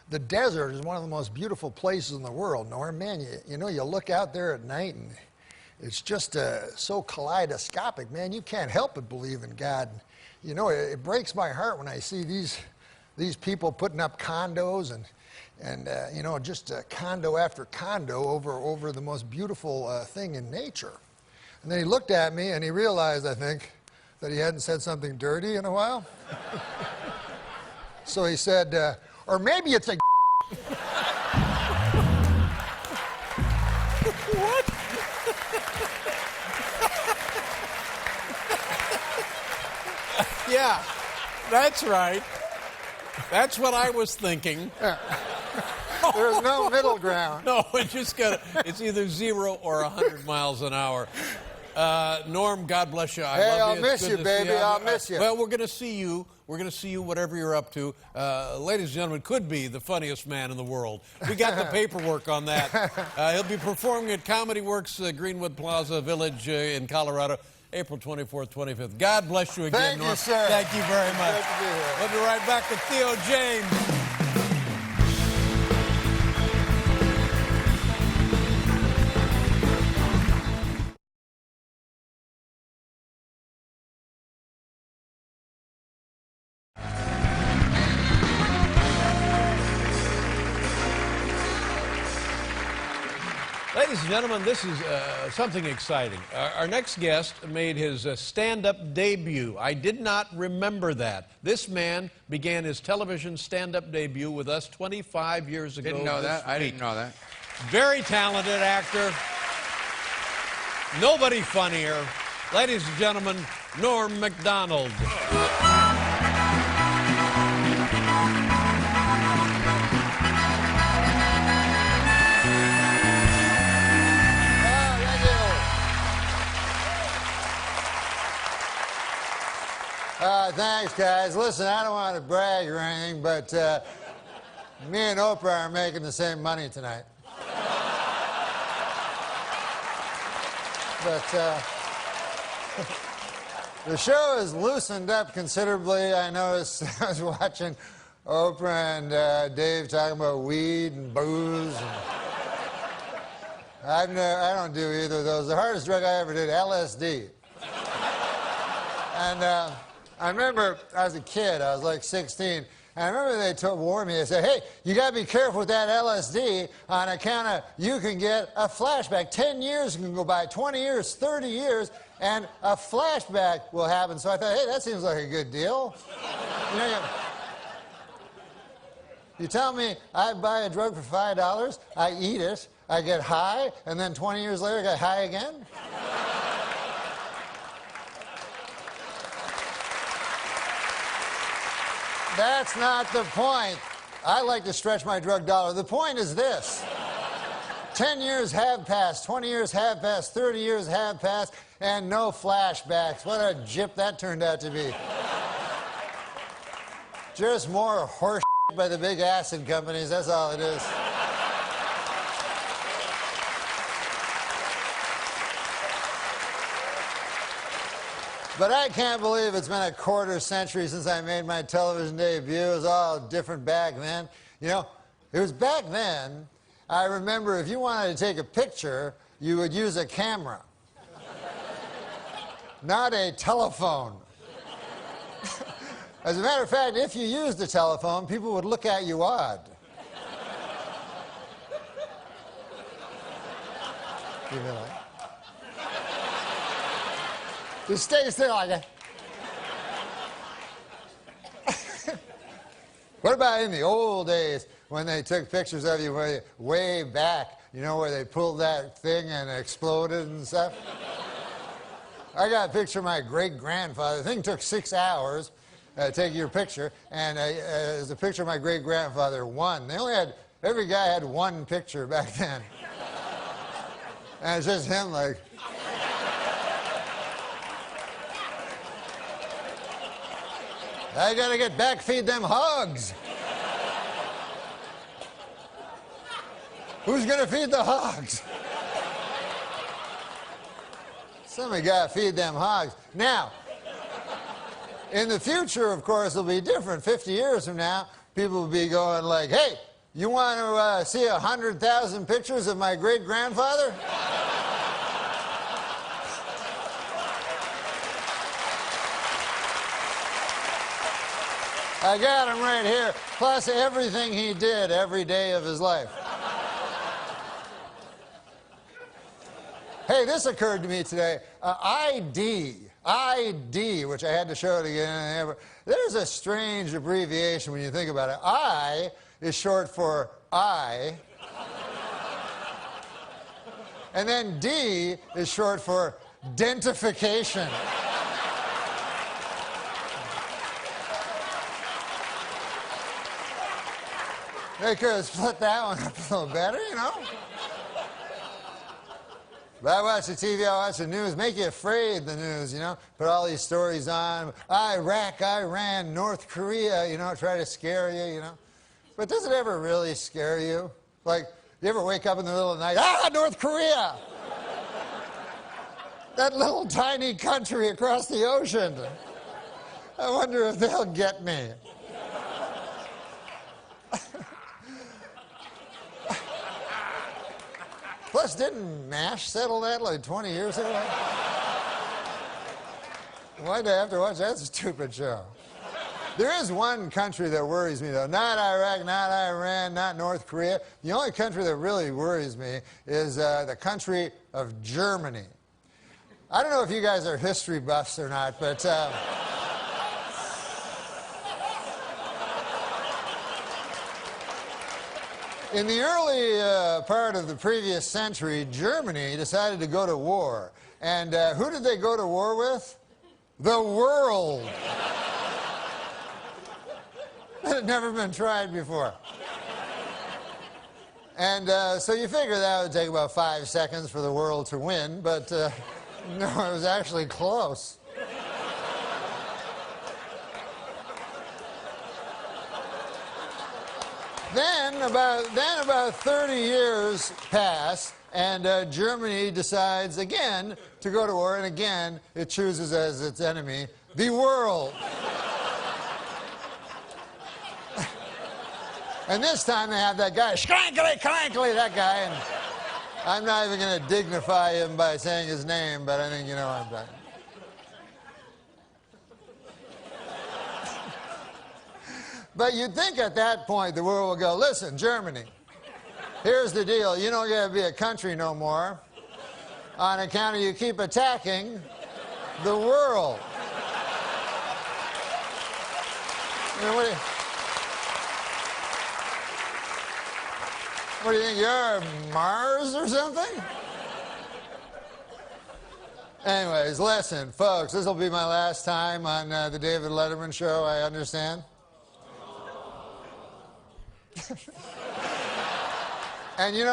"the desert is one of the most beautiful places in the world, Norm. Man, you look out there at night, and it's just so kaleidoscopic, man. You can't help but believe in God. It breaks my heart when I see these people putting up condos and just condo after condo over the most beautiful thing in nature." And then he looked at me, and he realized, I think, that he hadn't said something dirty in a while. So he said, "Or maybe it's a..." What? Yeah, that's right. That's what I was thinking. There's no middle ground. No, it's either 0 or 100 miles an hour. Norm, God bless you. I love you. I'll miss you, baby. I'll miss you. Well, we're going to see you. We're going to see you whatever you're up to. Ladies and gentlemen, could be the funniest man in the world. We got the paperwork on that. He'll be performing at Comedy Works, Greenwood Plaza Village in Colorado, April 24th, 25th. God bless you again, Thank Norm. you, sir. Thank you very much. Glad to be here. We'll be right back with Theo James. Ladies and gentlemen, this is something exciting. Our next guest made his stand-up debut. I did not remember that. This man began his television stand-up debut with us 25 years ago. Didn't know that. I didn't know that. Very talented actor. Nobody funnier. Ladies and gentlemen, Norm MacDonald. Thanks, guys. Listen, I don't want to brag or anything, but me and Oprah are making the same money tonight. But the show has loosened up considerably. I noticed I was watching Oprah and Dave talking about weed and booze. And I don't do either of those. The hardest drug I ever did, LSD. And I remember I was a kid, I was like 16, and I remember they warned me, they said, hey, you gotta be careful with that LSD on account of you can get a flashback. 10 years can go by, 20 years, 30 years, and a flashback will happen. So I thought, hey, that seems like a good deal. You know, you tell me I buy a drug for $5, I eat it, I get high, and then 20 years later I get high again? That's not the point. I like to stretch my drug dollar. The point is this. 10 years have passed, 20 years have passed, 30 years have passed, and no flashbacks. What a gyp that turned out to be. Just more horse by the big acid companies, that's all it is. But I can't believe it's been a quarter century since I made my television debut. It was all different back then. You know, it was back then, I remember if you wanted to take a picture, you would use a camera, not a telephone. As a matter of fact, if you used a telephone, people would look at you odd. You know, just stay still like that. What about in the old days when they took pictures of you way back, you know, where they pulled that thing and exploded and stuff? I got a picture of my great-grandfather. The thing took 6 hours taking your picture, and it was a picture of my great-grandfather, one. They only had, every guy had one picture back then. And it's just him like... I gotta get back, feed them hogs. Who's gonna feed the hogs? Somebody gotta feed them hogs. Now, in the future, of course, it'll be different. 50 years from now, people will be going like, hey, you want to see 100,000 pictures of my great-grandfather? I got him right here, plus everything he did every day of his life. Hey, this occurred to me today. ID, which I had to show it again. There's a strange abbreviation when you think about it. I is short for I. And then D is short for dentification. They could have split that one up a little better, you know? But I watch the TV, I watch the news, make you afraid, the news, you know? Put all these stories on, Iraq, Iran, North Korea, you know, try to scare you, you know? But does it ever really scare you? Like, you ever wake up in the middle of the night, North Korea! That little tiny country across the ocean. I wonder if they'll get me. Plus, didn't MASH settle that like 20 years ago? Why'd I have to watch that stupid show? There is one country that worries me, though. Not Iraq, not Iran, not North Korea. The only country that really worries me is the country of Germany. I don't know if you guys are history buffs or not, but... in the early part of the previous century, Germany decided to go to war. And who did they go to war with? The world. That had never been tried before. And so you figure that would take about 5 seconds for the world to win, but no, it was actually close. Then about 30 years pass, and Germany decides again to go to war, and again it chooses as its enemy the world. And this time they have that guy, Schrankly, Crankly, that guy, and I'm not even going to dignify him by saying his name, but I think you know what I'm talking. But you'd think at that point the world will go, listen, Germany, here's the deal. You don't get to be a country no more on account of you keep attacking the world. I mean, what do you think, you're Mars or something? Anyways, listen, folks, this will be my last time on the David Letterman show, I understand. And you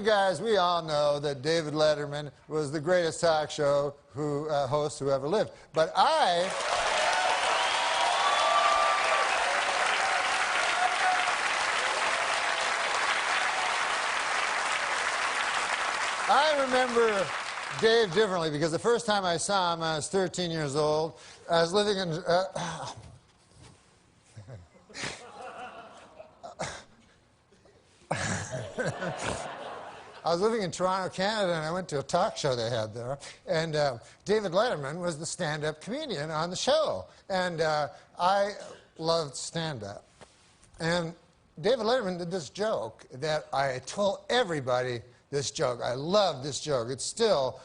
guys, we all know that David Letterman was the greatest talk show host who ever lived. But I remember Dave differently because the first time I saw him, I was 13 years old. I was living in... I was living in Toronto, Canada, and I went to a talk show they had there. And David Letterman was the stand-up comedian on the show. And I loved stand-up. And David Letterman did this joke that I told everybody this joke. I love this joke. It still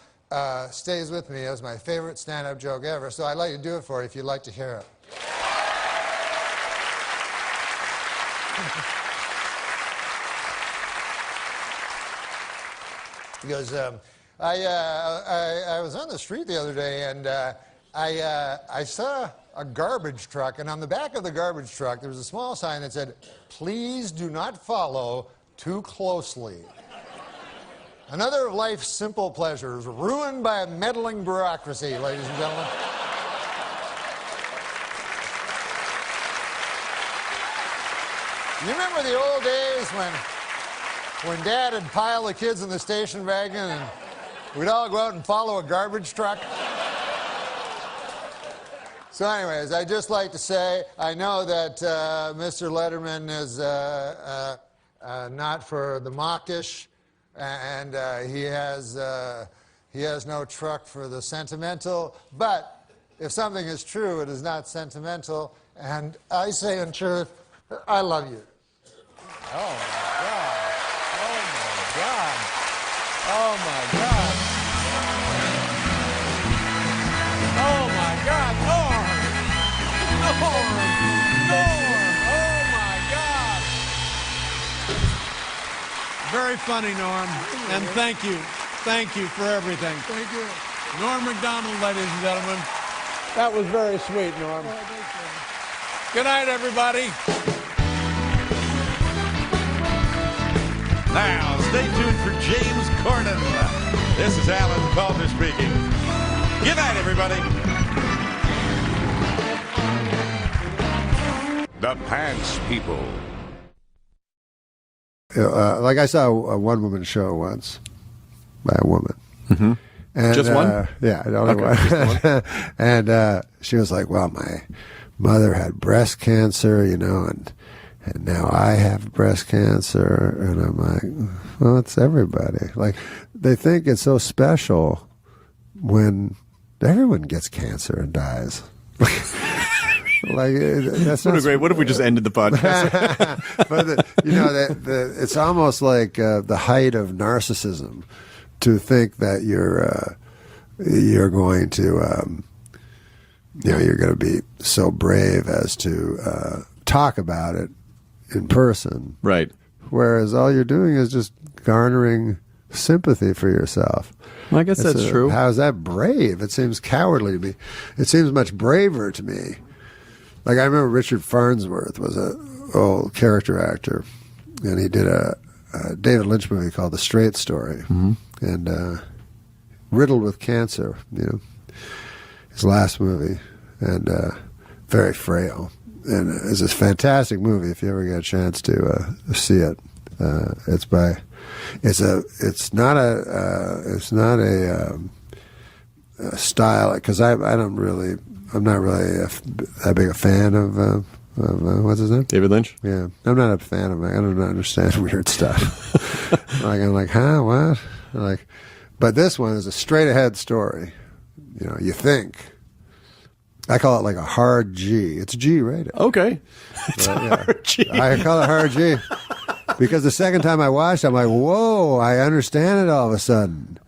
stays with me as my favorite stand-up joke ever. So I'd like to do it for you if you'd like to hear it. He goes, I was on the street the other day, and I saw a garbage truck, and on the back of the garbage truck, there was a small sign that said, "Please do not follow too closely. Another of life's simple pleasures, ruined by a meddling bureaucracy," ladies and gentlemen. You remember the old days when Dad would pile the kids in the station wagon and we'd all go out and follow a garbage truck? So anyways, I'd just like to say, I know that Mr. Letterman is not for the mawkish, and he has no truck for the sentimental, but if something is true, it is not sentimental, and I say in truth, I love you. Oh, my God. God. Oh, my God. Oh, my God. Norm. Norm. Norm. Oh, my God. Very funny, Norm. And thank you. Thank you for everything. Thank you. Norm MacDonald, ladies and gentlemen. That was very sweet, Norm. Good night, everybody. Now, stay tuned for James Corden. This is Alan Calder speaking. Good night, everybody. The Pants People. Like I saw a one-woman show once by a woman. Mm-hmm. And, just one? Yeah, only one. And she was like, well, my mother had breast cancer, and now I have breast cancer. And I'm like, well, it's everybody. Like, they think it's so special when everyone gets cancer and dies. Like, that's not great. What if we just ended the podcast? But it's almost like the height of narcissism to think that you're going to you're going to be so brave as to talk about it in person, right? Whereas all you're doing is just garnering sympathy for yourself. Well, I guess that's true. How is that brave? It seems cowardly to me. It seems much braver to me. Like, I remember Richard Farnsworth was an old character actor, and he did a David Lynch movie called The Straight Story, and riddled with cancer, his last movie, and very frail. it's a fantastic movie. If you ever get a chance to see it, it's not a style, because I'm not really that big a fan of what's his name? David Lynch? Yeah. I'm not a fan of it. I don't understand weird stuff. I'm like, huh? What? Like, but this one is a straight ahead story. You know, you think. I call it like a hard G. It's G rated. Okay. It's hard G. I call it hard G. Because the second time I watched it, I'm like, whoa, I understand it all of a sudden.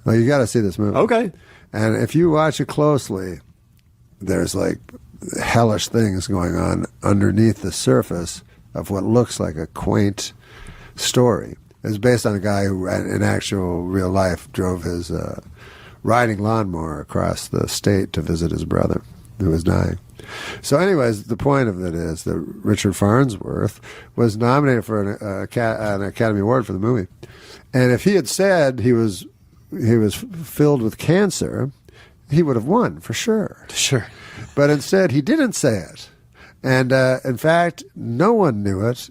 Well, you got to see this movie. Okay. And if you watch it closely, there's like hellish things going on underneath the surface of what looks like a quaint story. It's based on a guy who, in actual real life, drove his riding lawnmower across the state to visit his brother who was dying. So anyways, the point of it is that Richard Farnsworth was nominated for an Academy Award for the movie. And if he had said he was filled with cancer, he would have won for sure. Sure. But instead, he didn't say it. And in fact, no one knew it.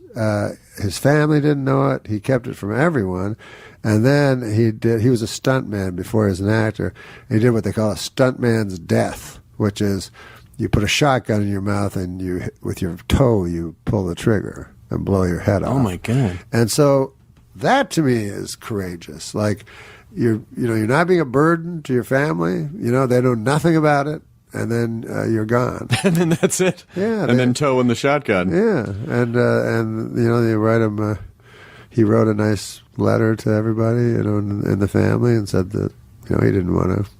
His family didn't know it. He kept it from everyone. And then he was a stuntman before he was an actor. He did what they call a stuntman's death, which is you put a shotgun in your mouth and with your toe, you pull the trigger and blow your head off. Oh my God. And so that to me is courageous. Like, you're not being a burden to your family. You know, they know nothing about it. And then you're gone. And then that's it. Yeah. And then toe in the shotgun. Yeah. And you know, they write him, he wrote a nice letter to everybody, you know, in the family, and said that, you know, he didn't want to,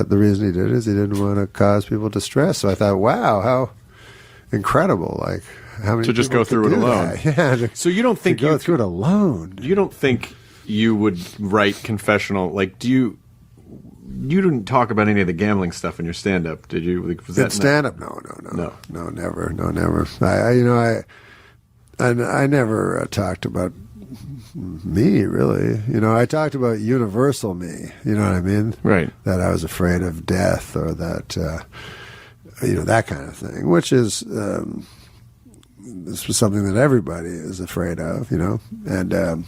the reason he did it is he didn't want to cause people distress. So I thought, wow, how incredible. Like, how many to just people go through it could do alone. that? Yeah. So you don't think to go through it alone. You don't think you would write confessional, like, you didn't talk about any of the gambling stuff in your stand-up, did you? Like, was that stand-up? No, never. I never talked about me, really. You know, I talked about universal me. You know what I mean? Right. That I was afraid of death, or that, you know, that kind of thing, which is this was something that everybody is afraid of, you know, and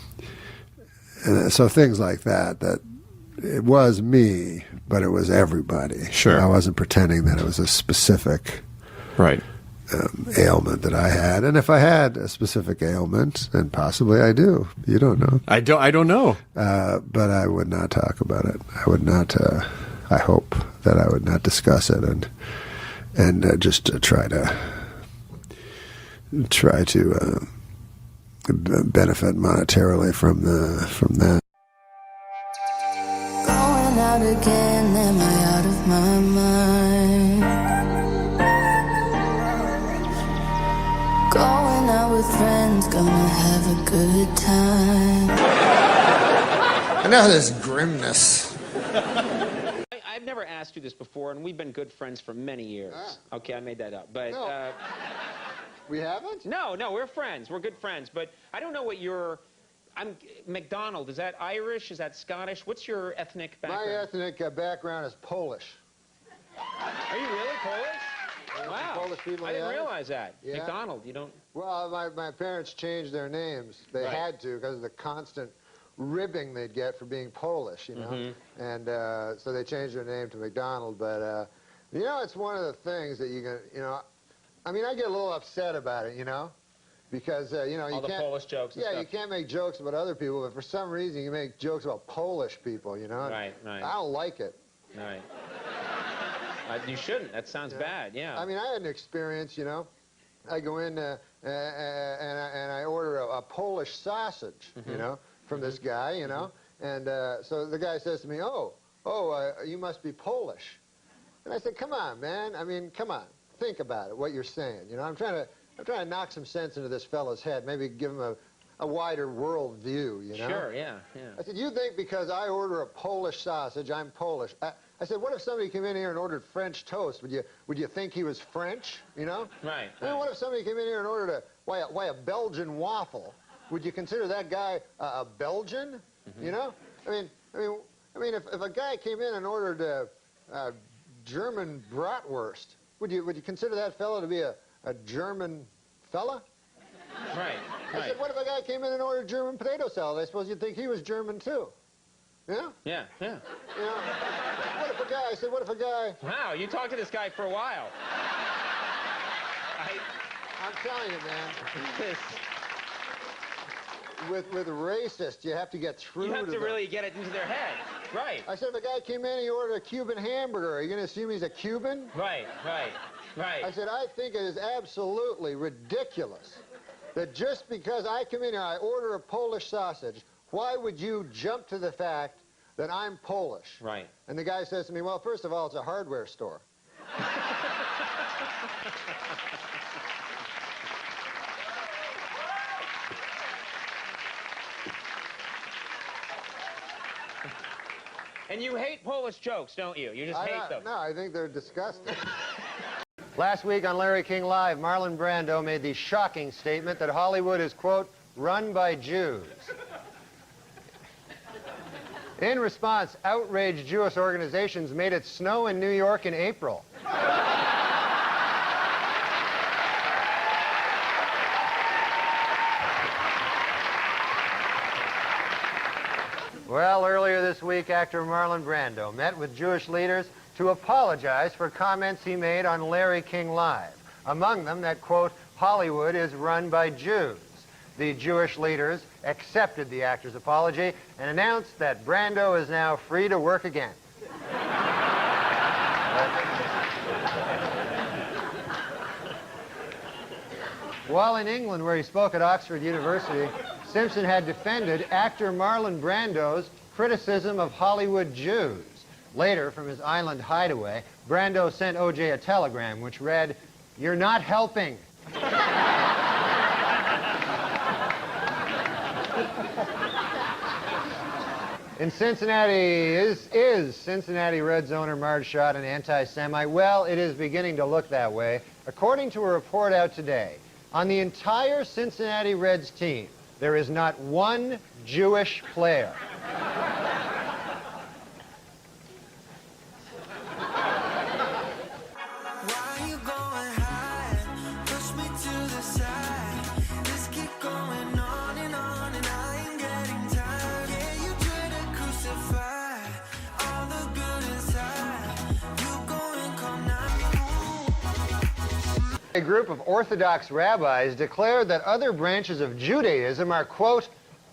so things like that. That it was me, but it was everybody. Sure. I wasn't pretending that it was a specific ailment that I had. And if I had a specific ailment, and possibly I do, you don't know. I don't know. But I would not talk about it. I would not. I hope that I would not discuss it, and just try to benefit monetarily from that. Going out again, am I out of my mind? Going out with friends, gonna have a good time. I know this grimness. I've never asked you this before, and we've been good friends for many years. Okay, I made that up, but... No. We haven't? No, we're friends. We're good friends, but I don't know what your... McDonald, is that Irish? Is that Scottish? What's your ethnic background? My ethnic background is Polish. Are you really Polish? Wow. Polish people, I didn't realize that. Yeah. McDonald, you don't... Well, my parents changed their names. They had to, because of the constant ribbing they'd get for being Polish, you know. And so they changed their name to McDonald. But, you know, it's one of the things that you can, you know, I mean, I get a little upset about it, you know. Because, you know, all the Polish jokes and stuff. stuff. You can't make jokes about other people, but for some reason you make jokes about Polish people, you know? Right. I don't like it. Right. You shouldn't. That sounds bad, yeah. I mean, I had an experience, you know. I go in and I order a Polish sausage, you know, from this guy, you know. And so the guy says to me, you must be Polish. And I said, come on, man. I mean, come on. Think about it, what you're saying. You know, I'm trying to knock some sense into this fellow's head, maybe give him a wider world view, you know? Sure, yeah. I said, you think because I order a Polish sausage, I'm Polish. I said, what if somebody came in here and ordered French toast? Would you think he was French, you know? Right. I mean, what if somebody came in here and ordered a Belgian waffle? Would you consider that guy a Belgian, you know? I mean, if a guy came in and ordered a German bratwurst, would you consider that fellow to be a a German fella? Right, I said, what if a guy came in and ordered German potato salad? I suppose you'd think he was German too. Yeah? Yeah, yeah. You know, what if a guy, I said, what if a guy... Wow, you talked to this guy for a while. I'm telling you, man. With racists, you have to get through You have to them. really get it into their head. Right. I said, if a guy came in and he ordered a Cuban hamburger, are you going to assume he's a Cuban? Right. I said, I think it is absolutely ridiculous that just because I come in here, I order a Polish sausage, why would you jump to the fact that I'm Polish? Right. And the guy says to me, well, first of all, it's a hardware store. And you hate Polish jokes, don't you? You just hate them. No, I think they're disgusting. Last week on Larry King Live, Marlon Brando made the shocking statement that Hollywood is, quote, run by Jews. In response, outraged Jewish organizations made it snow in New York in April. Well, earlier this week, actor Marlon Brando met with Jewish leaders to apologize for comments he made on Larry King Live. Among them, that, quote, Hollywood is run by Jews. The Jewish leaders accepted the actor's apology and announced that Brando is now free to work again. While in England, where he spoke at Oxford University, Simpson had defended actor Marlon Brando's criticism of Hollywood Jews. Later, from his island hideaway, Brando sent O.J. a telegram which read, "You're not helping." In Cincinnati, is Cincinnati Reds owner Marge Schott an anti-Semite? Well, it is beginning to look that way. According to a report out today, on the entire Cincinnati Reds team, there is not one Jewish player. A group of Orthodox rabbis declared that other branches of Judaism are, quote,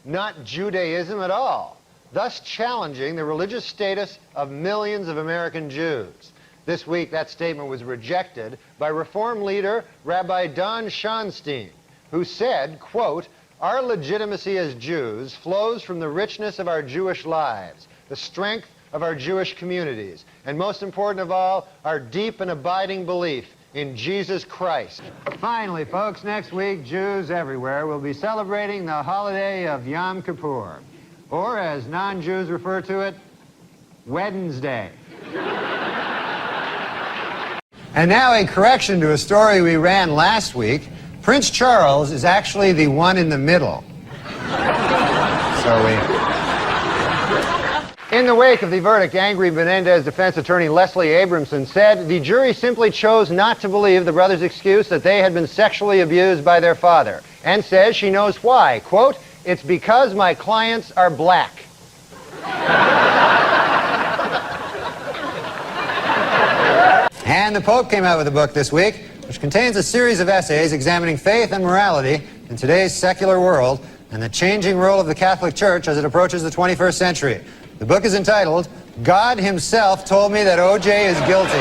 not Judaism at all, thus challenging the religious status of millions of American Jews. This week, that statement was rejected by Reform leader Rabbi Don Schonstein, who said, quote, our legitimacy as Jews flows from the richness of our Jewish lives, the strength of our Jewish communities, and most important of all, our deep and abiding belief in Jesus Christ. Finally, folks, next week, Jews everywhere will be celebrating the holiday of Yom Kippur, or as non-Jews refer to it, Wednesday. And now a correction to a story we ran last week. Prince Charles is actually the one in the middle. In the wake of the verdict, angry Menendez defense attorney Leslie Abramson said the jury simply chose not to believe the brothers' excuse that they had been sexually abused by their father, and says she knows why. Quote, it's because my clients are black. And the Pope came out with a book this week, which contains a series of essays examining faith and morality in today's secular world and the changing role of the Catholic Church as it approaches the 21st century. The book is entitled, God Himself Told Me That O.J. is Guilty.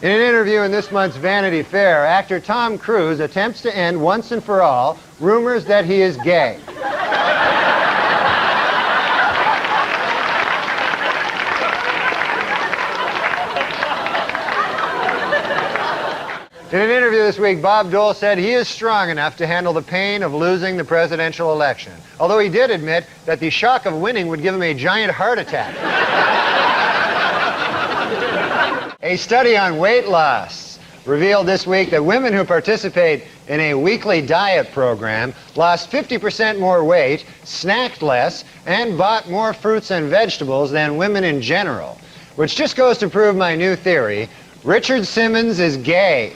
In an interview in this month's Vanity Fair, actor Tom Cruise attempts to end once and for all rumors that he is gay. In an interview this week, Bob Dole said he is strong enough to handle the pain of losing the presidential election, although he did admit that the shock of winning would give him a giant heart attack. A study on weight loss revealed this week that women who participate in a weekly diet program lost 50% more weight, snacked less, and bought more fruits and vegetables than women in general. which just goes to prove my new theory. Richard Simmons is gay.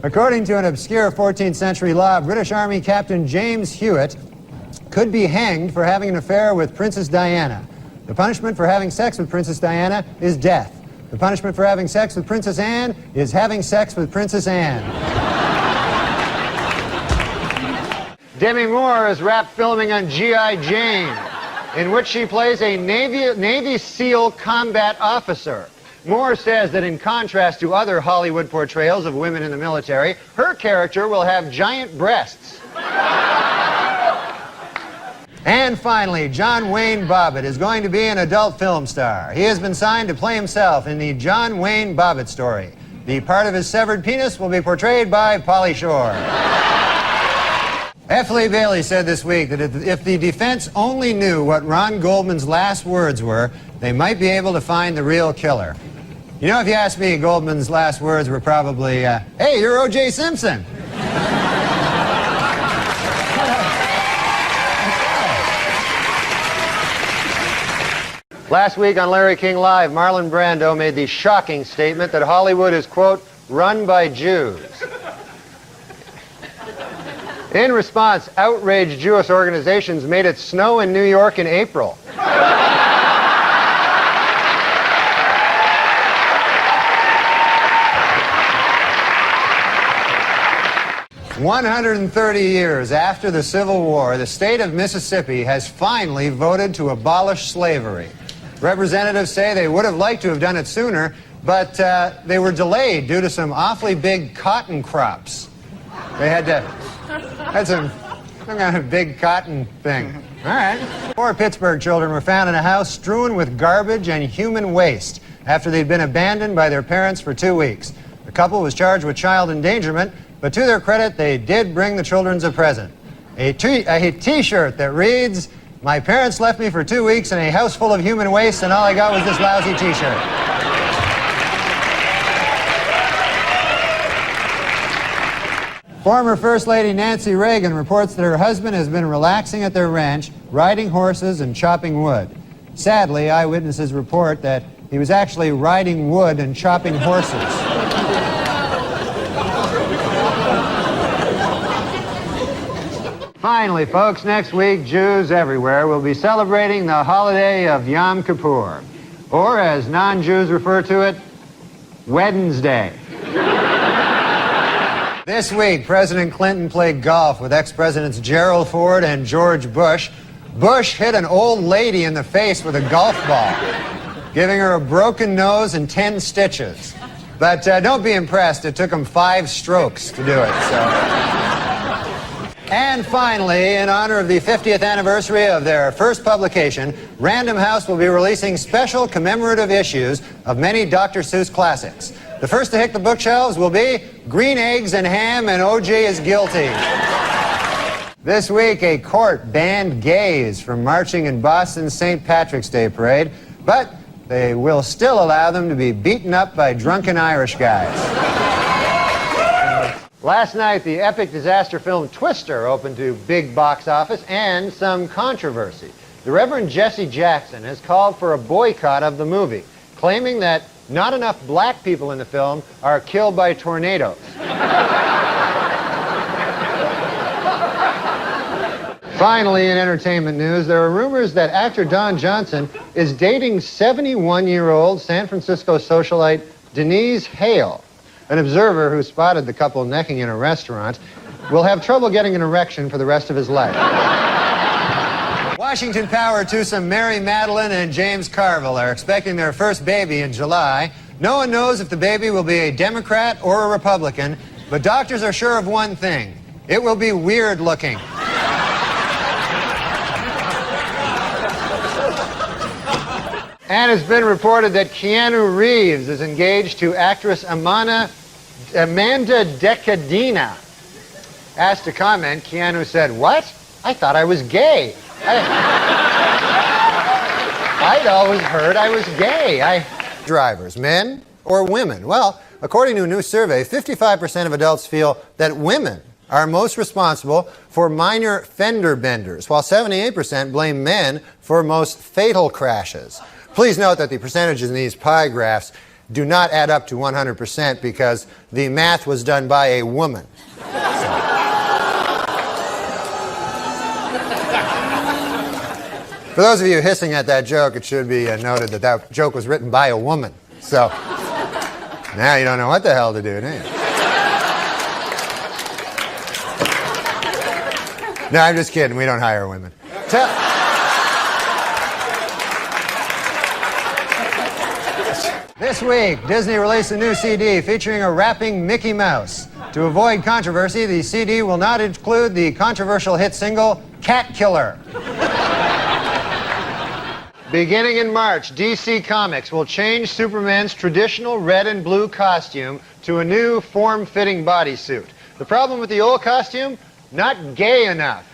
According to an obscure 14th century law, British Army Captain James Hewitt could be hanged for having an affair with Princess Diana. The punishment for having sex with Princess Diana is death. The punishment for having sex with Princess Anne is having sex with Princess Anne. Demi Moore is wrapped filming on G.I. Jane, in which she plays a Navy SEAL combat officer. Moore says that in contrast to other Hollywood portrayals of women in the military, her character will have giant breasts. And finally, John Wayne Bobbitt is going to be an adult film star. He has been signed to play himself in the John Wayne Bobbitt story. The part of his severed penis will be portrayed by Pauly Shore. F. Lee Bailey said this week that if the defense only knew what Ron Goldman's last words were, they might be able to find the real killer. You know, if you ask me, Goldman's last words were probably, hey, you're O.J. Simpson. Last week on Larry King Live, Marlon Brando made the shocking statement that Hollywood is, quote, run by Jews. In response, outraged Jewish organizations made it snow in New York in April. 130 years after the Civil War, the state of Mississippi has finally voted to abolish slavery. Representatives say they would have liked to have done it sooner, but they were delayed due to some awfully big cotton crops. They had some kind of big cotton thing. All right. 4 Pittsburgh children were found in a house strewn with garbage and human waste after they'd been abandoned by their parents for 2 weeks. The couple was charged with child endangerment, but to their credit, they did bring the children a present. A T-shirt that reads, "My parents left me for 2 weeks in a house full of human waste, and all I got was this lousy T-shirt." Former First Lady Nancy Reagan reports that her husband has been relaxing at their ranch, riding horses and chopping wood. Sadly, eyewitnesses report that he was actually riding wood and chopping horses. Finally, folks, next week, Jews everywhere will be celebrating the holiday of Yom Kippur, or as non-Jews refer to it, Wednesday. This week, President Clinton played golf with ex-presidents Gerald Ford and George Bush. Bush hit an old lady in the face with a golf ball, giving her a broken nose and 10 stitches. But don't be impressed, it took him 5 strokes to do it, so... And finally, in honor of the 50th anniversary of their first publication, Random House will be releasing special commemorative issues of many Dr. Seuss classics. The first to hit the bookshelves will be Green Eggs and Ham and O.J. is Guilty. This week, a court banned gays from marching in Boston's St. Patrick's Day parade, but they will still allow them to be beaten up by drunken Irish guys. Last night, the epic disaster film Twister opened to big box office and some controversy. The Reverend Jesse Jackson has called for a boycott of the movie, claiming that not enough black people in the film are killed by tornadoes. Finally, in entertainment news, there are rumors that actor Don Johnson is dating 71-year-old San Francisco socialite Denise Hale. An observer who spotted the couple necking in a restaurant will have trouble getting an erection for the rest of his life. Washington Power twosome Mary Madeline and James Carville are expecting their first baby in July. No one knows if the baby will be a Democrat or a Republican, but doctors are sure of one thing: it will be weird looking. And it's been reported that Keanu Reeves is engaged to actress Amanda Decadina. Asked to comment, Keanu said, "What? I thought I was gay. I'd always heard I was gay." Drivers, men or women? Well, according to a new survey, 55% of adults feel that women are most responsible for minor fender benders, while 78% blame men for most fatal crashes. Please note that the percentages in these pie graphs do not add up to 100% because the math was done by a woman. For those of you hissing at that joke, it should be noted that that joke was written by a woman. So now you don't know what the hell to do, do you? No, I'm just kidding. We don't hire women. This week, Disney released a new CD featuring a rapping Mickey Mouse. To avoid controversy, the CD will not include the controversial hit single, Cat Killer. Beginning in March, DC Comics will change Superman's traditional red and blue costume to a new form-fitting bodysuit. The problem with the old costume? Not gay enough.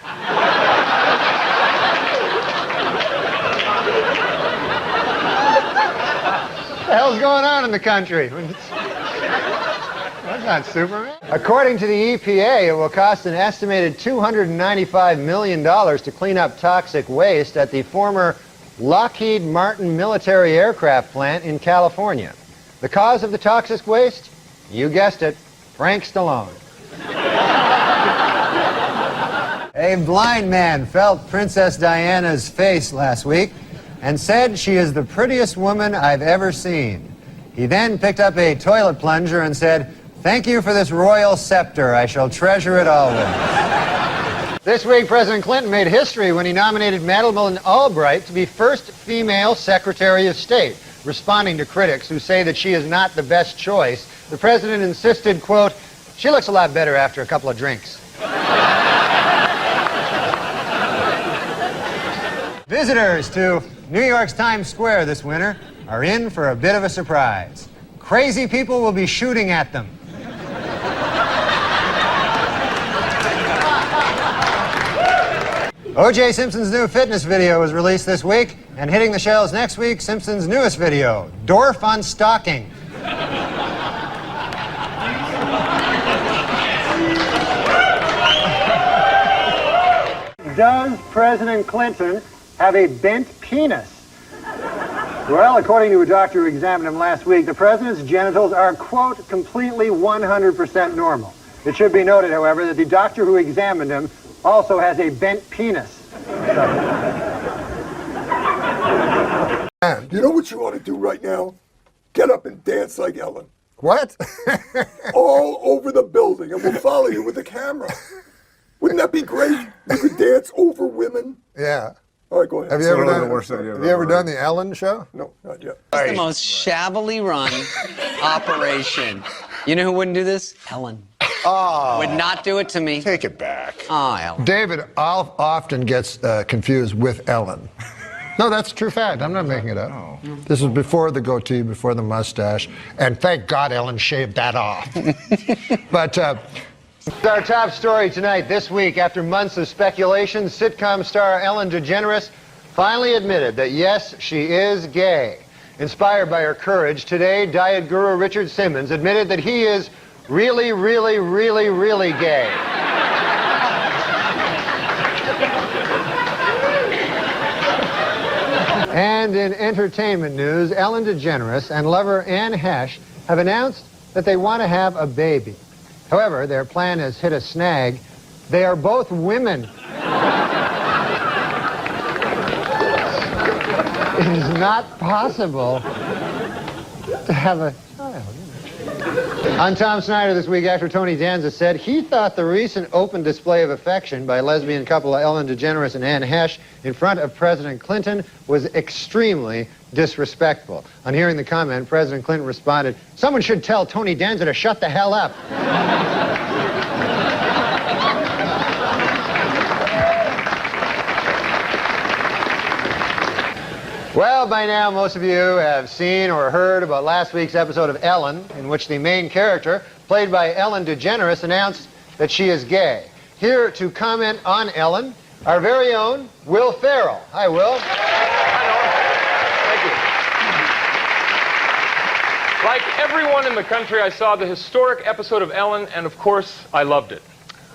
What the hell's going on in the country? That's not Superman. According to the EPA, it will cost an estimated $295 million to clean up toxic waste at the former Lockheed Martin military aircraft plant in California. The cause of the toxic waste? You guessed it, Frank Stallone. A blind man felt Princess Diana's face last week and said she is the prettiest woman I've ever seen. He then picked up a toilet plunger and said, "Thank you for this royal scepter. I shall treasure it always." This week, President Clinton made history when he nominated Madeleine Albright to be first female Secretary of State. Responding to critics who say that she is not the best choice, the president insisted, quote, "She looks a lot better after a couple of drinks." Visitors to New York's Times Square this winter are in for a bit of a surprise. Crazy people will be shooting at them. O.J. Simpson's new fitness video was released this week, and hitting the shelves next week, Simpson's newest video, Dorf on Stalking. Does President Clinton have a bent penis? Well, according to a doctor who examined him last week, the president's genitals are, quote, completely 100% normal. It should be noted, however, that the doctor who examined him also has a bent penis. You know what you ought to do right now? Get up and dance like Ellen. What? All over the building, and we'll follow you with a camera. Wouldn't that be great? You could dance over women. Yeah. All right, go ahead. Have you ever done the Ellen show? No, not yet. It's the most shabbily run operation. You know who wouldn't do this? Ellen. Oh. Would not do it to me. Take it back. Oh, Ellen. David often gets confused with Ellen. No, that's a true fact. I'm not making it up. Oh. This was before the goatee, before the mustache, and thank God Ellen shaved that off. But our top story tonight. This week, after months of speculation, sitcom star Ellen DeGeneres finally admitted that, yes, she is gay. Inspired by her courage, today, diet guru Richard Simmons admitted that he is really, really, really, really gay. And in entertainment news, Ellen DeGeneres and lover Anne Hesh have announced that they want to have a baby. However, their plan has hit a snag. They are both women. It is not possible to have a child. On Tom Snyder this week, actor Tony Danza said he thought the recent open display of affection by lesbian couple Ellen DeGeneres and Anne Hesh in front of President Clinton was extremely disrespectful. On hearing the comment, President Clinton responded, "Someone should tell Tony Danza to shut the hell up." Well, by now, most of you have seen or heard about last week's episode of Ellen, in which the main character, played by Ellen DeGeneres, announced that she is gay. Here to comment on Ellen, our very own Will Ferrell. Hi, Will. Like everyone in the country, I saw the historic episode of Ellen, and of course, I loved it.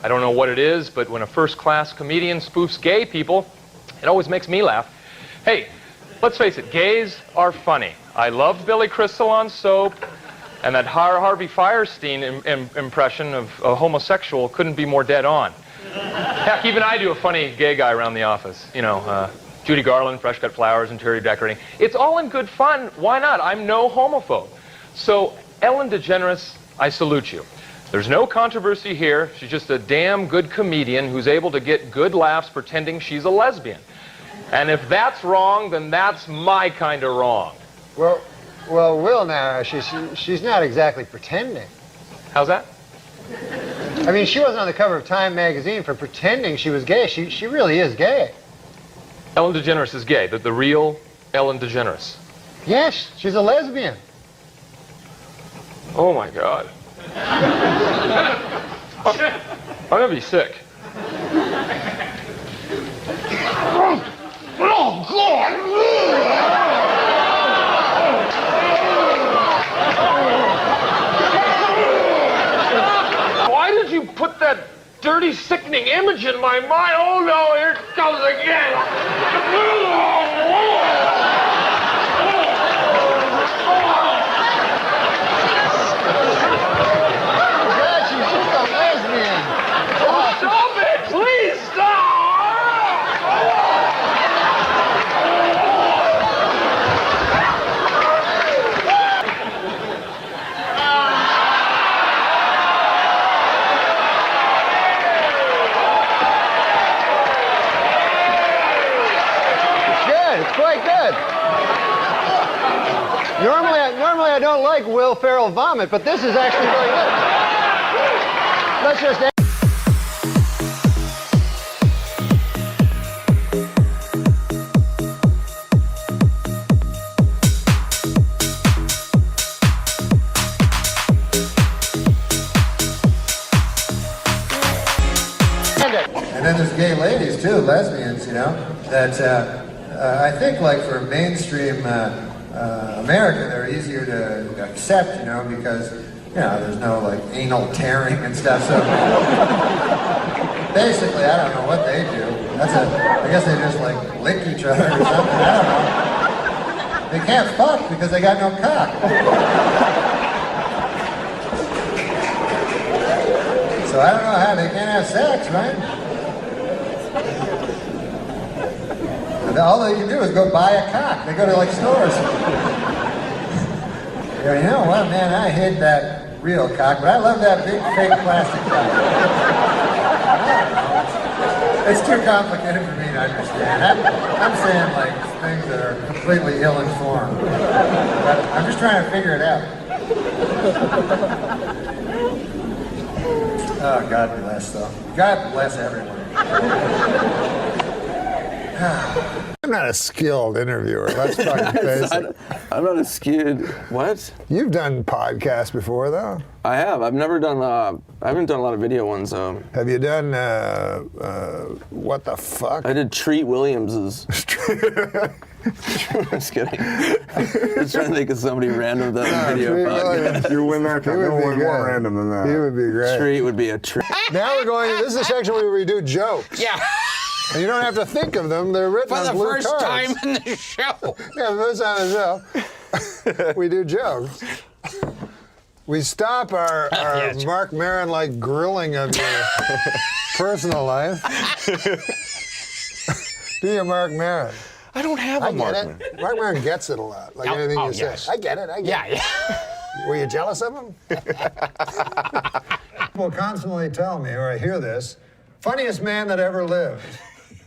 I don't know what it is, but when a first-class comedian spoofs gay people, it always makes me laugh. Hey, let's face it, gays are funny. I loved Billy Crystal on Soap, and that Harvey Fierstein impression of a homosexual couldn't be more dead on. Heck, even I do a funny gay guy around the office. You know, Judy Garland, Fresh Cut Flowers, interior decorating. It's all in good fun. Why not? I'm no homophobe. So, Ellen DeGeneres, I salute you. There's no controversy here. She's just a damn good comedian who's able to get good laughs pretending she's a lesbian. And if that's wrong, then that's my kind of wrong. Well, Will, now, she's not exactly pretending. How's that? I mean, she wasn't on the cover of Time magazine for pretending she was gay. She really is gay. Ellen DeGeneres is gay, the real Ellen DeGeneres. Yes, she's a lesbian. Oh my God. I'm gonna be sick. Oh, God! Why did you put that dirty, sickening image in my mind? Oh no, here it comes again. Stop it! Please stop! It's quite good. Normally I don't like Will Ferrell vomit, but this is actually really good. Let's just. And then there's gay ladies too, lesbians, you know, that I think like for mainstream America, they're easier to accept, you know, because, you know, there's no like anal tearing and stuff. So basically, I don't know what they do. I guess they just like lick each other or something. I don't know. They can't fuck because they got no cock. So I don't know how they can't have sex, right? All they can do is go buy a cock. They go to like stores. You know what, man? I hate that real cock, but I love that big fake plastic cock. It's too complicated for me to understand. I'm saying like things that are completely ill-informed. But I'm just trying to figure it out. Oh, God bless, though. God bless everyone. I'm not a skilled interviewer. Let's fucking face it. I'm not a skilled. What? You've done podcasts before, though. I have. I've never done. I haven't done a lot of video ones. Have you done? What the fuck? I did Treat Williams's. I'm just kidding. Just trying to think of somebody random that video podcast. You win that. No one more random than that. He would be great. Treat would be a treat. Now we're going. This is the section where we do jokes. Yeah. And you don't have to think of them. They're written on blue cards. For the first time in the show. Yeah, the first time in the show. We do jokes. We stop our Mark Maron-like grilling of your personal life. Do you, Mark Maron? I don't have a Mark Maron. Mark Maron gets it a lot, like anything you say. I get it, Yeah. Were you jealous of him? People constantly tell me, or I hear this, funniest man that ever lived.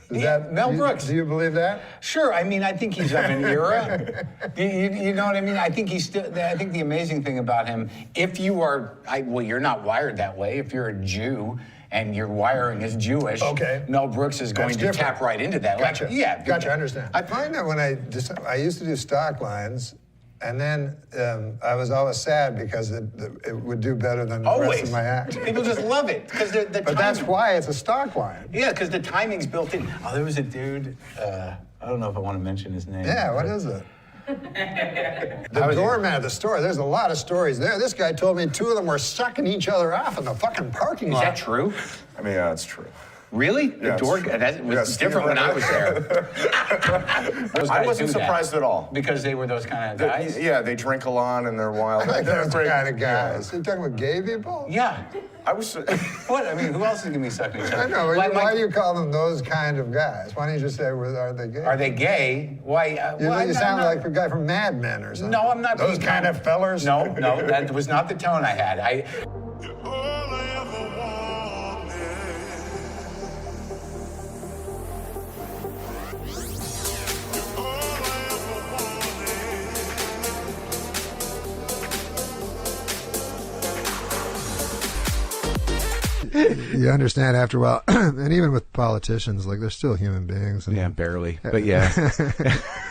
Is that Mel Brooks? Do you believe that? Sure. I mean, I think he's of an era. You know what I mean? I think he's still. I think the amazing thing about him, if you are, well, you're not wired that way. If you're a Jew and your wiring is Jewish, Mel Brooks is going to tap right into that. Gotcha. Like, yeah. Gotcha. I understand. I find that when I used to do stock lines. And then I was always sad because it would do better than the rest of my act. People just love it because But that's why it's a stock line. Yeah, because the timing's built in. Oh, there was a dude. I don't know if I want to mention his name. Yeah, what is it? The doorman at the store, there's a lot of stories there. This guy told me 2 of them were sucking each other off in the fucking parking lot. Is that true? I mean, yeah, it's true. Really? Yeah, The door, it's true. that was Yeah, different when I was there. I wasn't surprised at all. Because they were those kind of guys? Yeah, they drink a lot and they're wild. Like those kind of guys. You talking about gay people? Yeah. I was. What? I mean, who else is going to be sucking each other? I know. Like, Why do you call them those kind of guys? Why don't you just say, are they gay? Are they gay? Why? You sound like a guy from Mad Men or something. No, I'm not. Those kind of fellers? No, that was not the tone I had. You understand after a while, and even with politicians, like they're still human beings. And, yeah, barely, but yeah,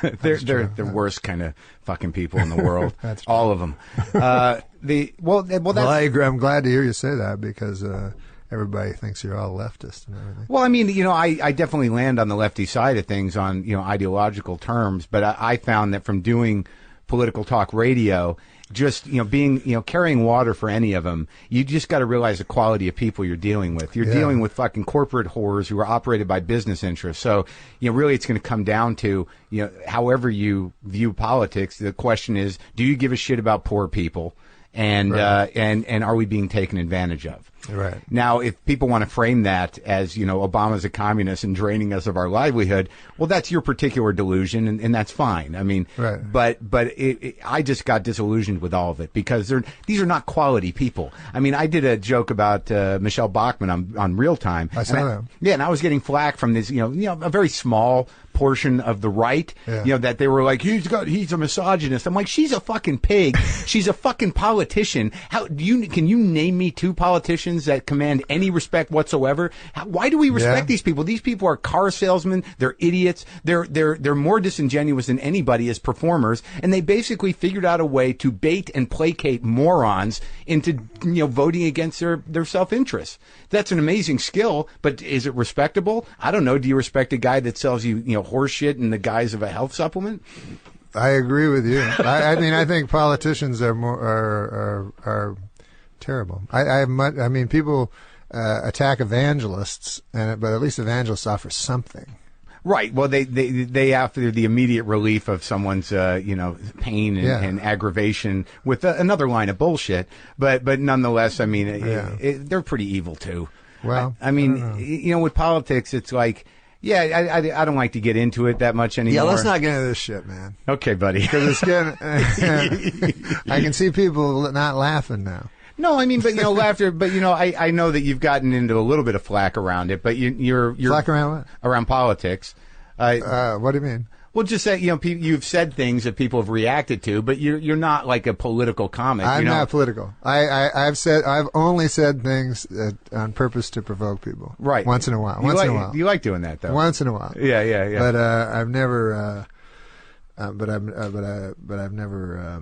they're the worst kind of fucking people in the world. That's true. All of them. I'm glad to hear you say that because everybody thinks you're all leftist and everything. Well, I mean, I definitely land on the lefty side of things on ideological terms, but I found that from doing political talk radio, just being carrying water for any of them, you just got to realize the quality of people you're dealing with. You're dealing with fucking corporate whores who are operated by business interests. So really it's going to come down to however you view politics. The question is, do you give a shit about poor people, and and are we being taken advantage of? Right. Now, if people want to frame that as, Obama's a communist and draining us of our livelihood, well, that's your particular delusion, and that's fine. I mean, right. but I just got disillusioned with all of it because these are not quality people. I mean, I did a joke about Michelle Bachmann on Real Time. I saw that. Yeah, and I was getting flack from this, a very small portion of the right, that they were like, he's a misogynist. I'm like, she's a fucking pig. She's a fucking politician. Can you name me 2 politicians that command any respect whatsoever? Why do we respect these people? These people are car salesmen. They're idiots. They're more disingenuous than anybody as performers, and they basically figured out a way to bait and placate morons into voting against their self-interest. That's an amazing skill, but is it respectable? I don't know. Do you respect a guy that sells you horse shit in the guise of a health supplement? I agree with you. I mean, I think politicians are terrible. I mean, people attack evangelists, but at least evangelists offer something. Right. Well, they after the immediate relief of someone's pain and aggravation with another line of bullshit. But nonetheless, I mean, they're pretty evil too. Well, I mean, with politics, it's like. Yeah, I don't like to get into it that much anymore. Yeah, let's not get into this shit, man. Okay, buddy. Because it's getting. I can see people not laughing now. No, I mean, but laughter. But I know that you've gotten into a little bit of flack around it. But you're flack around what? Around politics. What do you mean? Well, just that you've said things that people have reacted to, but you're not like a political comic. I'm not political. I've only said things on purpose to provoke people. Right. Once in a while. You like doing that though. Once in a while. Yeah. But I've never. But I've never.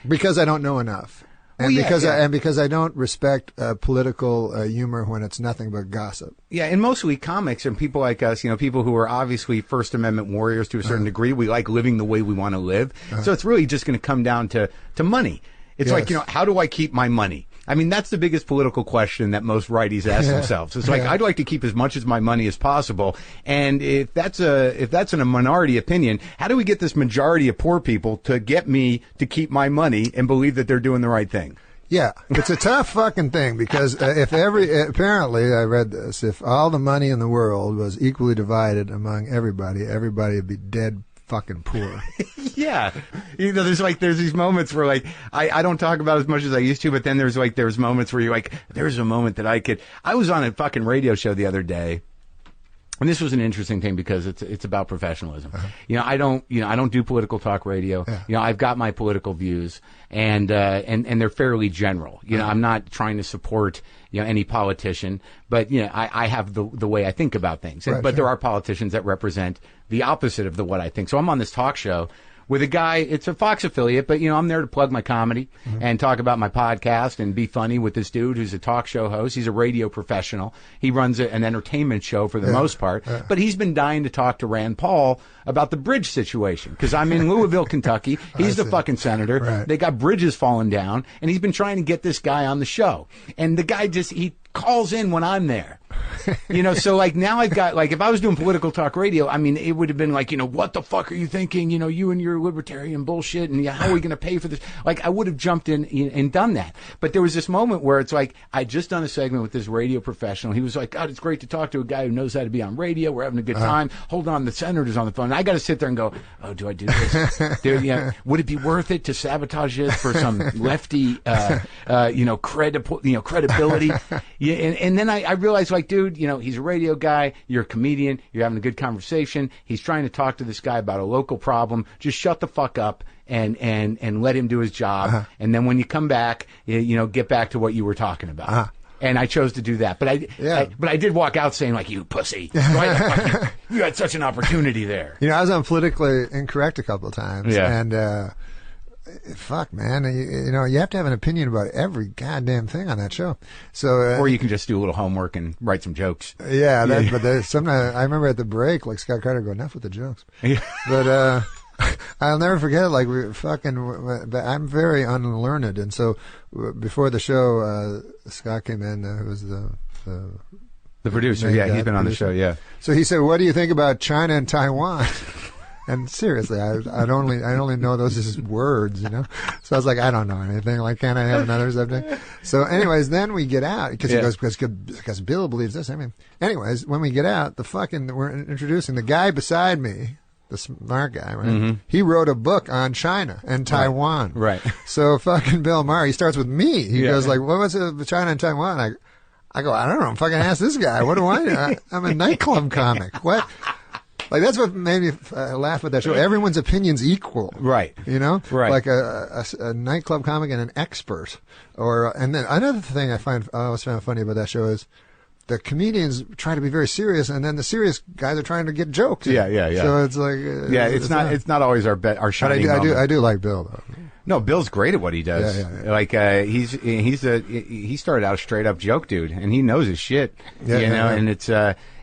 Because I don't know enough. And because I don't respect political humor when it's nothing but gossip. Yeah, and mostly comics and people like us, people who are obviously First Amendment warriors to a certain degree. We like living the way we want to live. So it's really just going to come down to money. It's like, how do I keep my money? I mean, that's the biggest political question that most righties ask themselves. It's like, I'd like to keep as much of my money as possible. And if that's a minority opinion, how do we get this majority of poor people to get me to keep my money and believe that they're doing the right thing? Yeah, it's a tough fucking thing because apparently I read this, if all the money in the world was equally divided among everybody would be dead fucking poor. Yeah. There's these moments where I don't talk about as much as I used to, but then there's moments where you're like, there's a moment that I was on a fucking radio show the other day. And this was an interesting thing because it's about professionalism. I don't do political talk radio. I've got my political views and they're fairly general. I'm not trying to support any politician, but I have the way I think about things. But there are politicians that represent the opposite of what I think. So I'm on this talk show with a guy. It's a Fox affiliate, but I'm there to plug my comedy and talk about my podcast and be funny with this dude who's a talk show host. He's a radio professional. He runs an entertainment show for the most part, but he's been dying to talk to Rand Paul about the bridge situation because I'm in Louisville, Kentucky. He's the fucking senator. Right. They got bridges falling down, and he's been trying to get this guy on the show. And the guy he calls in when I'm there. So like now I've got, like, if I was doing political talk radio, I mean, it would have been like, what the fuck are you thinking? You and your libertarian bullshit, and how are we going to pay for this? Like, I would have jumped in and done that. But there was this moment where it's like, I just done a segment with this radio professional. He was like, God, it's great to talk to a guy who knows how to be on radio. We're having a good time. Hold on, the senator's on the phone. I got to sit there and go, oh, do I do this? Would it be worth it to sabotage this for some lefty, credibility? And then I realized, like, dude, he's a radio guy, you're a comedian, you're having a good conversation, he's trying to talk to this guy about a local problem, just shut the fuck up and let him do his job, and then when you come back, get back to what you were talking about. And I chose to do that, but I did walk out saying, like, you pussy, you had such an opportunity there. I was on Politically Incorrect a couple of times, and fuck, man, you have to have an opinion about every goddamn thing on that show. So, or you can just do a little homework and write some jokes. But sometimes I remember at the break, like Scott Carter go, enough with the jokes. But I'll never forget it. Like, I'm very unlearned, and so before the show, Scott came in, who was the producer. Yeah, he's been on the show. So he said, "What do you think about China and Taiwan?" And seriously, I only know those as words, So I was like, I don't know anything. Like, can't I have another subject? So, anyways, then we get out because he goes, because Bill believes this. I mean, anyways, when we get out, we're introducing the guy beside me, the smart guy, right? Mm-hmm. He wrote a book on China and Taiwan. Right. So fucking Bill Maher, he starts with me. He goes like, what was it with China and Taiwan? I go, I don't know. Fucking ask this guy. What do I know? I'm a nightclub comic. What? Like, that's what made me laugh at that show. Everyone's opinion's equal. Right. Right. Like a nightclub comic and an expert. And then another thing I always found funny about that show is the comedians try to be very serious, and then the serious guys are trying to get jokes. Yeah. So it's like... it's not always our shining moment. I do like Bill, though. No, Bill's great at what he does. Like, he started out a straight up joke dude, and he knows his shit. And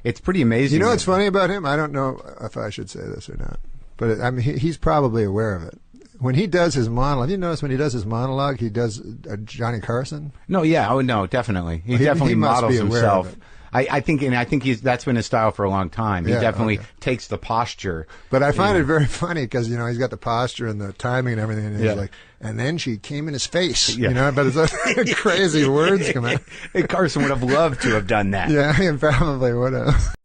it's pretty amazing. You know what's funny about him? I don't know if I should say this or not, but I mean, he's probably aware of it. When he does his monologue, have you noticed when he does his monologue, he does Johnny Carson? No, no, definitely. He definitely models himself. I think that's been his style for a long time. He definitely takes the posture. But I find it very funny because, he's got the posture and the timing and everything. And he's like, and then she came in his face, but it's like crazy words come out. Hey, Carson would have loved to have done that. Yeah, he probably would have.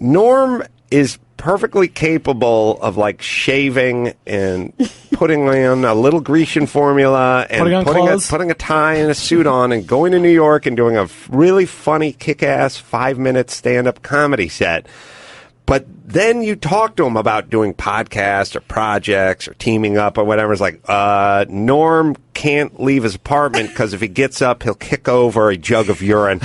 Norm is perfectly capable of, like, shaving and putting on a little Grecian formula and putting a tie and a suit on and going to New York and doing a really funny, kick-ass 5-minute stand-up comedy set. But then you talk to him about doing podcasts or projects or teaming up or whatever. It's like, Norm can't leave his apartment because if he gets up, he'll kick over a jug of urine.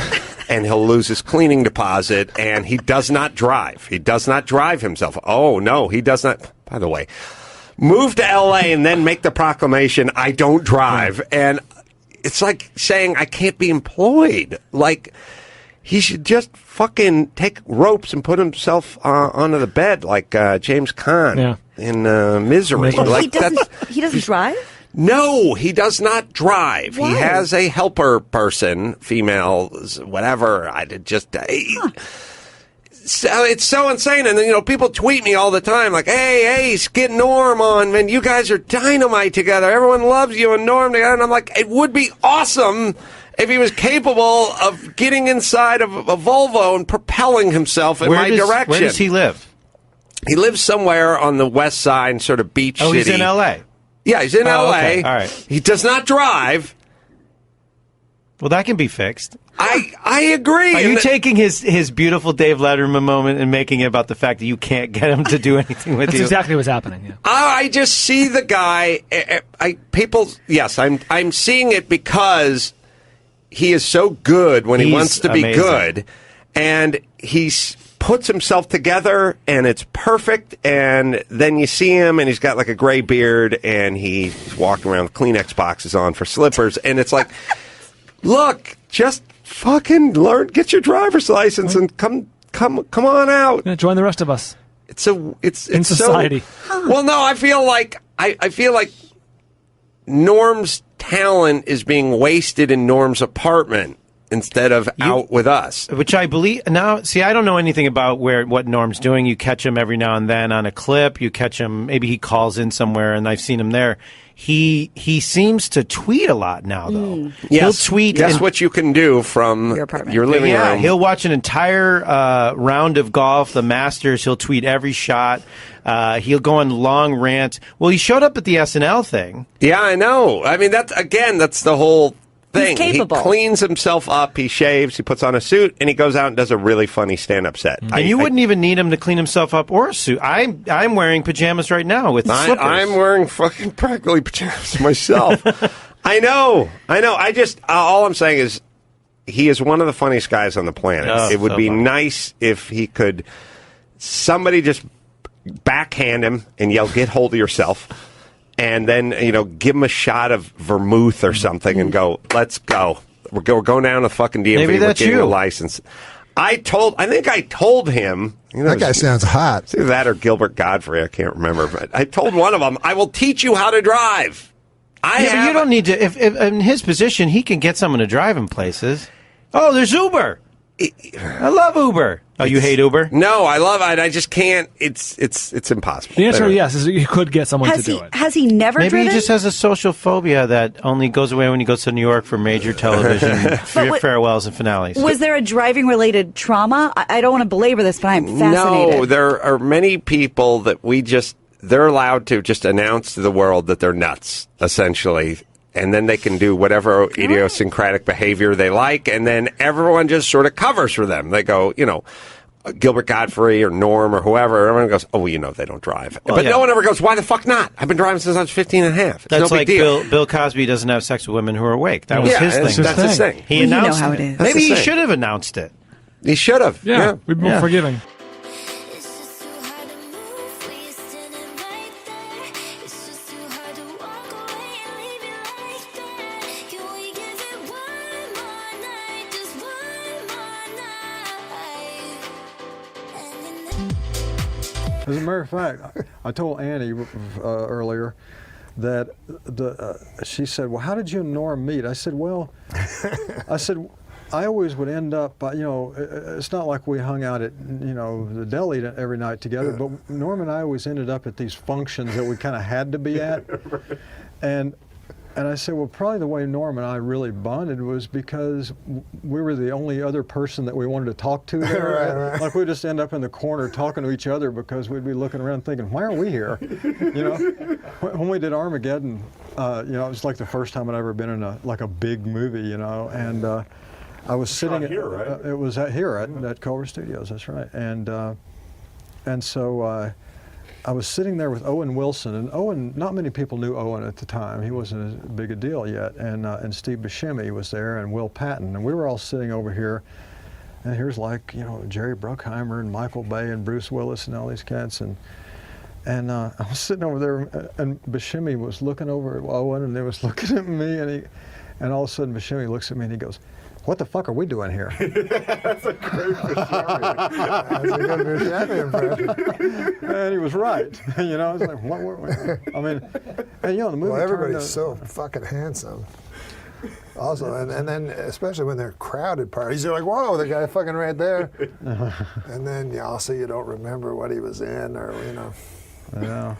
And he'll lose his cleaning deposit, and he does not drive. He does not drive himself. Oh, no, he does not. By the way, move to L.A. and then make the proclamation, I don't drive. And it's like saying I can't be employed. Like, he should just fucking take ropes and put himself onto the bed like James Caan in Misery. Like, he doesn't drive? No, he does not drive. Why? He has a helper person, female, whatever. So it's so insane. And then, people tweet me all the time like, hey, get Norm on, man. You guys are dynamite together. Everyone loves you and Norm together. And I'm like, it would be awesome if he was capable of getting inside of a Volvo and propelling himself in my direction. Where does he live? He lives somewhere on the west side, sort of beach city. Oh, he's in L.A.? Yeah, he's in L.A. Okay. All right. He does not drive. Well, that can be fixed. I agree. Are you taking his beautiful Dave Letterman moment and making it about the fact that you can't get him to do anything with you? That's exactly what's happening. Yeah. I just see the guy. I'm seeing it because he is so good when he wants to be good, and he's puts himself together, and it's perfect. And then you see him, and he's got like a gray beard, and he's walking around with Kleenex boxes on for slippers, and it's like, look, just fucking learn, get your driver's license, and come on out. Yeah, join the rest of us. It's in society. So, well, no, I feel like Norm's talent is being wasted in Norm's apartment instead of out with us. Which I believe now. See, I don't know anything about what Norm's doing. You catch him every now and then on a clip. You catch him. Maybe he calls in somewhere, and I've seen him there. He seems to tweet a lot now, though. Yes, he'll tweet. That's what you can do from your living room. He'll watch an entire round of golf, the Masters. He'll tweet every shot. He'll go on long rants. Well, he showed up at the SNL thing. Yeah, I know. I mean, that's the whole thing. He's capable. He cleans himself up. He shaves. He puts on a suit, and he goes out and does a really funny stand-up set. And you wouldn't even need him to clean himself up or a suit. I'm wearing pajamas right now with slippers. I'm wearing fucking practically pajamas myself. I know. I just all I'm saying is he is one of the funniest guys on the planet. Oh, it would so be funny. nice if he could somebody just backhand him and yell, "Get hold of yourself." And then, give him a shot of vermouth or something and go, let's go. We're going down to fucking DMV. Maybe that's We're getting you. a license. I think I told him. That guy sounds hot. It's either that or Gilbert Godfrey. I can't remember. But I told one of them, I will teach you how to drive. But you don't need to. If in his position, he can get someone to drive him places. Oh, there's Uber. I love Uber. Oh, you hate Uber? No, I love it. I just can't. It's impossible. The answer, yes, is you could get someone to do it. Has he never Maybe driven? he just has a social phobia that only goes away when he goes to New York for major television farewells and finales. Was there a driving-related trauma? I don't want to belabor this, but I'm fascinated. No, there are many people that they're allowed to just announce to the world that they're nuts, essentially. And then they can do whatever idiosyncratic behavior they like, and then everyone just sort of covers for them. They go, Gilbert Godfrey or Norm or whoever, everyone goes, oh, well, they don't drive. But no one ever goes, why the fuck not? I've been driving since I was 15 and a half. It's That's no like big deal. Bill Cosby doesn't have sex with women who are awake. That was his thing. That's his thing. He announced how it is. Maybe he That's the should have announced it. He should have. Yeah, we'd be more forgiving. As a matter of fact, I told Annie earlier that she said, well, how did you and Norm meet? I said, I always would end up, it's not like we hung out at, the deli every night together, but Norm and I always ended up at these functions that we kind of had to be at. And I said, well, probably the way Norm and I really bonded was because we were the only other person that we wanted to talk to there. Right. Like we'd just end up in the corner talking to each other because we'd be looking around thinking, why aren't we here? When we did Armageddon, it was like the first time I'd ever been in a big movie, and I was sitting here, right? It was here at Culver Studios. That's right, and so. I was sitting there with Owen Wilson, and Owen, not many people knew Owen at the time. He wasn't as big a deal yet, and Steve Buscemi was there, and Will Patton, and we were all sitting over here, and here's Jerry Bruckheimer and Michael Bay and Bruce Willis and all these cats, and I was sitting over there, and Buscemi was looking over at Owen, and they was looking at me, and all of a sudden Buscemi looks at me and he goes, what the fuck are we doing here? That's a great Buscemi. That's a good Buscemi impression. And he was right. I was like, what were we? I mean, and the movie. Well, everybody's so fucking handsome. Also, and then especially when they're crowded parties, you're like, whoa, the guy fucking right there. And then also you don't remember what he was in, or Yeah.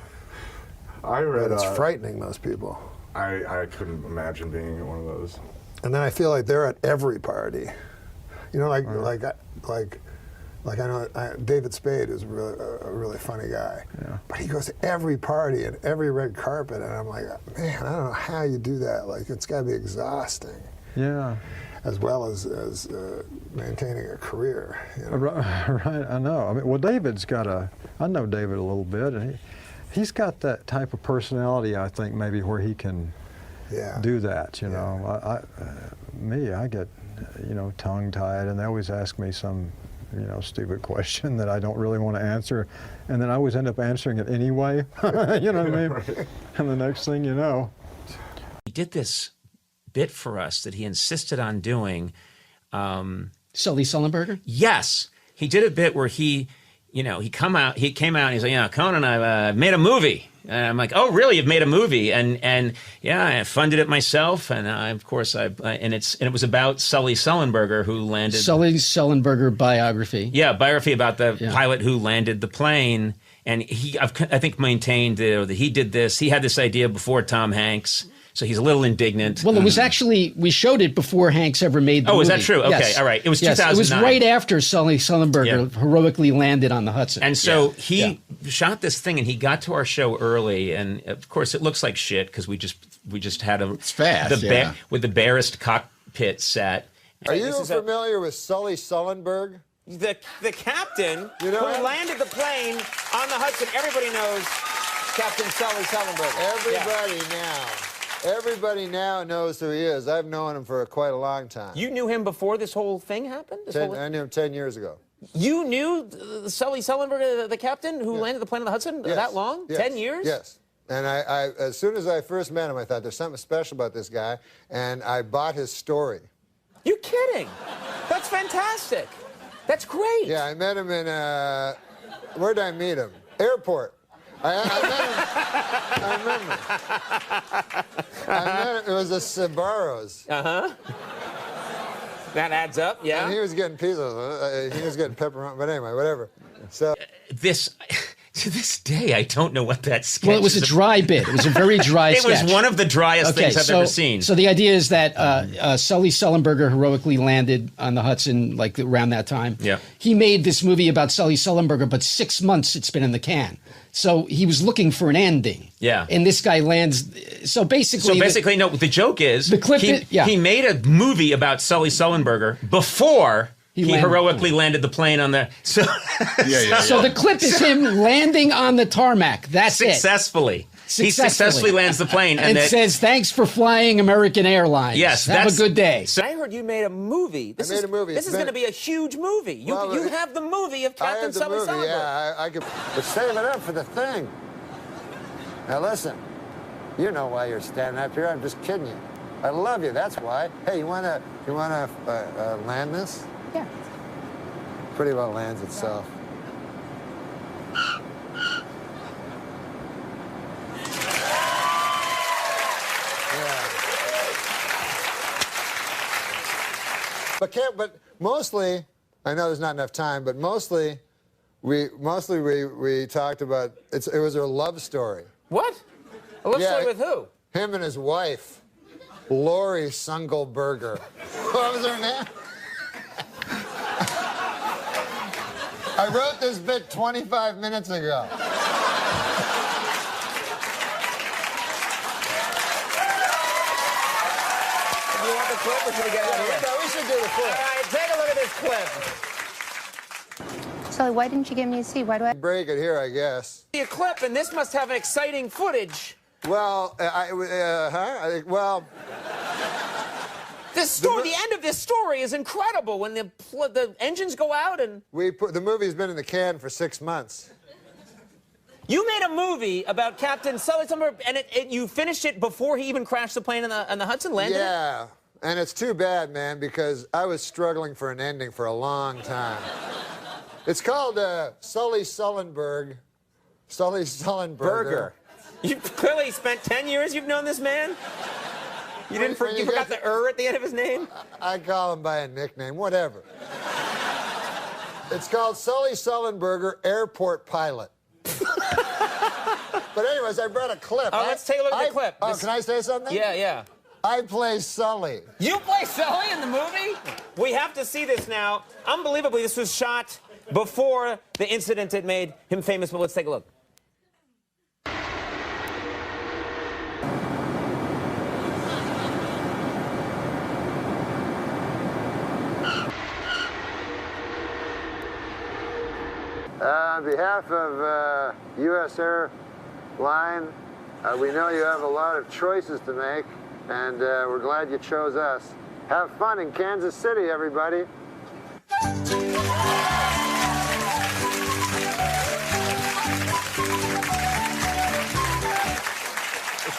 I read. But it's frightening, those people. I couldn't imagine being at one of those. And then I feel like they're at every party. Like I know David Spade is a really funny guy, but he goes to every party and every red carpet, and I'm like, man, I don't know how you do that. Like, it's got to be exhausting. Yeah. As well as maintaining a career. Right, I know. I mean, well, I know David a little bit, and he's got that type of personality, I think, maybe where he can do that, I get, tongue-tied, and they always ask me some, stupid question that I don't really want to answer, and then I always end up answering it anyway. You know what I mean? And the next thing you know, he did this bit for us that he insisted on doing. Sully Sullenberger? Yes, he did a bit where he came out and he's like, Conan, I've made a movie. And I'm like, oh, really? You've made a movie? And yeah, I funded it myself. And it was about Sully Sullenberger, who landed. Sully Sullenberger biography. Yeah, biography about the pilot who landed the plane. And he, I think, maintained that he did this. He had this idea before Tom Hanks. So he's a little indignant. Well, it was actually, we showed it before Hanks ever made the movie. Oh, is that true? Okay, yes. All right. It was 2009. It was right after Sully Sullenberger heroically landed on the Hudson. And so he shot this thing, and he got to our show early, and of course it looks like shit because we just had it's fast, with the barest cockpit set. Are you familiar with Sully Sullenberg? The captain who landed the plane on the Hudson. Everybody knows Captain Sully Sullenberger. Everybody now knows who he is. I've known him for quite a long time. You knew him before this whole thing happened? I knew him 10 years ago. You knew Sully Sullenberger, the captain who landed the plane on the Hudson, that long? Yes. 10 years? Yes. And I, as soon as I first met him, I thought there's something special about this guy, and I bought his story. You're kidding. That's fantastic. That's great. Yeah, I met him in, where did I meet him? Airport. I met him. It was a Sbarro's. That adds up, yeah. And he was getting pizzas. He was getting pepperoni, but anyway, whatever. So To this day, I don't know what that sketch is. Well, it was a dry bit. It was a very dry sketch. It was one of the driest things I've ever seen. So the idea is that Sully Sullenberger heroically landed on the Hudson like around that time. Yeah. He made this movie about Sully Sullenberger, but 6 months it's been in the can. So he was looking for an ending. Yeah. And this guy lands. So basically, no. The joke is the clip. He made a movie about Sully Sullenberger before he heroically landed the plane on the. So So the clip is him landing on the tarmac. That's successfully. He successfully lands the plane and says, "Thanks for flying American Airlines. Yes, have a good day." So I heard you made a movie. This is going to be a huge movie. You have the movie of Captain Sully Sullenberger. Yeah, I could. But save it up for the thing. Now listen, you know why you're standing up here. I'm just kidding you. I love you. That's why. Hey, you wanna land this? Yeah. Pretty well lands itself. But mostly, I know there's not enough time, but mostly we talked about it was a love story. What? A love story with who? Him and his wife, Lori Sungelberger. What was her name? I wrote this bit 25 minutes ago. Do you want the clip or should we get out of here? No, we should do the clip. All right, take a look at this clip. Sully, why didn't you give me a seat? Why do I break it here, I guess? A clip, and this must have exciting footage. Well, well. This story, the end of this story is incredible when the engines go out and... The movie's been in the can for 6 months. You made a movie about Captain Sully Sullenberger, and you finished it before he even crashed the plane on the Hudson, landed Yeah, and it's too bad, man, because I was struggling for an ending for a long time. It's called Sully Sullenberger. Sully Sullenberger. You clearly spent 10 years you've known this man? You forgot the at the end of his name? I call him by a nickname, whatever. It's called Sully Sullenberger, Airport Pilot. But anyways, I brought a clip. Oh, let's take a look at the clip. Oh, can I say something? Yeah. I play Sully. You play Sully in the movie? We have to see this now. Unbelievably, this was shot before the incident that made him famous, but let's take a look. On behalf of U.S. Airline, we know you have a lot of choices to make, and we're glad you chose us. Have fun in Kansas City, everybody.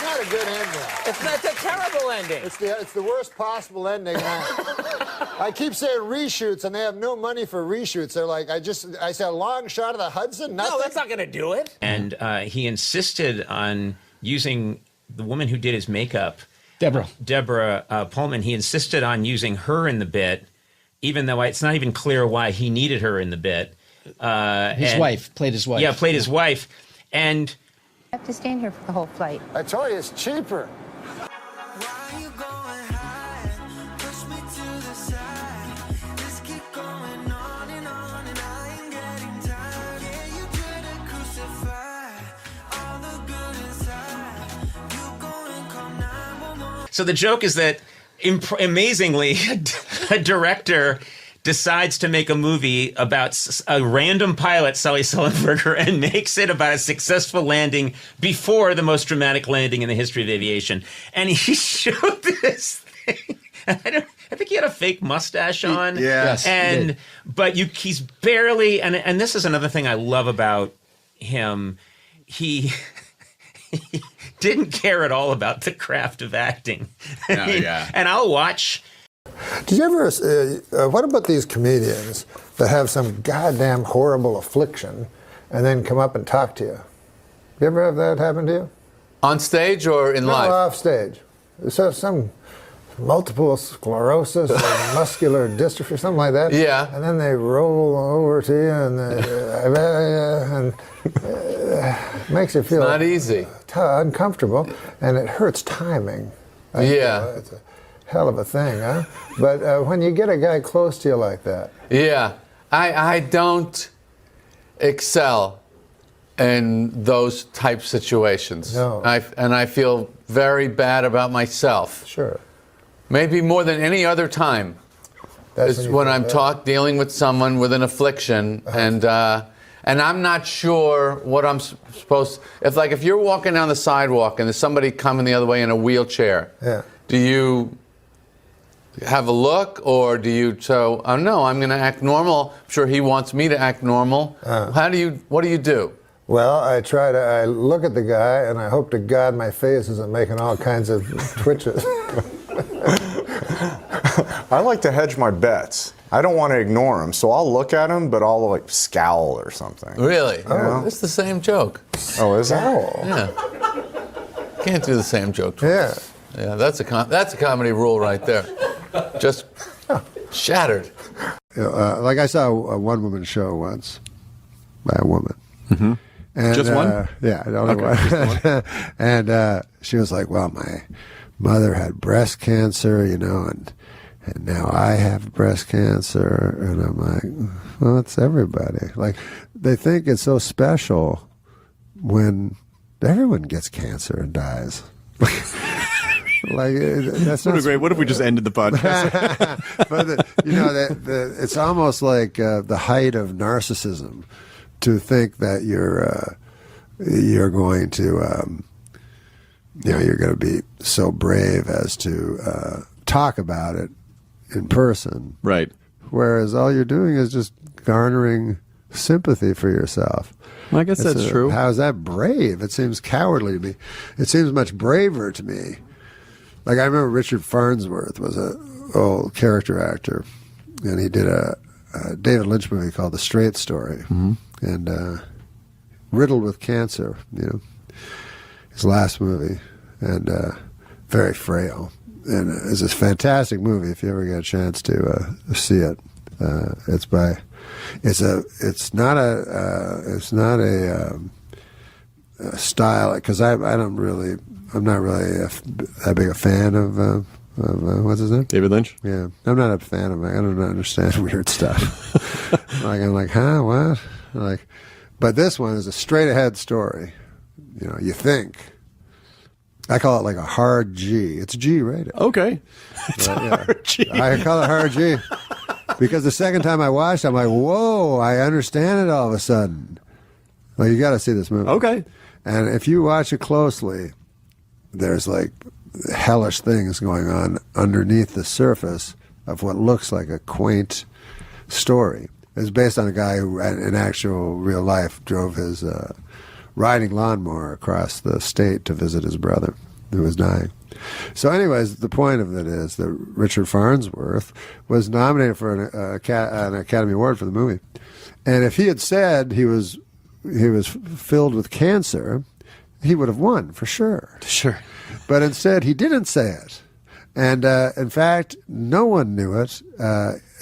not a good ending. It's a terrible ending. It's the worst possible ending. I keep saying reshoots, and they have no money for reshoots. They're like, I said a long shot of the Hudson. Nothing. No, that's not going to do it. And he insisted on using the woman who did his makeup, Deborah Pullman. He insisted on using her in the bit, even though it's not even clear why he needed her in the bit. His wife played his wife. Yeah, played his wife, and I have to stand here for the whole flight. I told you it's cheaper. So the joke is that, amazingly, a director decides to make a movie about a random pilot, Sully Sullenberger, and makes it about a successful landing before the most dramatic landing in the history of aviation. And he showed this thing. I think he had a fake mustache on. Yes. But he's barely, and this is another thing I love about him. He didn't care at all about the craft of acting. And I'll watch. Did you ever, what about these comedians that have some goddamn horrible affliction and then come up and talk to you? You ever have that happen to you? On stage or in life? No, off stage. So some multiple sclerosis or muscular dystrophy, something like that. Yeah. And then they roll over to you and makes you feel not easy. Uncomfortable, and it hurts timing. It's a hell of a thing, huh? But when you get a guy close to you like that. Yeah. I don't excel in those type situations. No. And I feel very bad about myself. Sure. Maybe more than any other time. Is when I'm dealing with someone with an affliction, and I'm not sure what I'm supposed. If you're walking down the sidewalk and there's somebody coming the other way in a wheelchair, do you have a look, or do you no, I'm going to act normal. I'm sure he wants me to act normal. What do you do? Well, I look at the guy and I hope to God my face isn't making all kinds of twitches. I like to hedge my bets. I don't want to ignore him, so I'll look at him, but I'll like scowl or something. Really? You know? It's the same joke. Oh, is it? Yeah. Can't do the same joke twice. Yeah, that's a comedy rule right there. Just shattered. Like I saw a one-woman show once by a woman. Mm-hmm. And, just one? Yeah, only one. And she was like, well, my mother had breast cancer, and now I have breast cancer. And I'm like, well, it's everybody. Like, they think it's so special when everyone gets cancer and dies. Like, that's not great. What if we just ended the podcast? But it's almost like the height of narcissism to think that you're going to you're going to be so brave as to talk about it in person, right? Whereas all you're doing is just garnering sympathy for yourself. Well, I guess that's true. How is that brave? It seems cowardly to me. It seems much braver to me. Like, I remember Richard Farnsworth was an old character actor, and he did a David Lynch movie called The Straight Story, and riddled with cancer, his last movie, and very frail. And it's a fantastic movie if you ever get a chance to see it. It's not a style, because I'm not really that big a fan of what's his name? David Lynch? Yeah. I'm not a fan of I don't understand weird stuff. I'm like, huh, what? But this one is a straight ahead story. You think. I call it like a hard G. It's G rated. Okay. It's hard G. I call it hard G. Because the second time I watched it, I'm like, whoa, I understand it all of a sudden. Well, you got to see this movie. Okay. And if you watch it closely, there's like hellish things going on underneath the surface of what looks like a quaint story. It's based on a guy who, in actual real life, drove his riding lawnmower across the state to visit his brother. who was dying. So anyways, the point of it is that Richard Farnsworth was nominated for an Academy Award for the movie. And if he had said he was filled with cancer, he would have won for sure. Sure. But instead, he didn't say it. And in fact, no one knew it.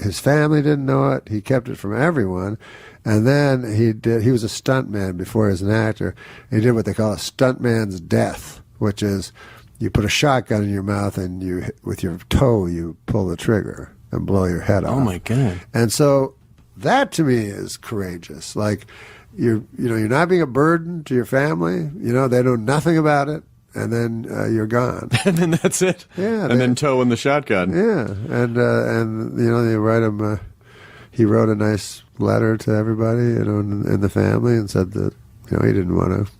His family didn't know it. He kept it from everyone. And then he was a stuntman before he was an actor. He did what they call a stuntman's death, which is you put a shotgun in your mouth and with your toe you pull the trigger and blow your head off. Oh my God. And so that to me is courageous. Like you're not being a burden to your family. They know nothing about it. And then you're gone. And then that's it. Yeah. And then toe in the shotgun. Yeah. And they write him. He wrote a nice letter to everybody, in the family, and said that he didn't want to.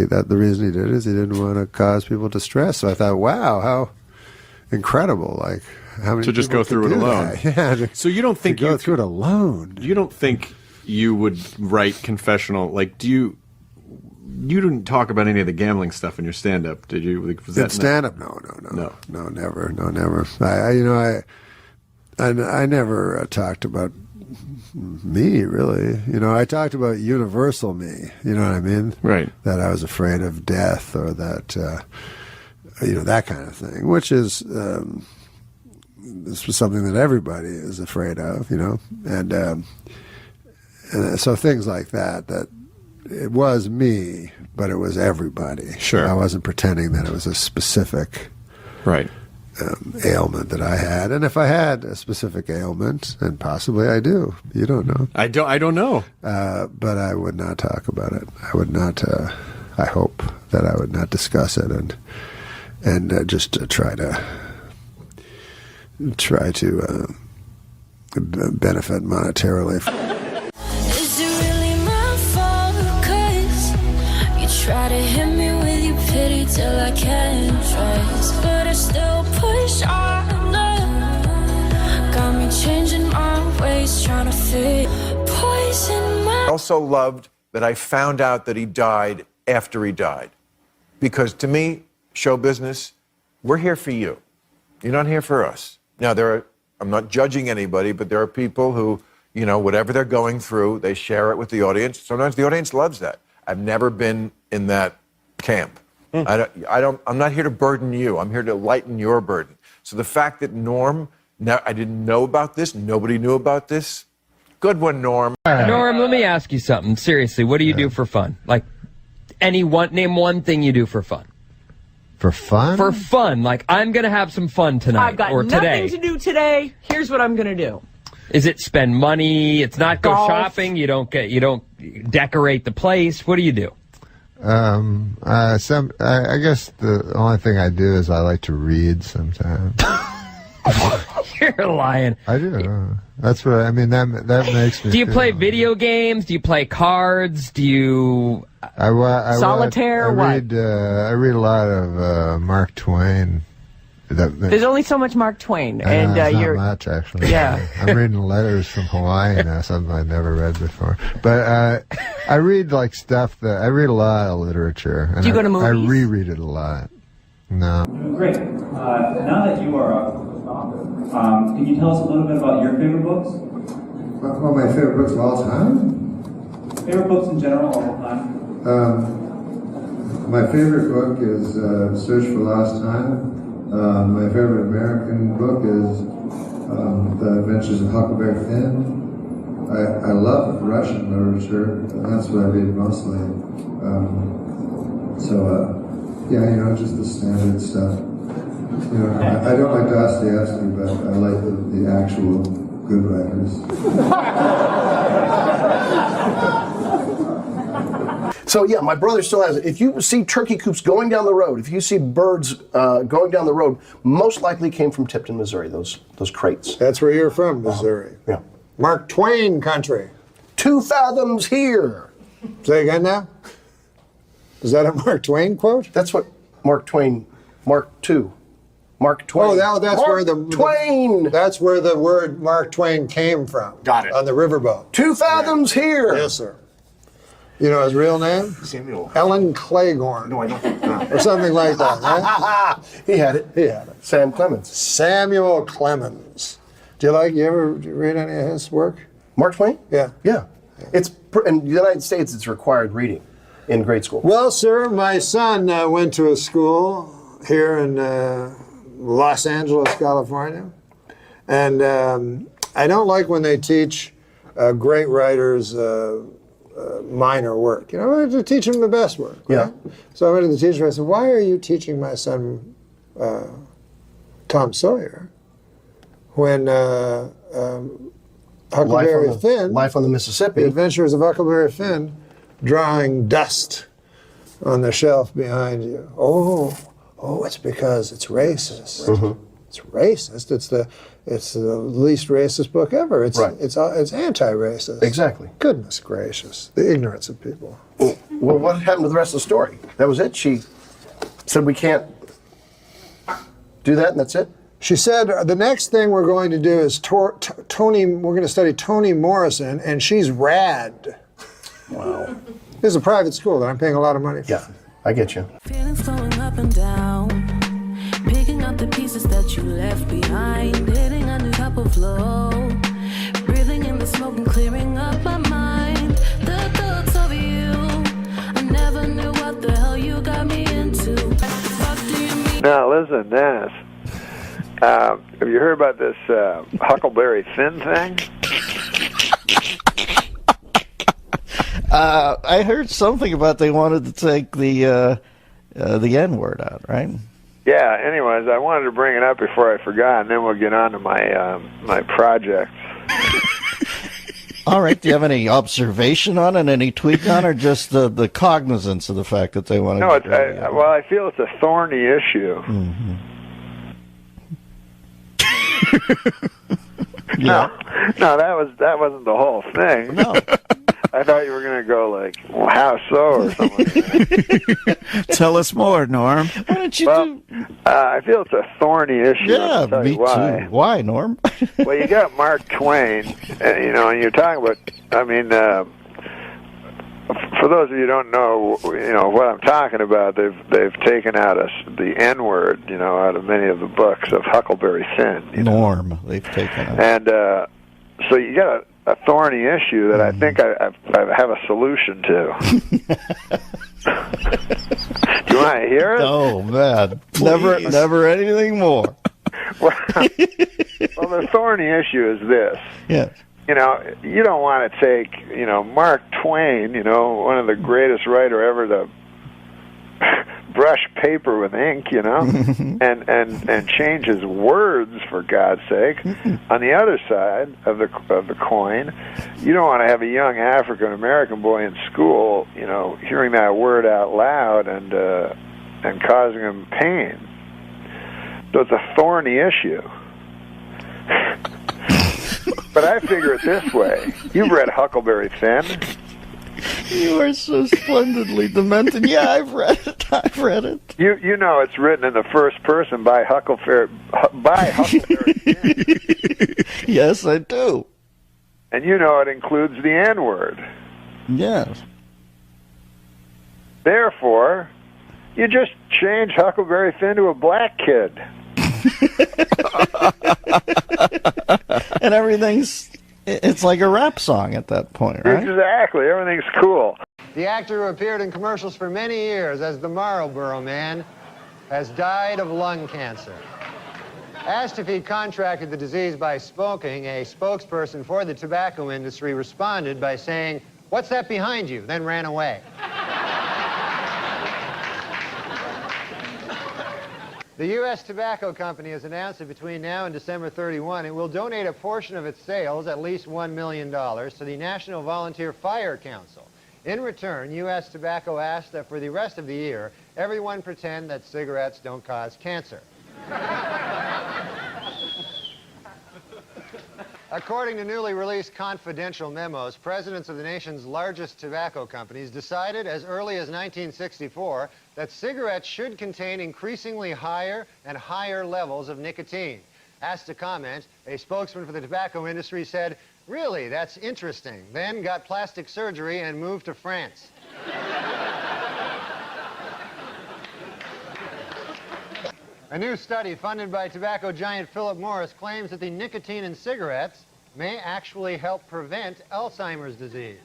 The reason he did it is he didn't want to cause people distress. So I thought, wow, how incredible! Like how many to just go through it alone. That? Yeah. So you don't think you go through it alone? You don't think you would write confessional? Like, do you? You didn't talk about any of the gambling stuff in your stand-up, did you? Was that stand-up? No, never. I never talked about me, really. I talked about universal me. You know what I mean? Right. That I was afraid of death, or that that kind of thing, which is this was something that everybody is afraid of. And so things like that. That. It was me, but it was everybody. Sure. I wasn't pretending that it was a specific ailment that I had. And if I had a specific ailment, and possibly I do, you don't know. I don't know. But I would not talk about it. I would not. I hope that I would not discuss it, and just try to benefit monetarily. Try to hit me with your pity till I can't trust, but I still push on. Got me changing my ways, trying to fit poison my. I also loved that I found out that he died after he died, because to me, show business, we're here for you. You're not here for us. Now I'm not judging anybody, but there are people who, whatever they're going through, they share it with the audience. Sometimes the audience loves that. I've never been in that camp. I'm not here to burden you. I'm here to lighten your burden. So the fact that Norm, I didn't know about this. Nobody knew about this. Good one, Norm. Norm, let me ask you something. Seriously, what do you do for fun? Like, name one thing you do for fun. For fun? For fun. Like, I'm going to have some fun tonight I've got or today. nothing to do today. Here's what I'm going to do. Is it spend money? It's not go Golf. shopping. You don't decorate the place. What do you do? I guess the only thing I do is I like to read sometimes. You're lying. I do. That's what I mean. That makes me. Do you play video games? Do you play cards? Do you solitaire? I read a lot of Mark Twain. There's only so much Mark Twain, and not much actually. Yeah. I'm reading letters from Hawaii now, something I've never read before. But I read stuff that I read a lot of literature. And Do you go to movies? I reread it a lot. No. Great. Now that you are an author, can you tell us a little bit about your favorite books? What my favorite books of all time? Favorite books in general, all time. My favorite book is Search for Lost Time. My favorite American book is The Adventures of Huckleberry Finn. I love Russian literature, and that's what I read mostly. Just the standard stuff. I don't like Dostoevsky, but I like the actual good writers. So yeah, my brother still has it. If you see turkey coops going down the road, if you see birds going down the road, most likely came from Tipton, Missouri, those crates. That's where you're from, Missouri. Yeah. Mark Twain country. 2 fathoms here. Say again now? Is that a Mark Twain quote? That's what Mark Twain, Mark II. Mark Twain. Oh, that's Mark where Twain. That's where the word Mark Twain came from. Got it. On the riverboat. 2 fathoms here. Yes, sir. You know his real name? Samuel. Ellen Claiborne. No, I don't. Or something like that, right? He had it. He had it. Sam Clemens. Samuel Clemens. Do you ever read any of his work? Mark Twain? Yeah. Yeah. In the United States, it's required reading in grade school. Well, sir, my son went to a school here in Los Angeles, California. And I don't like when they teach great writers minor work. You know, I have to teach them the best work. Right? Yeah. So I went to the teacher and I said, why are you teaching my son Tom Sawyer when Huckleberry Finn, Life on the Mississippi, The Adventures of Huckleberry Finn, drawing dust on the shelf behind you? Oh, it's because it's racist. Mm-hmm. It's racist. It's the least racist book ever. It's anti-racist. Exactly. Goodness gracious, the ignorance of people. Well, what happened to the rest of the story? That was it. She said we can't do that, and that's it. She said the next thing we're going to do is Toni. We're going to study Toni Morrison, and she's rad. Wow. This is a private school that I'm paying a lot of money for. Yeah, I get you. Feelings flowing up and down, picking up the pieces that you left behind, hitting a new cup of flow, breathing in the smoke and clearing up my mind. The thoughts of you, I never knew what the hell you got me into. What do you mean? Now listen, Dennis. Have you heard about this Huckleberry Finn thing? I heard something about they wanted to take the N-word out, right? Yeah. Anyways, I wanted to bring it up before I forgot, and then we'll get on to my my project. All right. Do you have any observation on it, any tweak on it, or just the cognizance of the fact that they want to? No, I feel it's a thorny issue. Mm-hmm. No, that wasn't the whole thing. No. I thought you were going to go like, well, how so, or something. Tell us more, Norm. Why don't you I feel it's a thorny issue. Yeah, I'll tell me you why. too. Why, Norm? Well, you got Mark Twain, and you're talking about. I mean, for those of you who don't know, what I'm talking about. They've taken out the N-word, out of many of the books of Huckleberry Finn. Norm, they've taken out. And so you got a thorny issue that I think I have a solution to. Do you want to hear it? Oh man, never anything more. Well, the thorny issue is this. Yeah. You don't want to take, Mark Twain, one of the greatest writer ever to brush paper with ink, and change his words, for God's sake. On the other side of the coin, you don't want to have a young African American boy in school, hearing that word out loud and causing him pain. So it's a thorny issue. But I figure it this way. You've read Huckleberry Finn. You are so splendidly demented. Yeah, I've read it. You know it's written in the first person by Huckleberry Finn. Yes, I do. And it includes the N-word. Yes. Therefore, you just change Huckleberry Finn to a black kid. And it's like a rap song at that point, right? Exactly. Everything's cool. The actor who appeared in commercials for many years as the Marlboro Man has died of lung cancer. Asked if he'd contracted the disease by smoking, a spokesperson for the tobacco industry responded by saying, "What's that behind you?" then ran away. The U.S. Tobacco Company has announced that between now and December 31, it will donate a portion of its sales, at least $1 million, to the National Volunteer Fire Council. In return, U.S. Tobacco asked that for the rest of the year, everyone pretend that cigarettes don't cause cancer. According to newly released confidential memos, presidents of the nation's largest tobacco companies decided as early as 1964 that cigarettes should contain increasingly higher and higher levels of nicotine. Asked to comment, a spokesman for the tobacco industry said, "Really, that's interesting." Then got plastic surgery and moved to France. A new study funded by tobacco giant Philip Morris claims that the nicotine in cigarettes may actually help prevent Alzheimer's disease.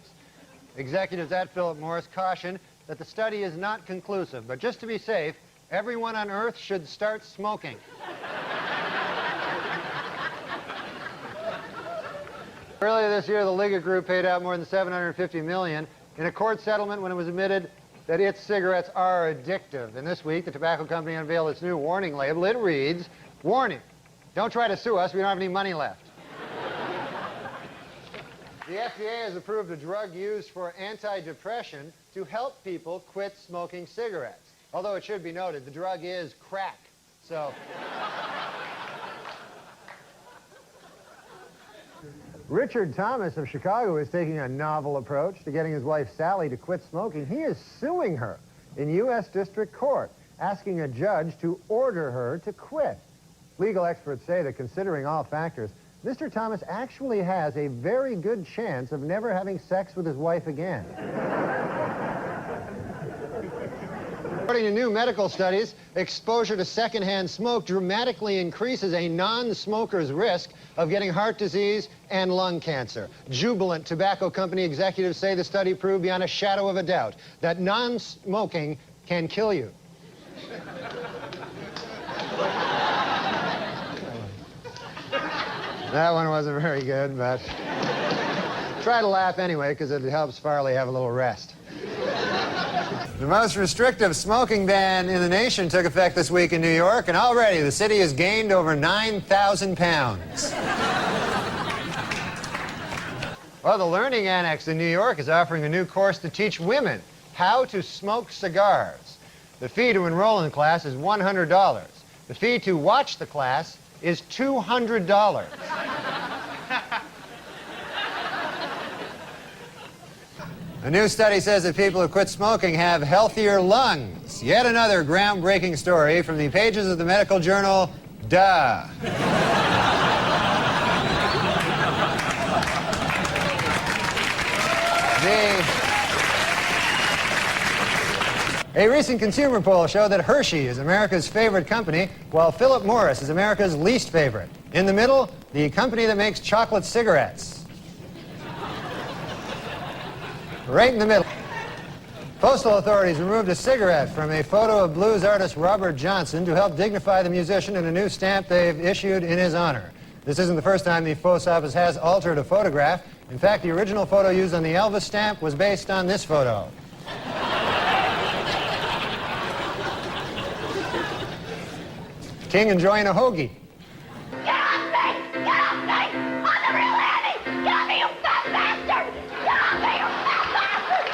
Executives at Philip Morris caution that the study is not conclusive, but just to be safe, everyone on Earth should start smoking. Earlier this year, the Liga Group paid out more than $750 million in a court settlement when it was admitted that its cigarettes are addictive. And this week, the tobacco company unveiled its new warning label. It reads, "Warning, don't try to sue us, we don't have any money left." The FDA has approved a drug used for anti-depression to help people quit smoking cigarettes. Although it should be noted, the drug is crack, so... Richard Thomas of Chicago is taking a novel approach to getting his wife Sally to quit smoking. He is suing her in U.S. District Court, asking a judge to order her to quit. Legal experts say that considering all factors, Mr. Thomas actually has a very good chance of never having sex with his wife again. According to new medical studies, exposure to secondhand smoke dramatically increases a non-smoker's risk of getting heart disease and lung cancer. Jubilant tobacco company executives say the study proved beyond a shadow of a doubt that non-smoking can kill you. That one wasn't very good, but try to laugh anyway, because it helps Farley have a little rest. The most restrictive smoking ban in the nation took effect this week in New York, and already the city has gained over 9,000 pounds. Well, the Learning Annex in New York is offering a new course to teach women how to smoke cigars. The fee to enroll in the class is $100. The fee to watch the class is $200. A new study says that people who quit smoking have healthier lungs. Yet another groundbreaking story from the pages of the medical journal, Duh. A recent consumer poll showed that Hershey is America's favorite company, while Philip Morris is America's least favorite. In the middle, the company that makes chocolate cigarettes. Right in the middle. Postal authorities removed a cigarette from a photo of blues artist Robert Johnson to help dignify the musician in a new stamp they've issued in his honor. This isn't the first time the post office has altered a photograph. In fact, the original photo used on the Elvis stamp was based on this photo. King enjoying a hoagie. Get off me! Get off me! I'm the real Annie! Get off me, you fat bastard! Get off me, you fat bastard!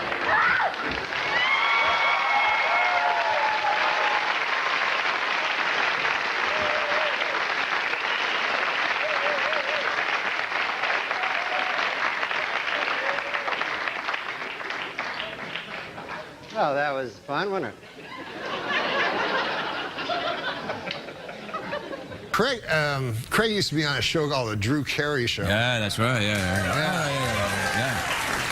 Oh, that was fun, wasn't it? Craig used to be on a show called The Drew Carey Show. Yeah, that's right. Yeah.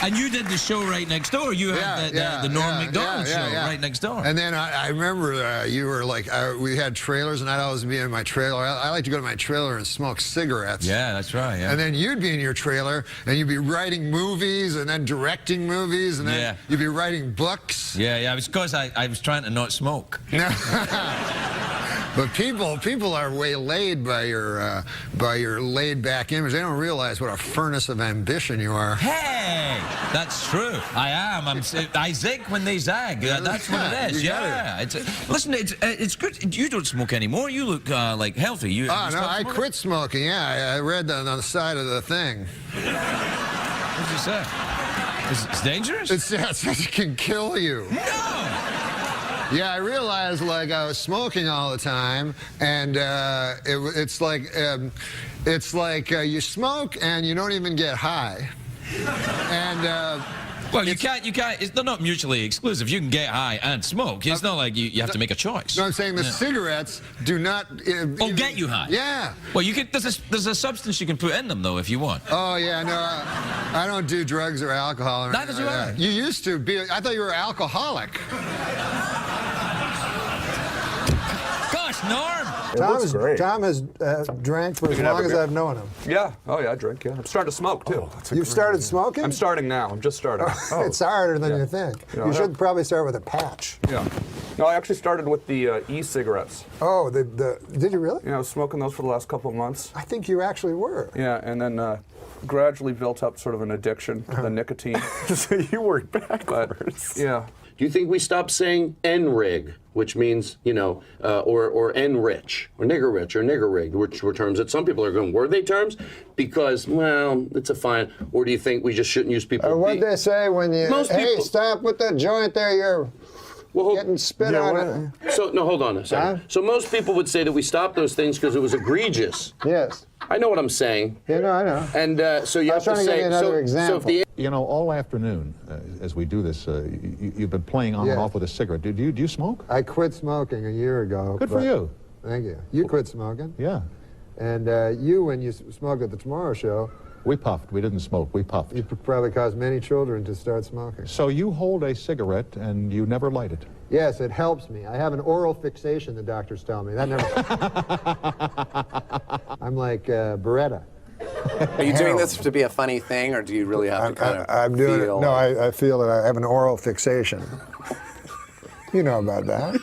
And you did the show right next door. You had the Norm MacDonald show right next door. And then I remember you were like, we had trailers, and I'd always be in my trailer. I like to go to my trailer and smoke cigarettes. Yeah, that's right. Yeah. And then you'd be in your trailer, and you'd be writing movies, and then directing movies, and then you'd be writing books. Yeah. It was because I was trying to not smoke. But people are waylaid by your laid-back image. They don't realize what a furnace of ambition you are. Hey, that's true. I am. I zig when they zag. That's what it is. Yeah. Listen, it's good. You don't smoke anymore. You look like healthy. You no, I quit smoking. Yeah, I read that on the side of the thing. What did you say? It's dangerous? It can kill you. No! Yeah, I realized like I was smoking all the time, and it's like you smoke and you don't even get high, and Well, you can't. They're not mutually exclusive. You can get high and smoke. It's not like you have to make a choice. No, I'm saying the cigarettes do not. Get you high. Yeah. Well, you can. There's a substance you can put in them though if you want. Oh yeah, no, I don't do drugs or alcohol. Or Neither do I. You used to be. I thought you were alcoholic. Gosh, Norm. Tom has drank for as long as I've known him. Yeah. Oh, yeah, I drink, yeah. I'm starting to smoke, too. You've started smoking? I'm starting now. I'm just starting. It's harder than you think. Yeah, You should probably start with a patch. Yeah. No, I actually started with the e-cigarettes. Oh, did you really? Yeah, I was smoking those for the last couple of months. I think you actually were. Yeah, and then gradually built up sort of an addiction to the nicotine. So you work backwards. But, yeah. Do you think we stop saying N-rig, which means, or N-rich, or nigger-rich, or nigger-rig, which were terms that some people are going, were they terms? Because, well, it's a fine. Or do you think we just shouldn't use people? What they say when you, stop with that joint there, you're getting spit on it. So, no, hold on a second. So most people would say that we stopped those things because it was egregious. Yes. I know what I'm saying. Yeah, no, I know. And so you have to say, another example. All afternoon, as we do this, you've been playing on and off with a cigarette. Do you smoke? I quit smoking a year ago. Good for you. Thank you. You quit smoking. Yeah. And when you smoked at the Tomorrow Show, we puffed. We didn't smoke. We puffed. You probably caused many children to start smoking. So you hold a cigarette and you never light it? Yes, it helps me. I have an oral fixation, the doctors tell me. That never. I'm like Beretta. Are you doing this to be a funny thing, or do you really have to kind of I'm doing feel? It. No, I feel that I have an oral fixation. You know about that.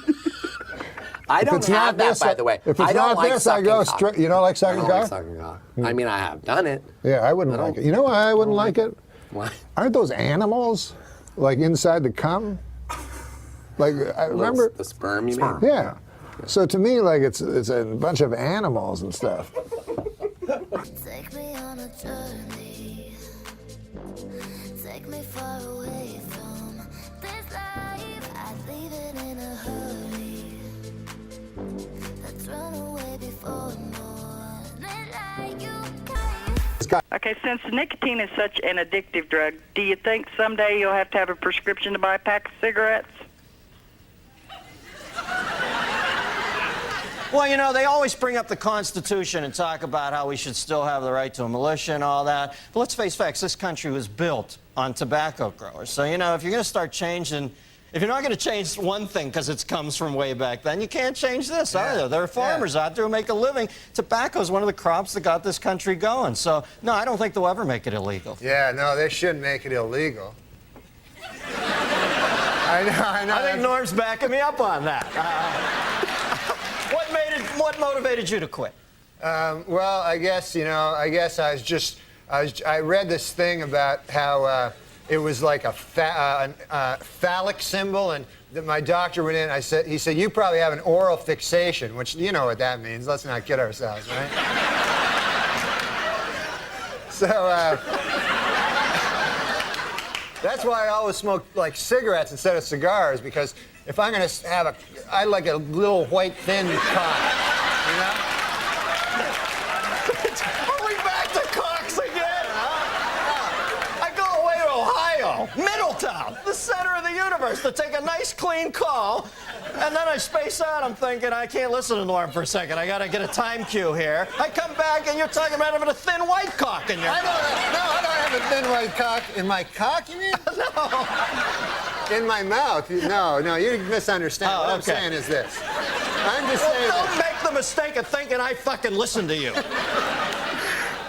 I don't have that, by the way. If it's I don't not like this, I go straight. You don't like sucking cock? I don't like sucking cock. I mean, I have done it. Yeah, I wouldn't like it. You know why I wouldn't like it? Why? Aren't those animals, like inside the cum? Like I remember the sperm. You mean? Yeah. So to me, like it's a bunch of animals and stuff. Take me on a journey. Take me far away from this life. I'd leave it in a hurry. Let's run away before morning like you can. Okay, since nicotine is such an addictive drug, do you think someday you'll have to have a prescription to buy a pack of cigarettes? Well, they always bring up the Constitution and talk about how we should still have the right to a militia and all that. But let's face facts, this country was built on tobacco growers. So, if you're going to start changing, if you're not going to change one thing because it comes from way back then, you can't change this either. There are farmers out there who make a living. Tobacco is one of the crops that got this country going. So, no, I don't think they'll ever make it illegal. Yeah, no, they shouldn't make it illegal. I know. I think Norm's backing me up on that. What motivated you to quit? Well, I guess I read this thing about how it was like a phallic symbol, and my doctor went in. He said, you probably have an oral fixation, which you know what that means. Let's not kid ourselves, right? So that's why I always smoke like cigarettes instead of cigars, because if I'm going to have I like a little white thin cock, Are we back to cocks again, huh? I go away to Ohio, Middletown, the center of the universe, to take a nice clean call, and then I space out. I'm thinking, I can't listen to Norm for a second. I got to get a time cue here. I come back, and you're talking about having a thin white cock in your... I don't have a thin white cock. In my cock, you mean? No. In my mouth. No, you misunderstand. What I'm saying is this. I'm just saying... Don't make the mistake of thinking I fucking listen to you.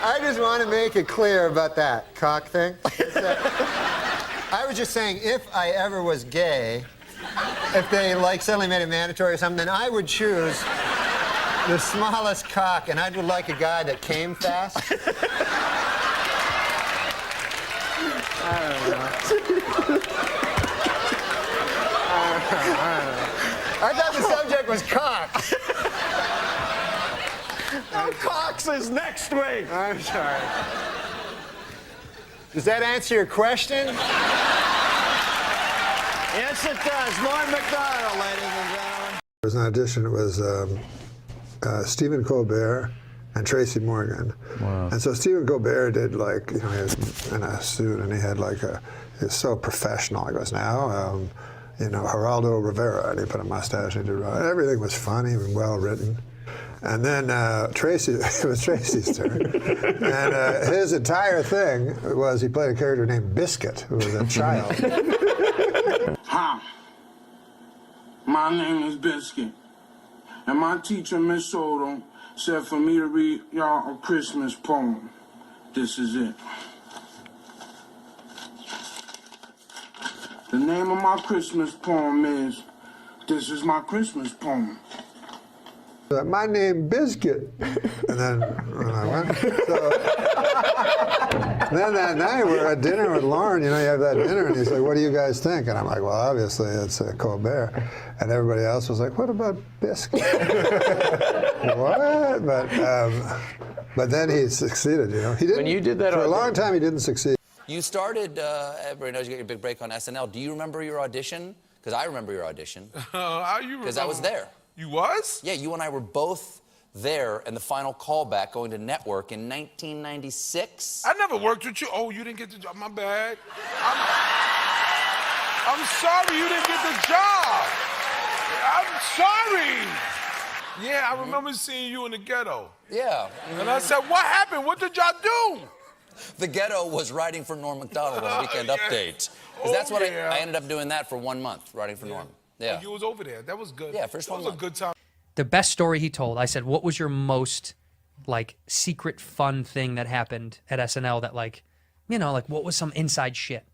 I just want to make it clear about that cock thing. I was just saying, if I ever was gay, if they suddenly made it mandatory or something, then I would choose the smallest cock, and I would like a guy that came fast. I don't know. I thought the subject was cock. No, cocks is next week. I'm sorry. Does that answer your question? Yes, it does. Norm MacDonald, ladies and gentlemen. There was an audition. It was Stephen Colbert and Tracy Morgan. Wow. And so Stephen Colbert did like, he was in a suit and he had like he was so professional. He goes, now, Geraldo Rivera, and he put a mustache and he did, everything was funny and well written. And then it was Tracy's turn. And his entire thing was he played a character named Biscuit, who was a child. Hi, my name is Biscuit. And my teacher, Miss Soto, said for me to read y'all a Christmas poem. This is it. The name of my Christmas poem is, This is My Christmas Poem. My name Biscuit. And then when I went, then that night we're at dinner with Lauren, you have that dinner, and he's like, what do you guys think? And I'm like, well, obviously it's Colbert. And everybody else was like, what about Biscuit? What? But then he succeeded, He didn't, when you did that for a long time, he didn't succeed. You started, everybody knows you got your big break on SNL. Do you remember your audition? Because I remember your audition. How you remember? Because I was there. You was? Yeah, you and I were both there in the final callback going to network in 1996. I never worked with you. Oh, you didn't get the job. My bad. I'm sorry you didn't get the job. I'm sorry. Yeah, I remember seeing you in the ghetto. Yeah. And I said, what happened? What did y'all do? The ghetto was writing for Norm MacDonald on Weekend Update. Because that's what I ended up doing that for 1 month, writing for Norm. Yeah. You was over there. That was good. Yeah, first 1 month. That was a good time. The best story he told, I said, what was your most, secret fun thing that happened at SNL that, what was some inside shit?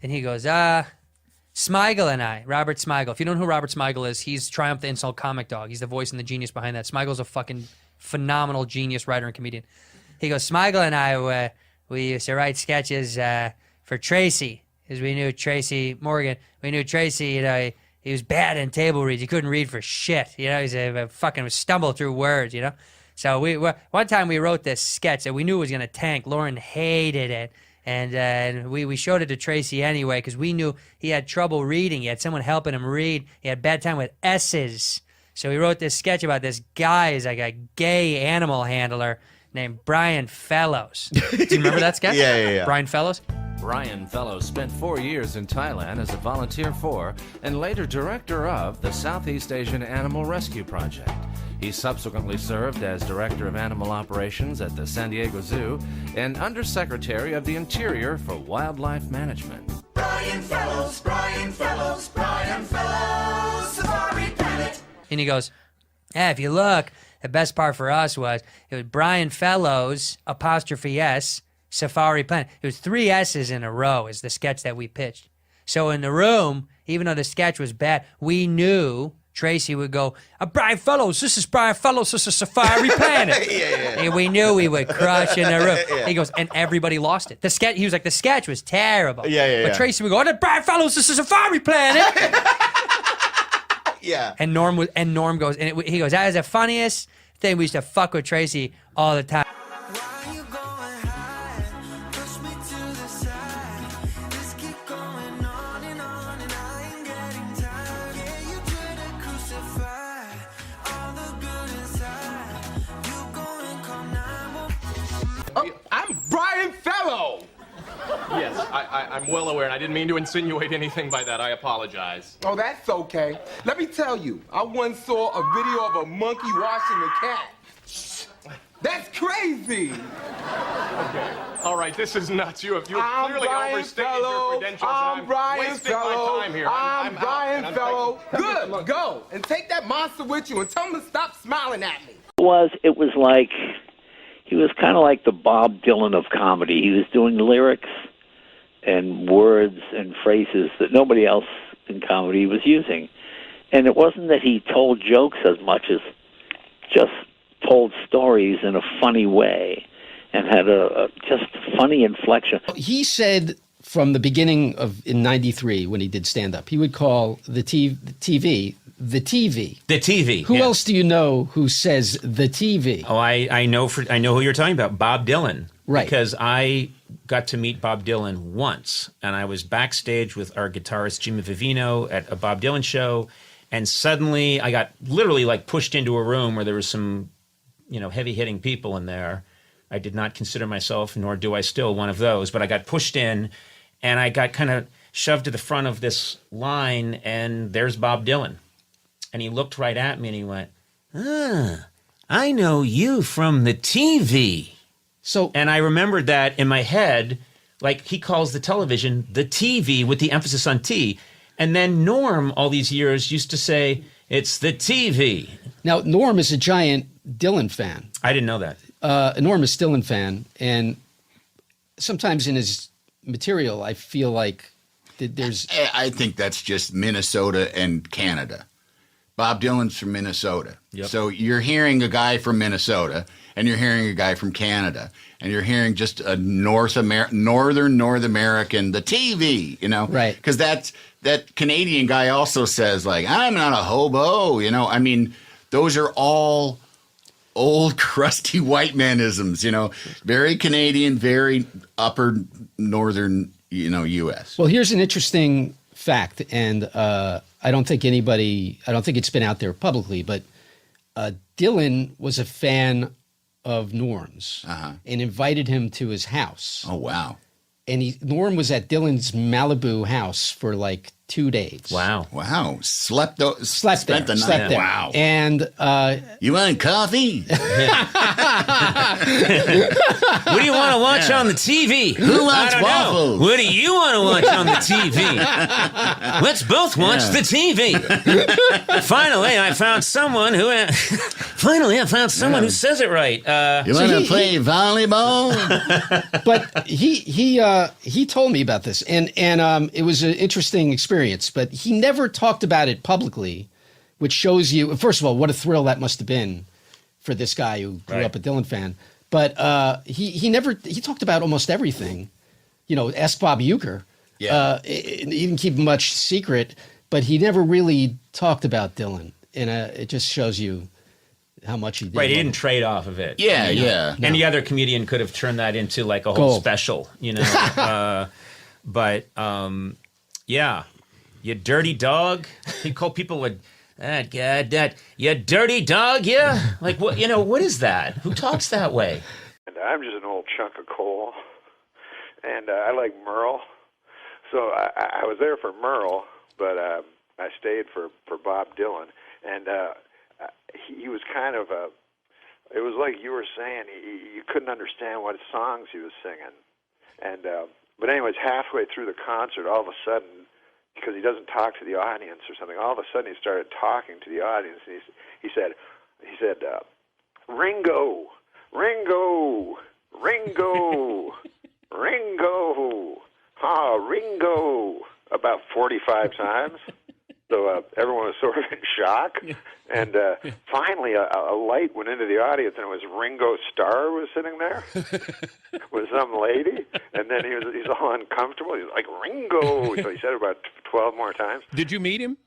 And he goes, Smigel and I, Robert Smigel. If you don't know who Robert Smigel is, he's Triumph the Insult Comic Dog. He's the voice and the genius behind that. Smigel's a fucking phenomenal genius writer and comedian. He goes, Smigel and I, we used to write sketches for Tracy, because we knew Tracy Morgan. We knew Tracy, he was bad in table reads. He couldn't read for shit. He's a fucking stumble through words, So one time we wrote this sketch that we knew was going to tank. Lauren hated it. And we showed it to Tracy anyway because we knew he had trouble reading. He had someone helping him read. He had bad time with S's. So we wrote this sketch about this guy who's like a gay animal handler named Brian Fellows. Do you remember that sketch? Yeah. Brian Fellows? Brian Fellows spent 4 years in Thailand as a volunteer for and later director of the Southeast Asian Animal Rescue Project. He subsequently served as Director of Animal Operations at the San Diego Zoo and Undersecretary of the Interior for Wildlife Management. Brian Fellows, Brian Fellows, Brian Fellows, Safari Planet. And he goes, if you look, the best part for us was it was Brian Fellows, 'S, Safari Planet. It was 3 S's in a row is the sketch that we pitched. So in the room, even though the sketch was bad, we knew Tracy would go, Brian Fellows, this is Brian Fellows, this is Safari Planet. And we knew we would crush in the room. He goes, and everybody lost it. He was like, the sketch was terrible. But Tracy would go, Brian Fellows, this is Safari Planet. And Norm goes, he goes, that is the funniest thing. We used to fuck with Tracy all the time. I'm Brian Fellow! Yes, I'm well aware, and I didn't mean to insinuate anything by that. I apologize. Oh, that's okay. Let me tell you, I once saw a video of a monkey washing a cat. That's crazy! Okay. All right, this is nuts. You have clearly overstated your credentials. I'm wasting my time here. I'm Brian Fellow. Good, go. And take that monster with you and tell him to stop smiling at me. It was like... He was kind of like the Bob Dylan of comedy. He was doing lyrics and words and phrases that nobody else in comedy was using. And it wasn't that he told jokes as much as just told stories in a funny way and had a just funny inflection. He said from the beginning in '93 when he did stand-up, he would call the TV the TV. The TV. Who else do you know who says the TV? Oh, I know who you're talking about, Bob Dylan. Right. Because I got to meet Bob Dylan once, and I was backstage with our guitarist Jimmy Vivino at a Bob Dylan show, and suddenly I got literally pushed into a room where there was some heavy-hitting people in there. I did not consider myself, nor do I still, one of those. But I got pushed in, and I got kind of shoved to the front of this line, and there's Bob Dylan. And he looked right at me, and he went, I know you from the TV. And I remembered that in my head, like he calls the television the TV with the emphasis on T. And then Norm, all these years, used to say, it's the TV. Now, Norm is a giant Dylan fan. I didn't know that. Enormous Dylan fan, and sometimes in his material, I feel like there's. I think that's just Minnesota and Canada. Bob Dylan's from Minnesota, so you're hearing a guy from Minnesota, and you're hearing a guy from Canada, and you're hearing just a North American, the TV, right? Because that Canadian guy also says like, I'm not a hobo, I mean, those are all old crusty white manisms, very Canadian, very upper northern, U.S. Well, here's an interesting fact, and I don't think it's been out there publicly, but Dylan was a fan of Norm's and invited him to his house. Oh, wow. And Norm was at Dylan's Malibu house for like 2 days. Wow. Spent the night. Slept there. Wow. And you want coffee? What do you want to watch on the TV? Who wants I don't waffles? know. What do you want to watch on the TV? Let's both watch the TV. Finally, I found someone who says it right. You want to play volleyball? But he told me about this, and it was an interesting experience. But he never talked about it publicly, which shows you, first of all, what a thrill that must have been for this guy who grew up a Dylan fan. But he talked about almost everything. Ask Bob Uecker. Yeah. He didn't keep much secret, but he never really talked about Dylan, and it just shows you how much he did. Right, he didn't trade off of it. Yeah. Any other comedian could have turned that into like a whole special, but yeah, you dirty dog. He called people you dirty dog, yeah. Like what? What is that? Who talks that way? And I'm just an old chunk of coal, and I like Merle. So I was there for Merle, but I stayed for Bob Dylan, and he was kind of it was like you were saying, you couldn't understand what songs he was singing. And but anyways, halfway through the concert, all of a sudden, because he doesn't talk to the audience or something, all of a sudden he started talking to the audience, and he said, Ringo, Ringo, Ringo, Ringo, Ringo, about 45 times. So everyone was sort of in shock. And finally, a light went into the audience, and it was Ringo Starr was sitting there with some lady. And then he's all uncomfortable. He's like, Ringo. So he said it about 12 more times. Did you meet him?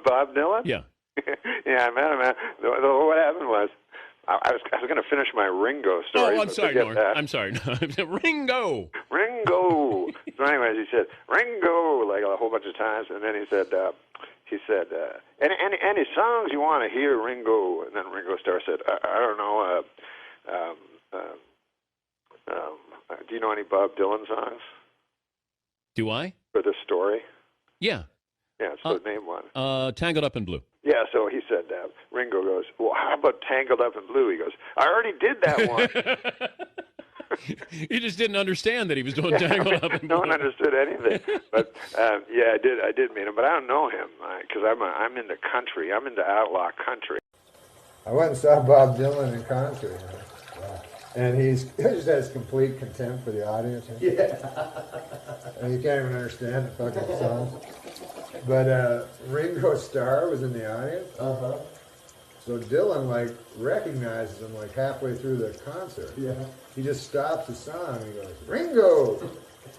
Bob Dylan? Yeah. Yeah, I met him. What happened was, I was going to finish my Ringo story. Oh, I'm sorry, Norm. I'm sorry. Ringo. Ringo. So anyways, he said, Ringo, like a whole bunch of times. And then he said, any songs you want to hear, Ringo? And then Ringo Starr said, I don't know. Do you know any Bob Dylan songs? Do I? For this story? Yeah. Yeah, so name one. Tangled Up in Blue. Yeah, so he said, Ringo goes, well, how about Tangled Up in Blue? He goes, I already did that one. He just didn't understand that he was doing Tangled Up in Blue. No one understood anything. But, yeah, I did meet him, but I don't know him because I'm into country. I'm into outlaw country. I went and saw Bob Dylan in concert. And he just has complete contempt for the audience. Yeah. And you can't even understand the fucking song. But Ringo Starr was in the audience. Uh-huh. So Dylan, recognizes him, halfway through the concert. Yeah. He just stops the song and he goes, Ringo!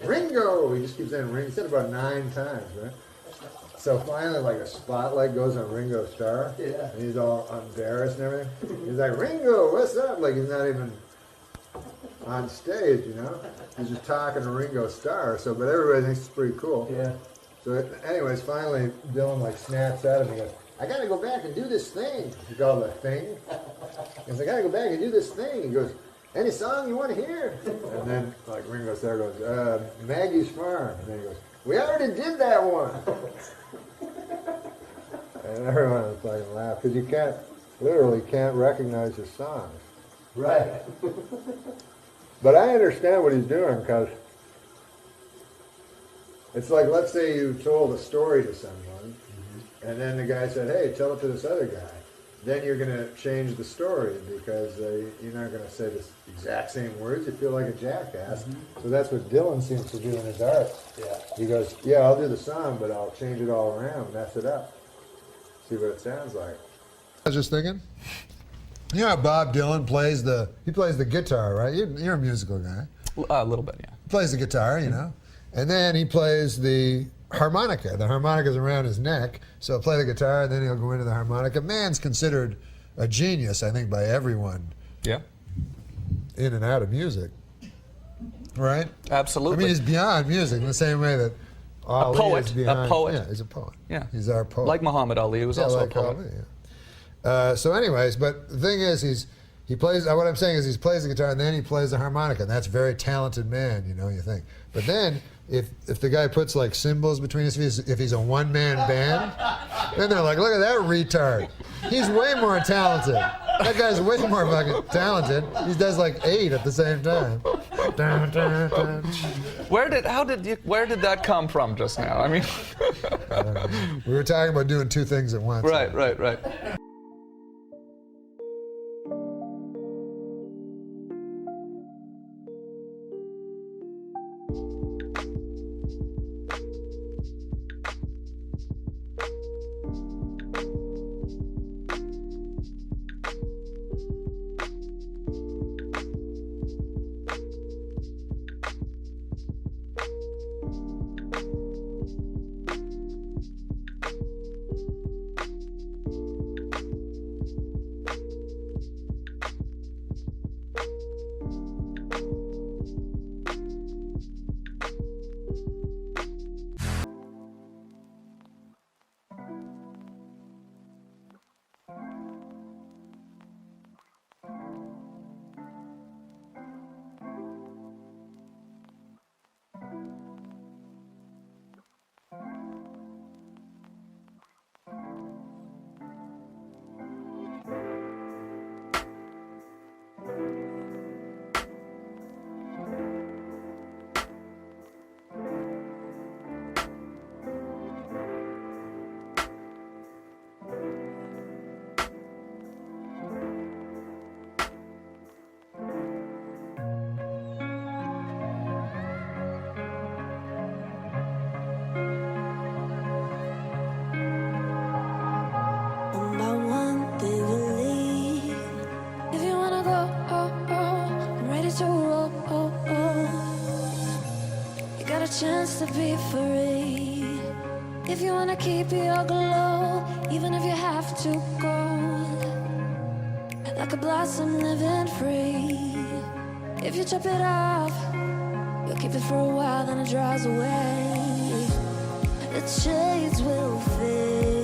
Ringo! He just keeps saying Ringo. He said it about 9 times, right? So finally, a spotlight goes on Ringo Starr. Yeah. And he's all embarrassed and everything. He's like, Ringo, what's up? He's not even on stage, He's just talking to Ringo Starr. So, but everybody thinks it's pretty cool. Yeah. So, anyways, finally, Dylan snaps at him. He goes, I got to go back and do this thing. He called it a thing. He's like, I gotta go back and do this thing. He goes, any song you want to hear? And then, like, Ringo Starr goes, Maggie's Farm. And then he goes, we already did that one. And everyone was fucking laugh because you literally can't recognize his songs. Right. But I understand what he's doing because it's like, let's say you told a story to someone, and then the guy said, hey, tell it to this other guy. Then you're going to change the story because you're not going to say the exact same words. You feel like a jackass. So that's what Dylan seems to do in his art. Yeah. He goes, yeah, I'll do the song, but I'll change it all around, mess it up. See what it sounds like. I was just thinking, you know how Bob Dylan plays the guitar, right? You're a musical guy. A little bit, yeah. He plays the guitar, you know. And then he plays the harmonica. The harmonica's around his neck, so he'll play the guitar, and then he'll go into the harmonica. Man's considered a genius, I think, by everyone. Yeah. In and out of music. Right? Absolutely. I mean, he's beyond music in the same way that Ali a poet. is beyond, A poet. Yeah, he's a poet. Yeah. He's our poet. Like Muhammad Ali, who was also like a poet. Ali, yeah. So anyways, but the thing is, he plays, what I'm saying is he plays the guitar and then he plays the harmonica, and that's a very talented man, you know, you think. But then, if the guy puts like cymbals between his feet, if he's a one-man band, then they're like, look at that retard. He's way more talented. That guy's way more fucking talented. He does like 8 at the same time. Dun, dun, dun. Where did that come from just now? I mean, I don't know. We were talking about doing 2 things at once. Right. Chance to be free. If you wanna keep your glow, even if you have to go, like a blossom living free. If you chop it off, you'll keep it for a while, then it dries away. The shades will fade.